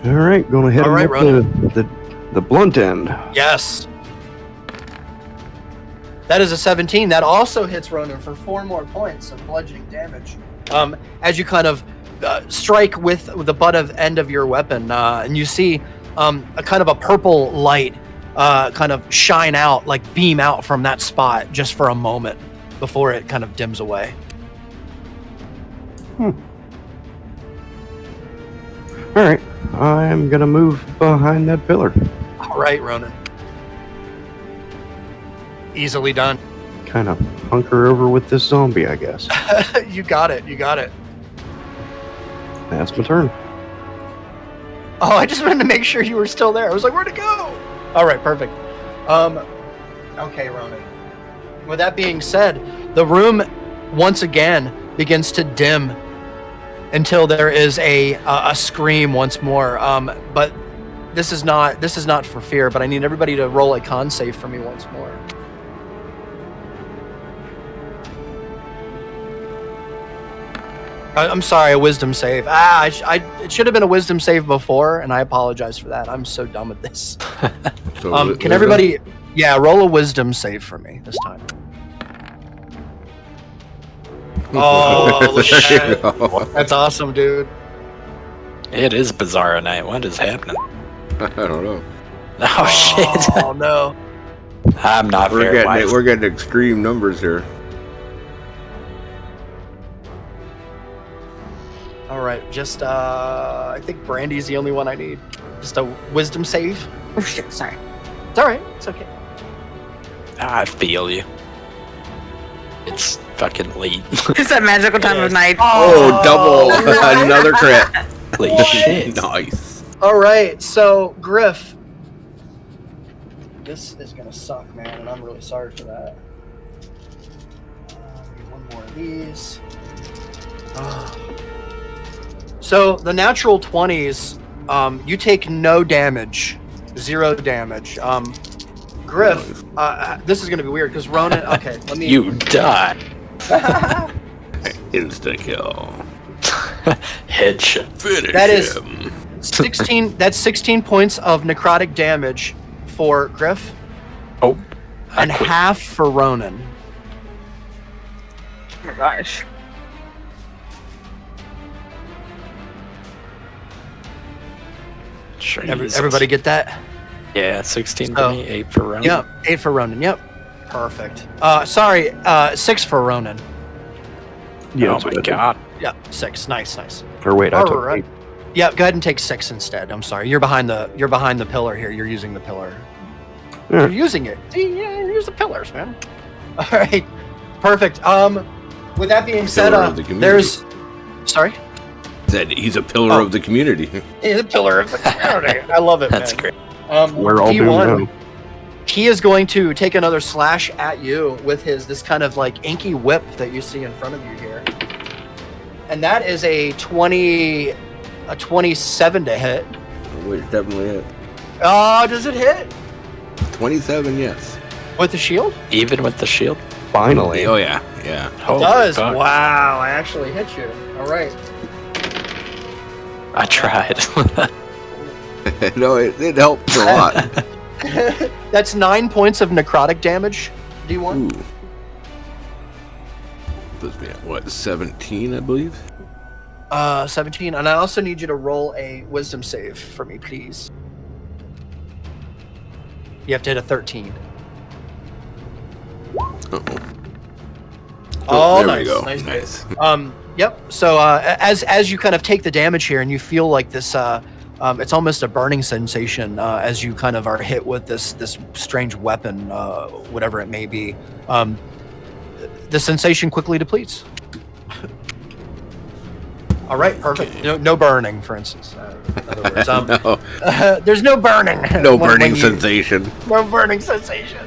you. Alright, gonna hit him with the blunt end. Yes. That is a 17. That also hits Ronan for 4 more points of bludgeoning damage. As you kind of strike with the butt of end of your weapon, and you see a kind of a purple light kind of shine out, like beam out from that spot just for a moment before it kind of dims away. Alright, I'm gonna move behind that pillar. All right, Ronan. Easily done. Kind of hunker over with this zombie, I guess. You got it. That's my turn. Oh, I just wanted to make sure you were still there. I was like, where'd it go? All right, perfect. Okay, Ronan. With that being said, the room once again begins to dim until there is a scream once more. But this is not for fear. But I need everybody to roll a con save for me once more. I'm sorry, a wisdom save. It should have been a wisdom save before, and I apologize for that. I'm so dumb at this. So Can everybody, roll a wisdom save for me this time. Oh, look at that. That's awesome, dude. It is Bizarro Night. What is happening? I don't know. Oh, shit. Oh no. I'm not very wise. We're getting extreme numbers here. All right, just I think Brandy's the only one I need. Just a wisdom save. Oh shit, sorry. It's all right. It's okay. I feel you. It's fucking late. It's that magical time of night. Oh, double. Another crit. Holy shit. Nice. All right, so Griff, this is gonna suck, man, and I'm really sorry for that. Need one more of these. So the natural 20s, you take no damage, 0 damage. Griff, this is gonna be weird because Ronan. Okay, let me. You die. Insta kill. Headshot. Finish That is- him. 16. That's 16 points of necrotic damage for Griff, Oh. and half for Ronan. Oh my gosh. Everybody get that? Yeah, 16 So- for me, 8 for Ronan. Yep, 8 for Ronan. Yep, perfect. Sorry, 6 for Ronan. Yeah, Oh that's my what I did. god. Yep, 6. Nice. Or wait, I All took right. Yeah, go ahead and take 6 instead. I'm sorry. You're behind the pillar here. You're using the pillar. Yeah. You're using it. See, yeah, use the pillars, man. All right. Perfect. With that being said, Pillar of the community. there's. Sorry. Said he's a pillar of the community. Yeah, the pillar of the community. I love it. That's man. great. We're all doing D1, now. he is going to take another slash at you with this kind of like inky whip that you see in front of you here, and that is a 27 to hit. Which definitely hit. Oh, does it hit 27, yes. with the shield? Even with the shield? Finally. Oh yeah, yeah. Holy Does. fuck. Wow, I actually hit you. All right. I tried. No, it helps a lot. That's 9 points of necrotic damage. D1. Ooh. Puts me at what, 17, I believe? 17, and I also need you to roll a wisdom save for me, please. You have to hit a 13. Uh-oh. Oh, there nice, we go. nice. Nice. Yep. So as you kind of take the damage here, and you feel like this, it's almost a burning sensation as you kind of are hit with this strange weapon, whatever it may be. The sensation quickly depletes. All right, perfect. No burning, for instance. In other words, No, there's no burning. no when burning you- sensation. No burning sensation.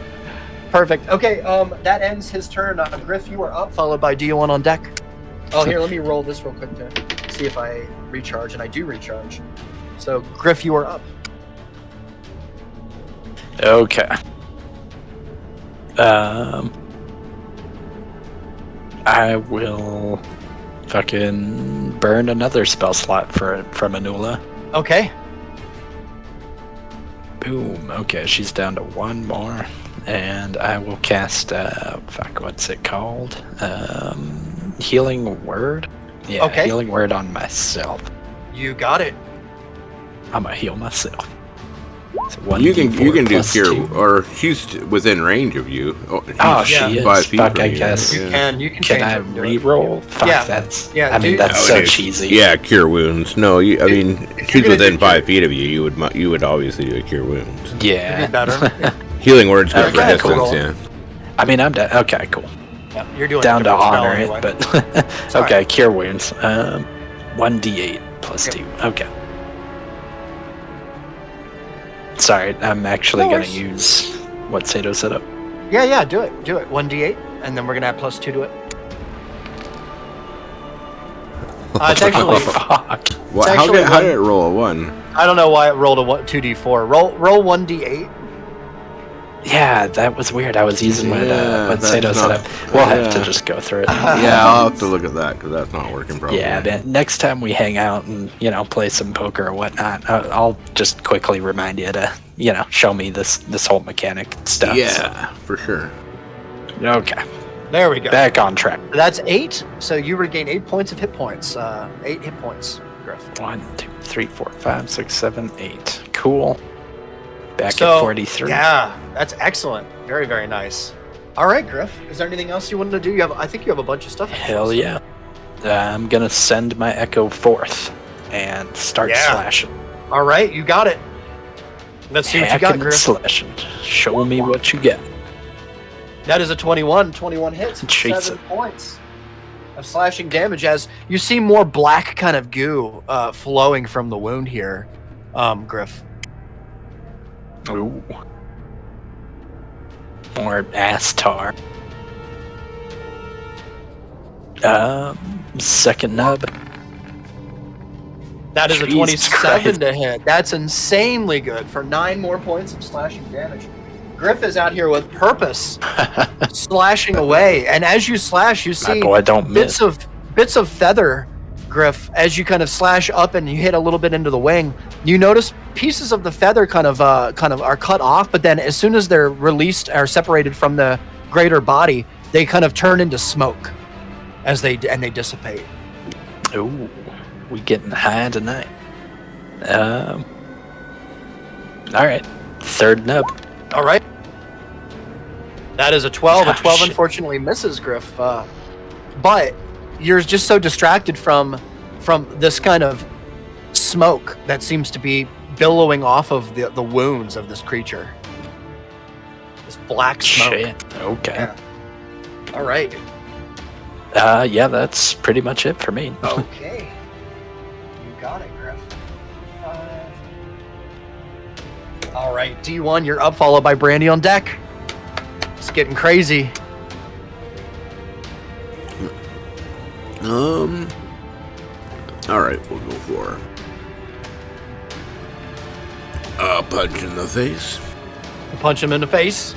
Perfect. Okay, that ends his turn. Griff, you are up, followed by D1 on deck. Oh, here, let me roll this real quick to see if I recharge, and I do recharge. So, Griff, you are up. Okay. I will fucking burn another spell slot from Anula. Okay. Boom. Okay, she's down to one more. And I will cast, what's it called? Healing Word? Yeah, Okay. Healing Word on myself. You got it. I'm gonna heal myself. So You can 1d4 do plus cure, 2. or she's within range of you. Oh, she's she is. 5 feet Fuck, from I you, guess. yeah. You can Can change I it and do it. re-roll? Fuck, Yeah. that's... Yeah, I mean, dude. that's Oh, so it is. cheesy. Yeah, cure wounds. No, I mean, If she's you're gonna within do 5 feet of you. You would obviously do a cure wounds. It'd be Yeah. better. Healing word's good for Okay, distance. cool. Yeah. I mean, I'm down. Okay, cool. Yeah, you're doing Down a to different spell honor anyway. it, but... Sorry. Okay, cure wounds. 1d8 plus Okay. 2. Okay. Sorry, I'm actually No gonna worries. use what Sato set up. Yeah, do it. 1d8, and then we're gonna add plus 2 to it. It's actually. Oh, fuck. Well, how actually did it roll a 1? I don't know why it rolled a 2d4. Roll 1d8. Yeah, that was weird. I was using what that's Sato set not- up. We'll have to yeah. just go through it. Yeah, I'll have to look at that because that's not working properly. Yeah, man. Next time we hang out and play some poker or whatnot, I'll just quickly remind you to show me this whole mechanic stuff. Yeah, for sure. So. Okay, There we go. back on track. That's 8. So you regain 8 points of hit points. 8 hit points, Griff. 1, 2, 3, 4, 5, 6, 7, 8. Cool. Back So, at 43. Yeah, that's excellent. Very, very nice. All right, Griff. Is there anything else you wanted to do? I think you have a bunch of stuff. Hell yeah. I'm gonna send my Echo forth and start slashing. All right, you got it. Let's see what you got, Hacking and Griff. slashing. Show me what you got. That is a 21. 21 hits. Jeez. 7 points of slashing damage as you see more black kind of goo flowing from the wound here, Griff. Ooh. More ass tar. Second nub. That is a Jesus 27 Christ. to hit. That's insanely good for 9 more points of slashing damage. Griff is out here with purpose, slashing away, and as you slash, you see My boy don't miss. bits of feather, Griff. As you kind of slash up and you hit a little bit into the wing, you notice pieces of the feather kind of are cut off, but then as soon as they're released or separated from the greater body, they kind of turn into smoke as they dissipate. Ooh, we getting high tonight. All right, third nub. All right. That is a 12. A 12 shit. unfortunately misses, Griff. But you're just so distracted from this kind of smoke that seems to be billowing off of the wounds of this creature. This black smoke. Shit. Okay. Yeah. All right. Yeah, that's pretty much it for me. Okay. You got it, Griff. 5. All right, D1, you're up, followed by Brandy on deck. It's getting crazy. All right, we'll go for a punch in the face. Punch him in the face.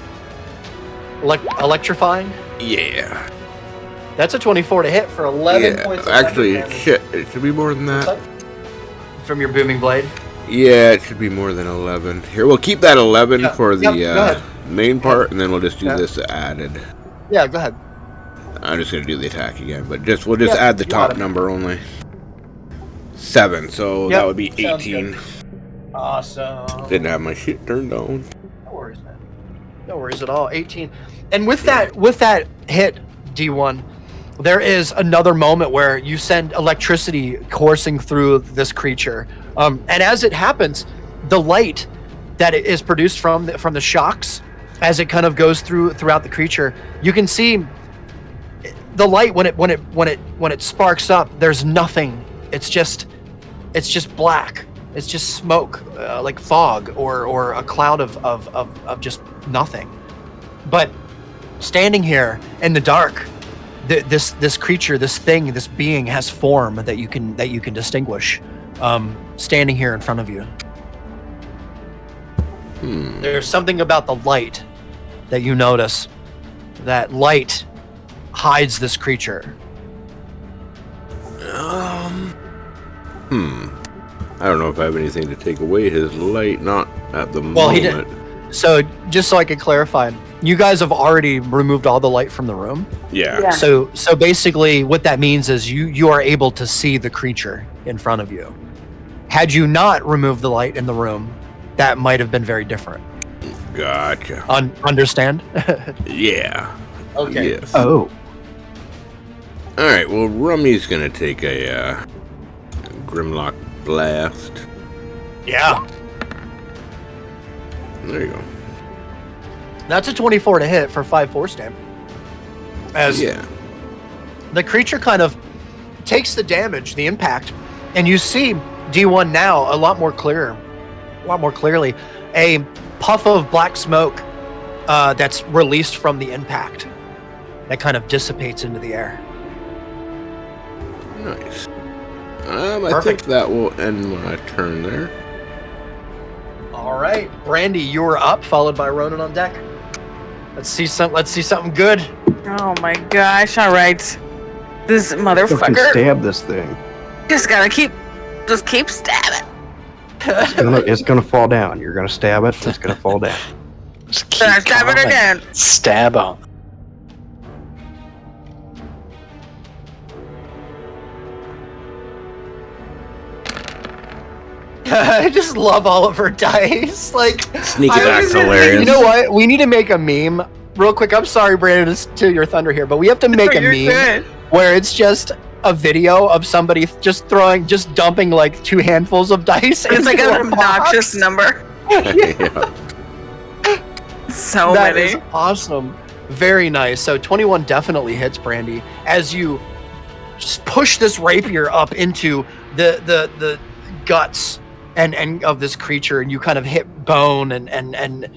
Electrifying. Yeah. That's a 24 to hit for 11 points of Actually, damage. shit, it should be more than that. From your booming blade. Yeah, it should be more than 11. Here, we'll keep that 11 Yeah, for the go ahead. main part, and then we'll just do Yeah. this added. Yeah, go ahead. I'm just gonna do the attack again, but we'll just Yeah, add the you got top it. number only. 7, so Yep, that would be sounds 18. Awesome. Didn't have my shit turned on. No worries, man. No worries at all. 18. And with that hit, D1, there is another moment where you send electricity coursing through this creature. And as it happens, the light that is produced from the shocks, as it kind of goes throughout the creature, you can see the light when it sparks up. There's nothing. It's just black. It's just smoke, like fog or a cloud of just nothing. But standing here in the dark, this creature, this thing, this being has form that you can distinguish. Standing here in front of you. There's something about the light that you notice. That light hides this creature. I don't know if I have anything to take away his light. Not at the Well, moment. he did. So just so I can clarify, you guys have already removed all the light from the room. Yeah. So basically, what that means is you are able to see the creature in front of you. Had you not removed the light in the room, that might have been very different. Gotcha. Understand? Yeah. Okay. Yes. Oh. All right. Well, Rummy's gonna take a Grimlock blast. Yeah. There you go. That's a 24 to hit for 5 force damage. As Yeah. the creature kind of takes the damage, the impact, and you see D1 now a lot more clearly. A puff of black smoke that's released from the impact that kind of dissipates into the air. Nice. I Perfect. think that will end my turn there. All right, Brandy, you're up, followed by Ronan on deck. Let's see something good. Oh my gosh! All right, this Fucking motherfucker stab this thing. just keep stabbing. It's gonna fall down. You're gonna stab it. It's gonna fall down. Just keep Stab it coming. again. Stab on. I just love all of her dice. Like, Sneak I attack's was- hilarious. You know what? We need to make a meme real quick. I'm sorry, Brandon, to steal your thunder here, but we have to make a You're meme good. where it's just a video of somebody just dumping like 2 handfuls of dice. It's like into an a box. obnoxious number. Yeah. So That many. is awesome. Very nice. So 21 definitely hits, Brandy, as you just push this rapier up into the guts and of this creature, and you kind of hit bone and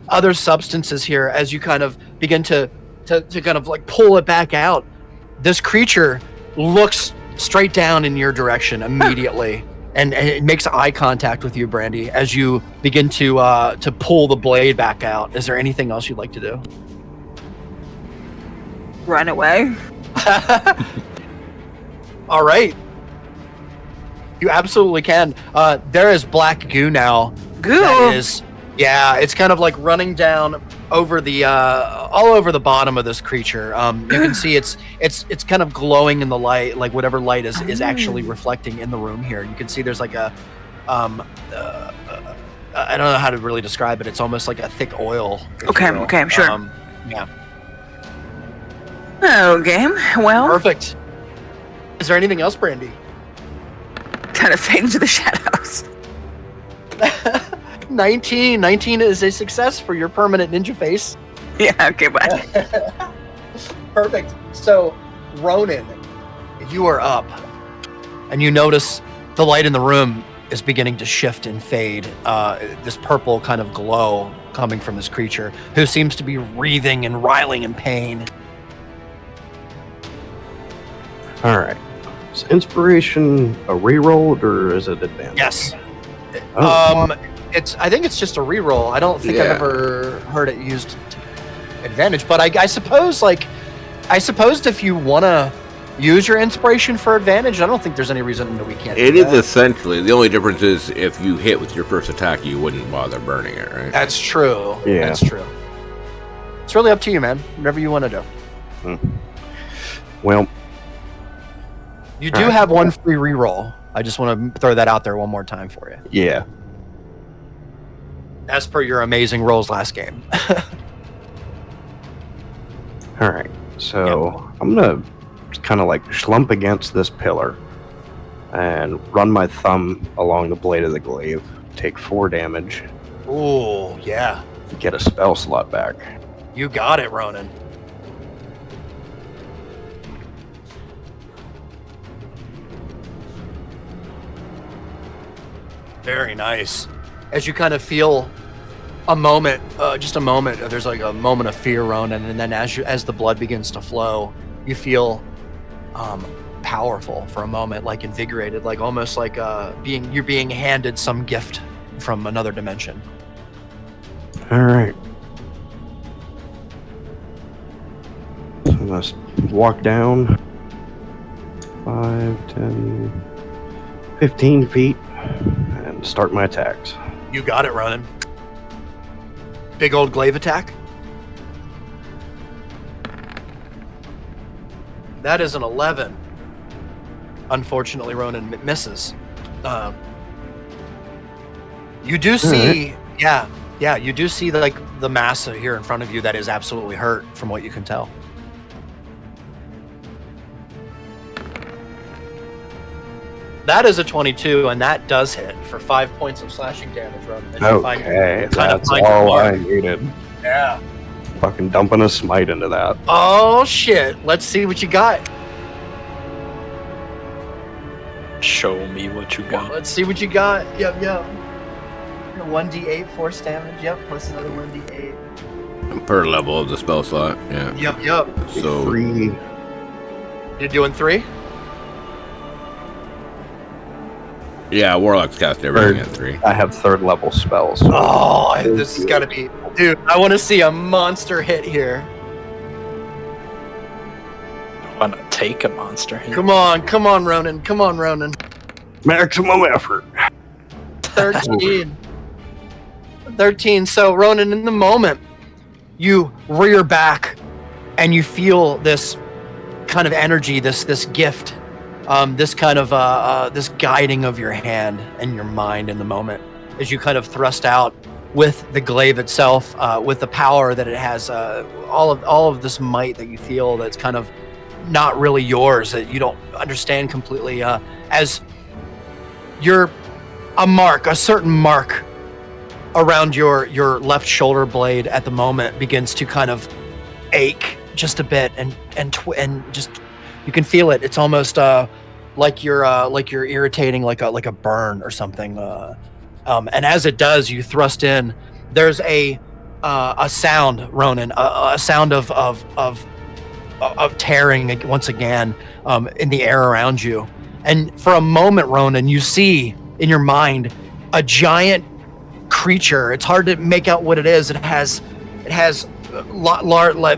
other substances here as you kind of begin to kind of like pull it back out. This creature looks straight down in your direction immediately. And it makes eye contact with you, Brandy, as you begin to pull the blade back out. Is there anything else you'd like to do? Run away. All right. You absolutely can. There is black goo now. Goo. That is, yeah, it's kind of like running down over the all over the bottom of this creature. You can see it's kind of glowing in the light, like whatever light is actually reflecting in the room here. You can see there's like a I don't know how to really describe it. It's almost like a thick oil. if Okay, you will. okay, sure. Yeah, Okay. Well, perfect. Is there anything else, Brandy? kind of fade into the shadows. 19 is a success for your permanent ninja face. Yeah. Okay. Bye. Perfect. So, Ronan, you are up, and you notice the light in the room is beginning to shift and fade. This purple kind of glow coming from this creature, who seems to be wreathing and writhing in pain. All right. Is inspiration a reroll or is it advanced? Yes. Oh. I think it's just a reroll. I don't think I've Yeah. ever heard it used to advantage, but I suppose if you want to use your inspiration for advantage, I don't think there's any reason that we can't. It do is that. essentially, the only difference is if you hit with your first attack, you wouldn't bother burning it, right? That's true. Yeah. That's true. It's really up to you, man. Whatever you want to do. Well, You do Alright. have one free reroll. I just want to throw that out there one more time for you. yeah. As per your amazing rolls last game. All right. So I'm gonna kind of like slump against this pillar and run my thumb along the blade of the glaive. Take 4 damage. Ooh, yeah. Get a spell slot back. You got it, Ronan. Very nice. As you kind of feel a moment, just a moment, there's like a moment of fear, Ronan, and then as the blood begins to flow, you feel powerful for a moment, like invigorated, like almost like you're being handed some gift from another dimension. All right. So I must walk down 5, 10, 15 feet and start my attacks. You got it, Ronan. Big old glaive attack. That is an 11. Unfortunately, Ronan misses. You do see, yeah, you do see the mass here in front of you that is absolutely hurt, from what you can tell. That is a 22, and that does hit for 5 points of slashing damage, Ronan. as you find- Okay, kind of that's find your all I mark. needed. Yeah. Fucking dumping a smite into that. Oh shit! Let's see what you got. Show me what you got. Let's see what you got. Yep. 1d8 force damage. Yep. Plus another 1d8. Per level of the spell slot, yeah. Yep. So 3. You're doing 3. Yeah, Warlock's cast everything at 3. I have 3rd level spells. Oh, this has got to be... Dude, I want to see a monster hit here. I want to take a monster hit. Come on, Ronan. Come on, Ronan. Maximum effort. 13. 13. So, Ronan, in the moment, you rear back and you feel this kind of energy, this gift, this kind of this guiding of your hand and your mind in the moment as you kind of thrust out with the glaive itself, with the power that it has, all of this might that you feel that's kind of not really yours, that you don't understand completely, as you're a certain mark around your left shoulder blade at the moment begins to kind of ache just a bit, and just you can feel it. It's almost like you're irritating, like a burn or something. And as it does, you thrust in. There's a sound, Ronan, a sound of tearing once again in the air around you. And for a moment, Ronan, you see in your mind a giant creature. It's hard to make out what it is. It has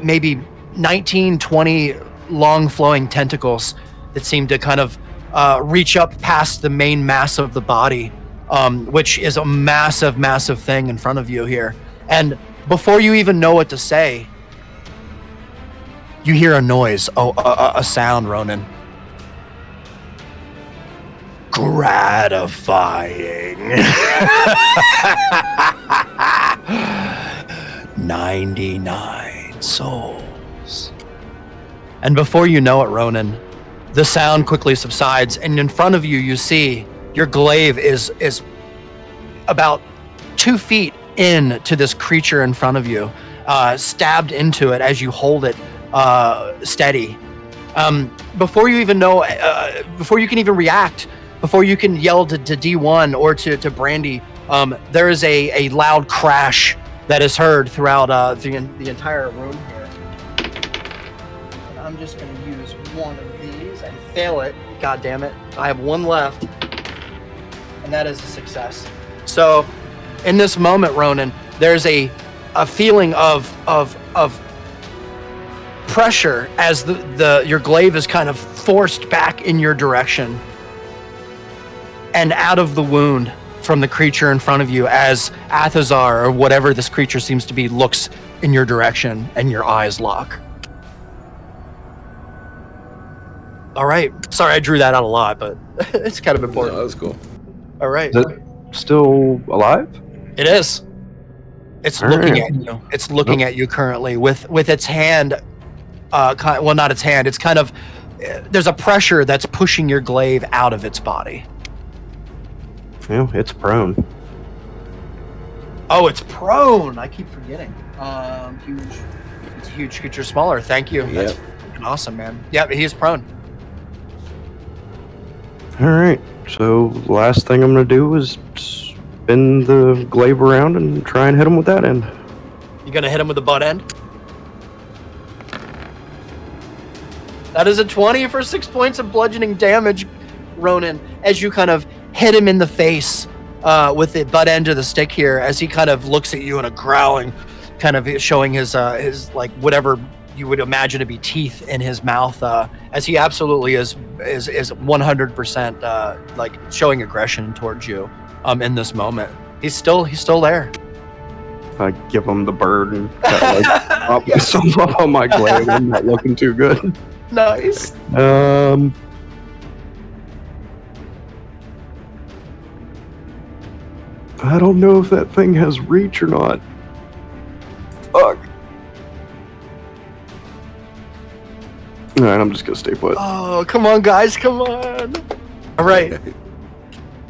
maybe 19, 20 long flowing tentacles that seem to kind of reach up past the main mass of the body, which is a massive thing in front of you here. And before you even know what to say, you hear a noise, a sound, Ronan. Gratifying. 99 souls. And before you know it, Ronan, the sound quickly subsides, and in front of you, you see your glaive is about 2 feet into this creature in front of you, stabbed into it as you hold it steady. Before you even know, before you can even react, before you can yell to D1 or to Brandy, there is a loud crash that is heard throughout the entire room here. And I'm just going to use one of these and fail it. God damn it. I have one left. And that is a success. So in this moment, Ronan, there's a feeling of pressure as your glaive is kind of forced back in your direction and out of the wound from the creature in front of you as Athazar, or whatever this creature seems to be, looks in your direction and your eyes lock. All right. Sorry, I drew that out a lot, but it's kind of important. No, that was cool. All right. Is it still alive? It is. It's All looking right. at you. It's looking at you currently with its hand. Well, not its hand. It's kind of there's a pressure that's pushing your glaive out of its body. Yeah, it's prone. Oh, it's prone. I keep forgetting. Huge. It's a huge creature. Smaller. Thank you. That's fucking awesome, man. Yeah, he's prone. All right. So the last thing I'm gonna do is spin the glaive around and try and hit him with that end. You gonna hit him with the butt end? That is a 20 for 6 points of bludgeoning damage, Ronan, as you kind of hit him in the face with the butt end of the stick here, as he kind of looks at you in a growling, kind of showing his like whatever you would imagine to be teeth in his mouth, as he absolutely is 100% like showing aggression towards you in this moment. He's still there. I give him the bird and pop myself up on my glaive. I'm not looking too good. Nice. I don't know if that thing has reach or not. Fuck. Alright, I'm just gonna stay put. Oh, come on, guys, come on. All right.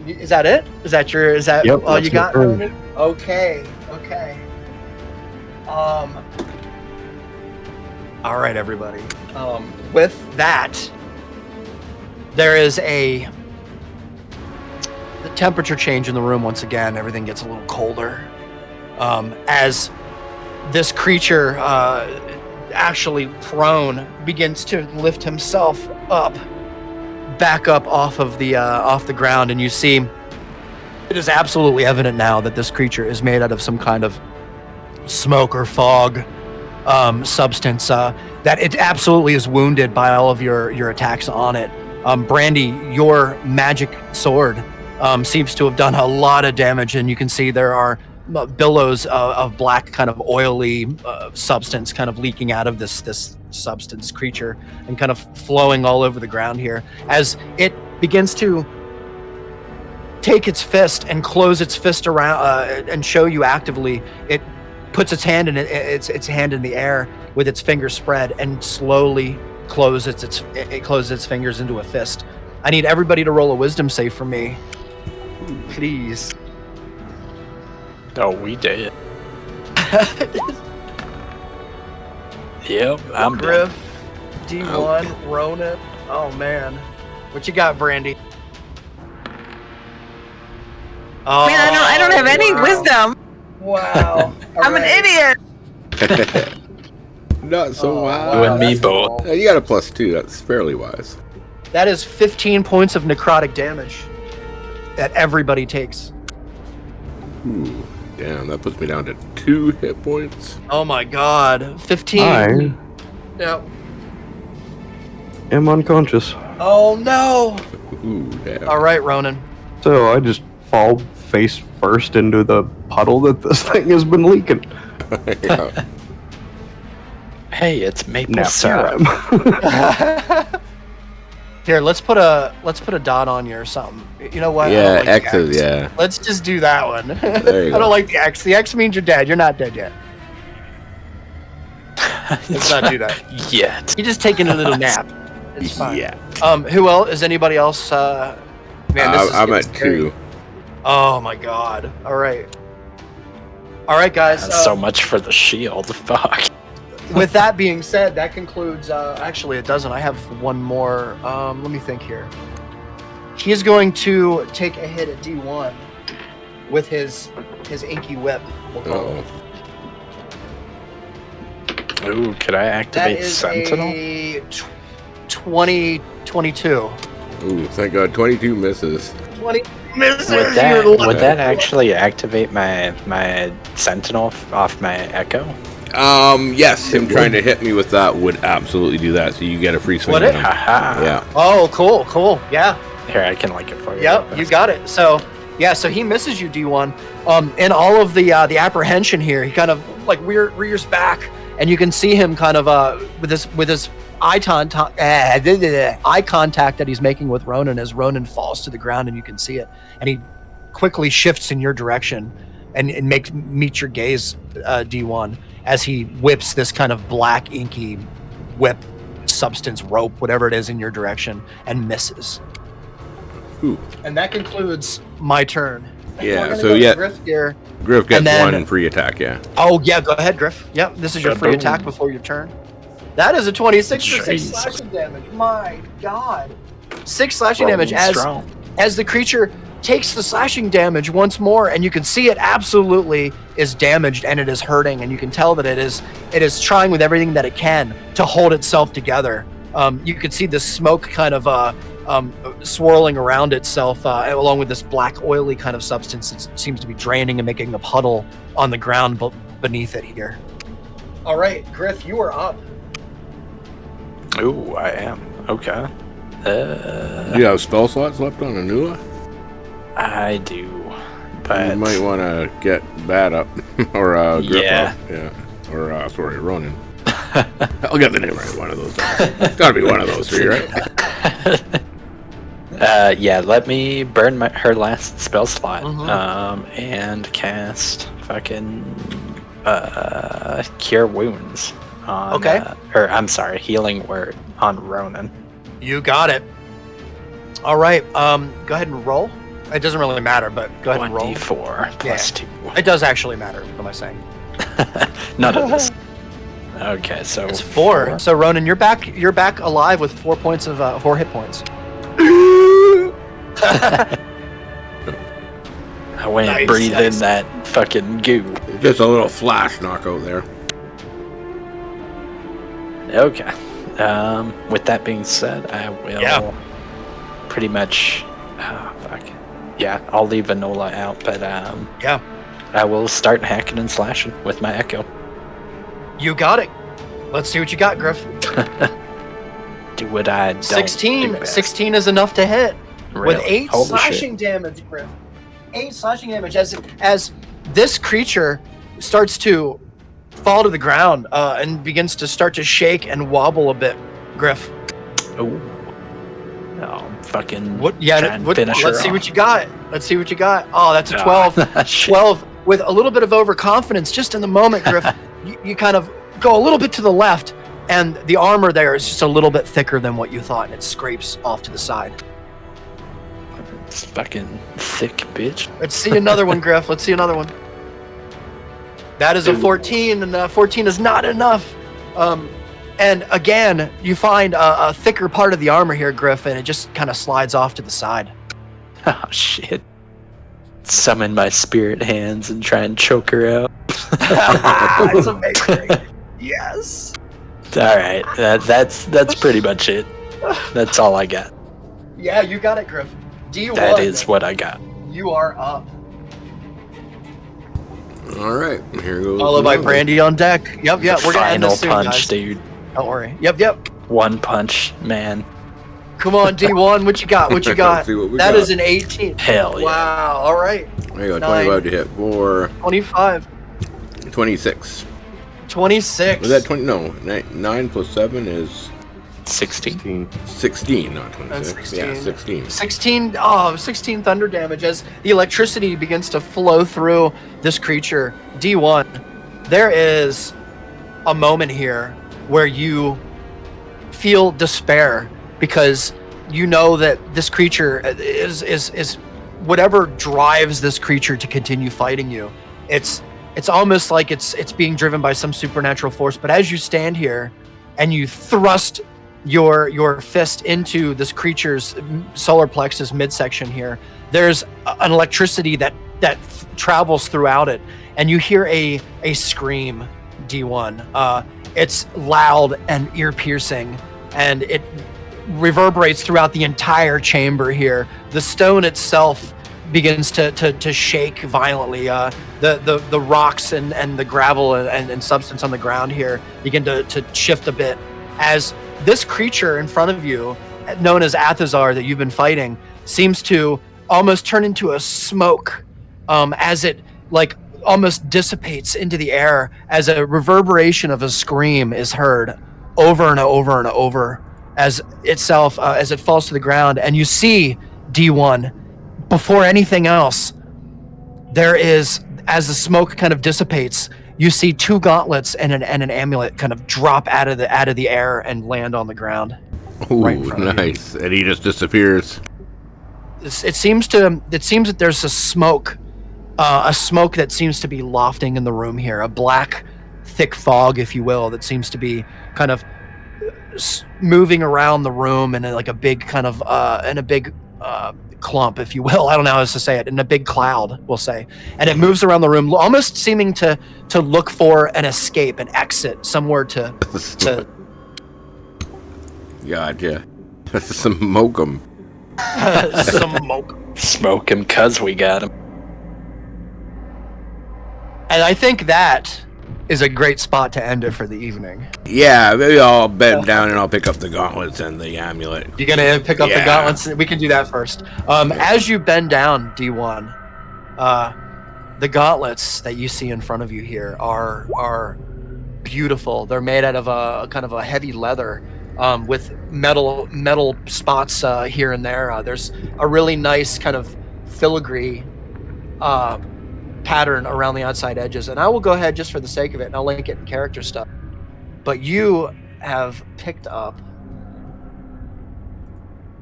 Is that it? Is that Yep, all that's you got? my turn. Okay. All right, everybody. With that, there is the temperature change in the room once again. Everything gets a little colder. As this creature, actually prone, begins to lift himself up back up off the ground, and you see it is absolutely evident now that this creature is made out of some kind of smoke or fog substance. That it absolutely is wounded by all of your attacks on it. Brandy, your magic sword seems to have done a lot of damage, and you can see there are billows of black, kind of oily substance kind of leaking out of this substance creature and kind of flowing all over the ground here as it begins to take its fist and close its fist around and show you actively. It puts its hand in its hand in the air with its fingers spread and slowly closes its fingers into a fist. I need everybody to roll a wisdom save for me, please. Oh, we did. Yep, I'm done. Griff, D1, Ronan. Oh man, what you got, Brandy? Oh, Man, I don't have any wow. wisdom. Wow. I'm an idiot. Not so Oh, wise. You and me that's both. cool. You got a +2. That's fairly wise. That is 15 points of necrotic damage that everybody takes. Ooh, damn, that puts me down to 2 hit points. Oh my god. 15. I Yep. am unconscious. Oh no. Ooh, damn. All right, Ronan. So I just fall face first into the puddle that this thing has been leaking. Yeah. Hey, it's maple Nap syrup. time. Here, let's put a dot on you or something. You know what? I Yeah, don't like the X's, X. yeah. Let's just do that one. There you I go. don't like the X. The X means you're dead. You're not dead yet. Let's not do that. Yet. You're just taking a little nap. It's fine. Yeah. Who else? Is anybody else? Man, this is I'm getting at scary. 2. Oh my god. All right. All right, guys. So much for the shield. Fuck. With that being said, that concludes. Actually, it doesn't. I have one more. Let me think here. He is going to take a hit at D1 with his inky whip. We'll call Oh. it. Ooh, could I That activate is Sentinel? a 22. Ooh, thank God, 22 misses. 20 misses. Would that actually activate my Sentinel off my Echo? Yes, him trying to hit me with that would absolutely do that, so you get a free swing Would on it? him. Haha. Yeah. Oh, cool. Yeah. Here, I can link it for you. Yep, you got it. So, yeah, so he misses you, D1. In all of the apprehension here, he kind of like rears back, and you can see him kind of with his eye contact that he's making with Ronan as Ronan falls to the ground, and you can see it, and he quickly shifts in your direction and meets your gaze, D1, as he whips this kind of black inky whip substance rope, whatever it is, in your direction, and misses. Ooh. And that concludes my turn. Yeah, We're gonna so go to yeah. Griff here. Griff gets And then- 1 free attack, yeah. Oh yeah, go ahead, Griff. Yep, this is your free Ba-boom. attack before your turn. That is a 26 for 6 Jeez. slashing damage. My God, 6 slashing Rolling damage strong. as the creature takes the slashing damage once more, and you can see it absolutely is damaged and it is hurting, and you can tell that it is trying with everything that it can to hold itself together. You can see the smoke kind of swirling around itself, along with this black oily kind of substance that seems to be draining and making a puddle on the ground beneath it here. All right, Griff, you are up. Ooh, I am. Okay. Do you have spell slots left on Anua? I do. But You might want to get Bat up, or Griff Yeah. up. Yeah. Or, sorry, Ronan. I'll get the name right, one of those. It's gotta be one of those 3, right? yeah, let me burn her last spell slot. Mhm. And cast fucking Cure Wounds on Okay. Or I'm sorry, Healing Word on Ronan. You got it. All right, go ahead and roll. It doesn't really matter, but go ahead and roll. 1d4 plus 2. It does actually matter. What am I saying? None of this. Okay, so It's 4. So Ronan, you're back alive with 4 points of 4 hit points. I went and Nice, breathe nice. in that fucking goo. Just a little flash knockout there. Okay. With that being said, I will pretty much. Fuck. Yeah, I'll leave Enola out, but Yeah. I will start hacking and slashing with my echo. You got it. Let's see what you got, Griff. Do what I don't 16. do best. 16 is enough to hit. Really? With 8 Holy slashing shit. damage, Griff. 8 slashing damage as this creature starts to fall to the ground and begins to start to shake and wobble a bit, Griff. Oh, fucking. Let's see what you got. Let's see what you got. Oh, that's a 12. Shit. 12 with a little bit of overconfidence just in the moment, Griff. you kind of go a little bit to the left, and the armor there is just a little bit thicker than what you thought, and it scrapes off to the side. It's fucking thick, bitch. Let's see another one, Griff. Let's see another one. That is a 14, and 14 is not enough. And again, you find a thicker part of the armor here, Griff, and it just kind of slides off to the side. Oh, shit. Summon my spirit hands and try and choke her out. It's amazing. Yes. All right, that's pretty much it. That's all I got. Yeah, you got it, Griff. D1. That is what I got. You are up. All right, here goes. Followed by another. Brandy on deck. Yep, we're gonna end Final this soon, punch, guys. dude. Don't worry. Yep. One punch, man. Come on, D1. What you got? What you got? Let's see what we That got. is an 18. Hell yeah. Wow. All right. There you go, 9. 25 to hit for 25. 26. 26. Was that 20? No, 9 plus 7 is 16. 16, not 26. That's 16. Yeah, 16. 16 thunder damage as the electricity begins to flow through this creature. D1, there is a moment here where you feel despair because you know that this creature is whatever drives this creature to continue fighting you. It's almost like it's being driven by some supernatural force. But as you stand here and you thrust your fist into this creature's solar plexus midsection here, there's an electricity that travels throughout it, and you hear a scream, D1. It's loud and ear-piercing, and it reverberates throughout the entire chamber here. The stone itself begins to shake violently. The rocks and the gravel and substance on the ground here begin to shift a bit as this creature in front of you, known as Athazar, that you've been fighting, seems to almost turn into a smoke as it almost dissipates into the air as a reverberation of a scream is heard over and over and over as it falls to the ground. And you see, D1, before anything else, there is, as the smoke kind of dissipates, you see 2 gauntlets and an amulet kind of drop out of the air and land on the ground. Ooh, right in front of you. nice. And he just disappears. It seems that there's a smoke that seems to be lofting in the room here, a black, thick fog, if you will, that seems to be kind of moving around the room in a big kind of clump, if you will. I don't know how else to say it. In a big cloud, we'll say, and it moves around the room, almost seeming to look for an escape, an exit, somewhere to. Gotcha. Smoke him. Smoke him, cuz we got him. And I think that is a great spot to end it for the evening. Yeah, maybe I'll bend down and I'll pick up the gauntlets and the amulet. You're gonna pick up the Yeah. gauntlets. We can do that first. As you bend down, D1, the gauntlets that you see in front of you here are beautiful. They're made out of a kind of a heavy leather with metal spots here and there. There's a really nice kind of filigree pattern around the outside edges, and I will go ahead just for the sake of it, and I'll link it in character stuff. But you have picked up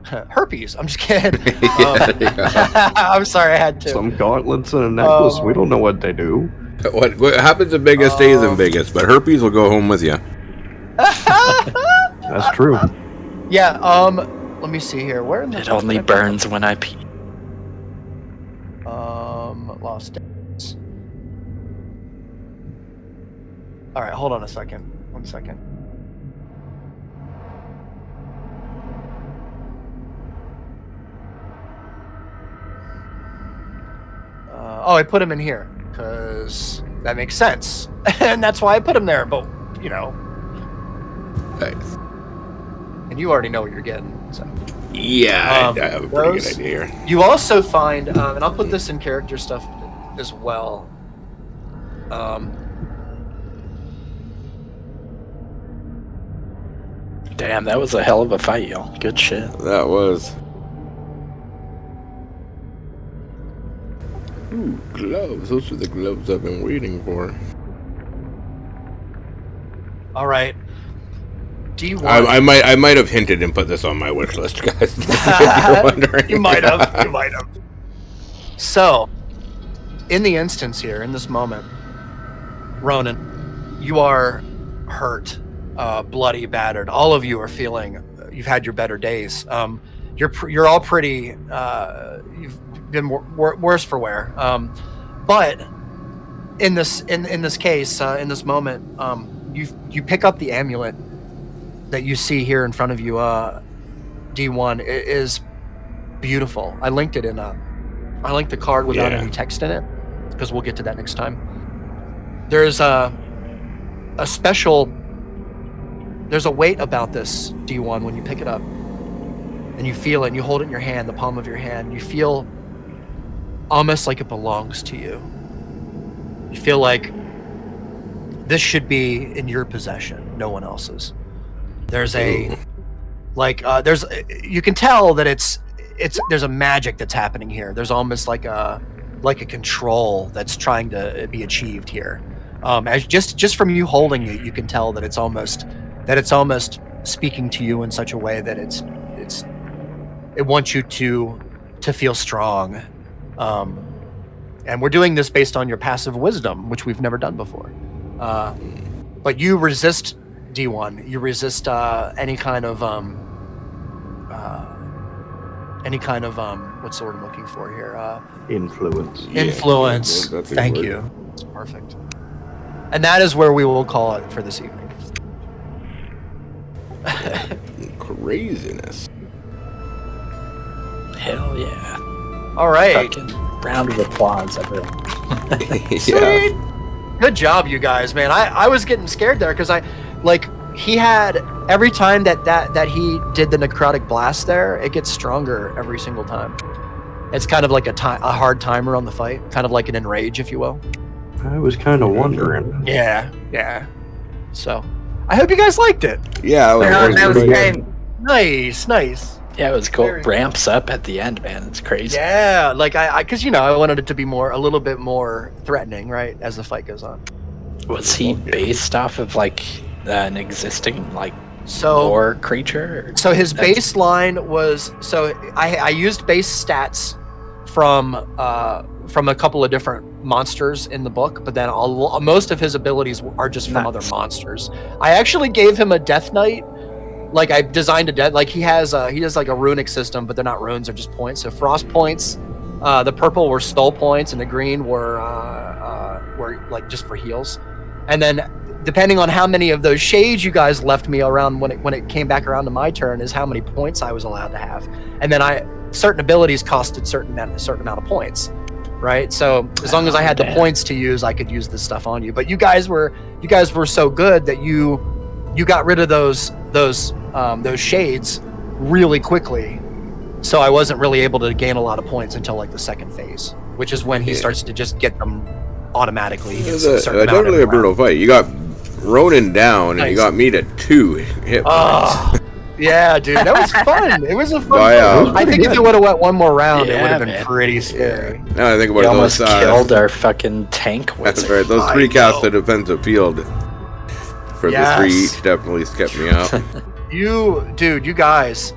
herpes. I'm just kidding. I'm sorry, I had to. Some gauntlets and a necklace. We don't know what they do. What happens in Vegas stays in Vegas, but herpes will go home with you. That's true. Yeah. Let me see here. Where in the It only burns when I pee. Lost days. All right, hold on a second. 1 second. Oh, I put him in here because that makes sense, and that's why I put him there. But Nice. and you already know what you're getting. So Yeah, I have a pretty those- good idea here. you also find, and I'll put this in character stuff as well. Damn, that was a hell of a fight, y'all. Good shit. That was. Ooh, gloves. Those are the gloves I've been waiting for. All right, D1. I might have hinted and put this on my wish list, guys. If you're wondering. You might have. You might have. So, in the instance here, in this moment, Ronan, you are hurt, bloody, battered. All of you are feeling. You've had your better days. You're all pretty. You've been worse for wear. But in this case, in this moment, you pick up the amulet that you see here in front of you. D1, it is beautiful. I linked it in. I linked the card without any text in it because we'll get to that next time. There's a special. There's a weight about this D1 when you pick it up, and you feel it. And you hold it in your hand, the palm of your hand. You feel almost like it belongs to you. You feel like this should be in your possession, no one else's. There's a you can tell that there's a magic that's happening here. There's almost like a control that's trying to be achieved here. As just from you holding it, you can tell that it's almost speaking to you in such a way that it wants you to feel strong. And we're doing this based on your passive wisdom, which we've never done before. But you resist D1. You resist any kind of what's the word I'm looking for here? Influence. Influence. Yeah, that's a Thank good you. word. It's perfect. And that is where we will call it for this evening. Craziness. Hell yeah. All right. Fucking round of applause, everyone. Sweet. Good job, you guys, man. I was getting scared there because he had every time that he did the necrotic blast there, it gets stronger every single time. It's kind of like a hard timer on the fight, kind of like an enrage, if you will. I was kind of wondering. Yeah. So, I hope you guys liked it. Yeah, That was great. Nice. Yeah, it was cool. Very- Ramps up at the end, man. It's crazy. Yeah, because I wanted it to be a little bit more threatening, right, as the fight goes on. Was he based off of an existing So lore creature? So his baseline was I used base stats from a couple of different monsters in the book, but then most of his abilities are just from other monsters. I actually gave him a Death Knight. I designed a death. He does a runic system, but they're not runes; they're just points. So frost points. The purple were soul points, and the green were just for heals. And then, depending on how many of those shades you guys left me around when it came back around to my turn, is how many points I was allowed to have. And then certain abilities costed certain amount of points, right? So as long as I had the points to use, I could use this stuff on you. But you guys were so good that you got rid of those shades really quickly. So I wasn't really able to gain a lot of points until the second phase, which is when he starts to just get them automatically. He gets a certain amount definitely every a brutal fight. You got Ronan down, and you got me to 2 hit points. Yeah, dude, that was fun. It was a fun Wow. I think if it would have went one more round, it Yeah, would have been man. pretty scary. Now I think about We it, almost those. killed our fucking tank That's wizard. right. Those I 3 casts know. the defensive field for the 3 each definitely kept me out. You guys,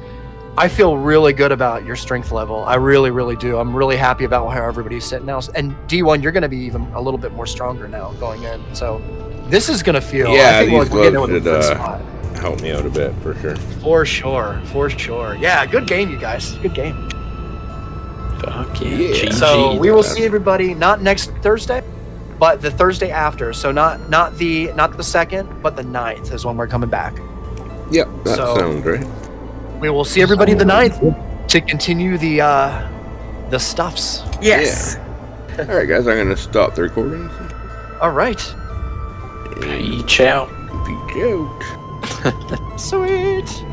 I feel really good about your strength level. I really, really do. I'm really happy about how everybody's sitting now. And D1, you're going to be even a little bit more stronger now going in. So this is going to feel. Yeah, I think these we're getting gloves into a should good spot. help me out a bit for sure. For sure. Yeah, good game, you guys. Good game. Fuck yeah. Yeah. GG. So we will see everybody not next Thursday, but the Thursday after. So not the 2nd, but the 9th is when we're coming back. Yep, that So- sounds great. We will see everybody the 9th to continue the stuffs. Yes. All right, guys, I'm gonna stop the recording. All right. Peach out. Peach out. Sweet.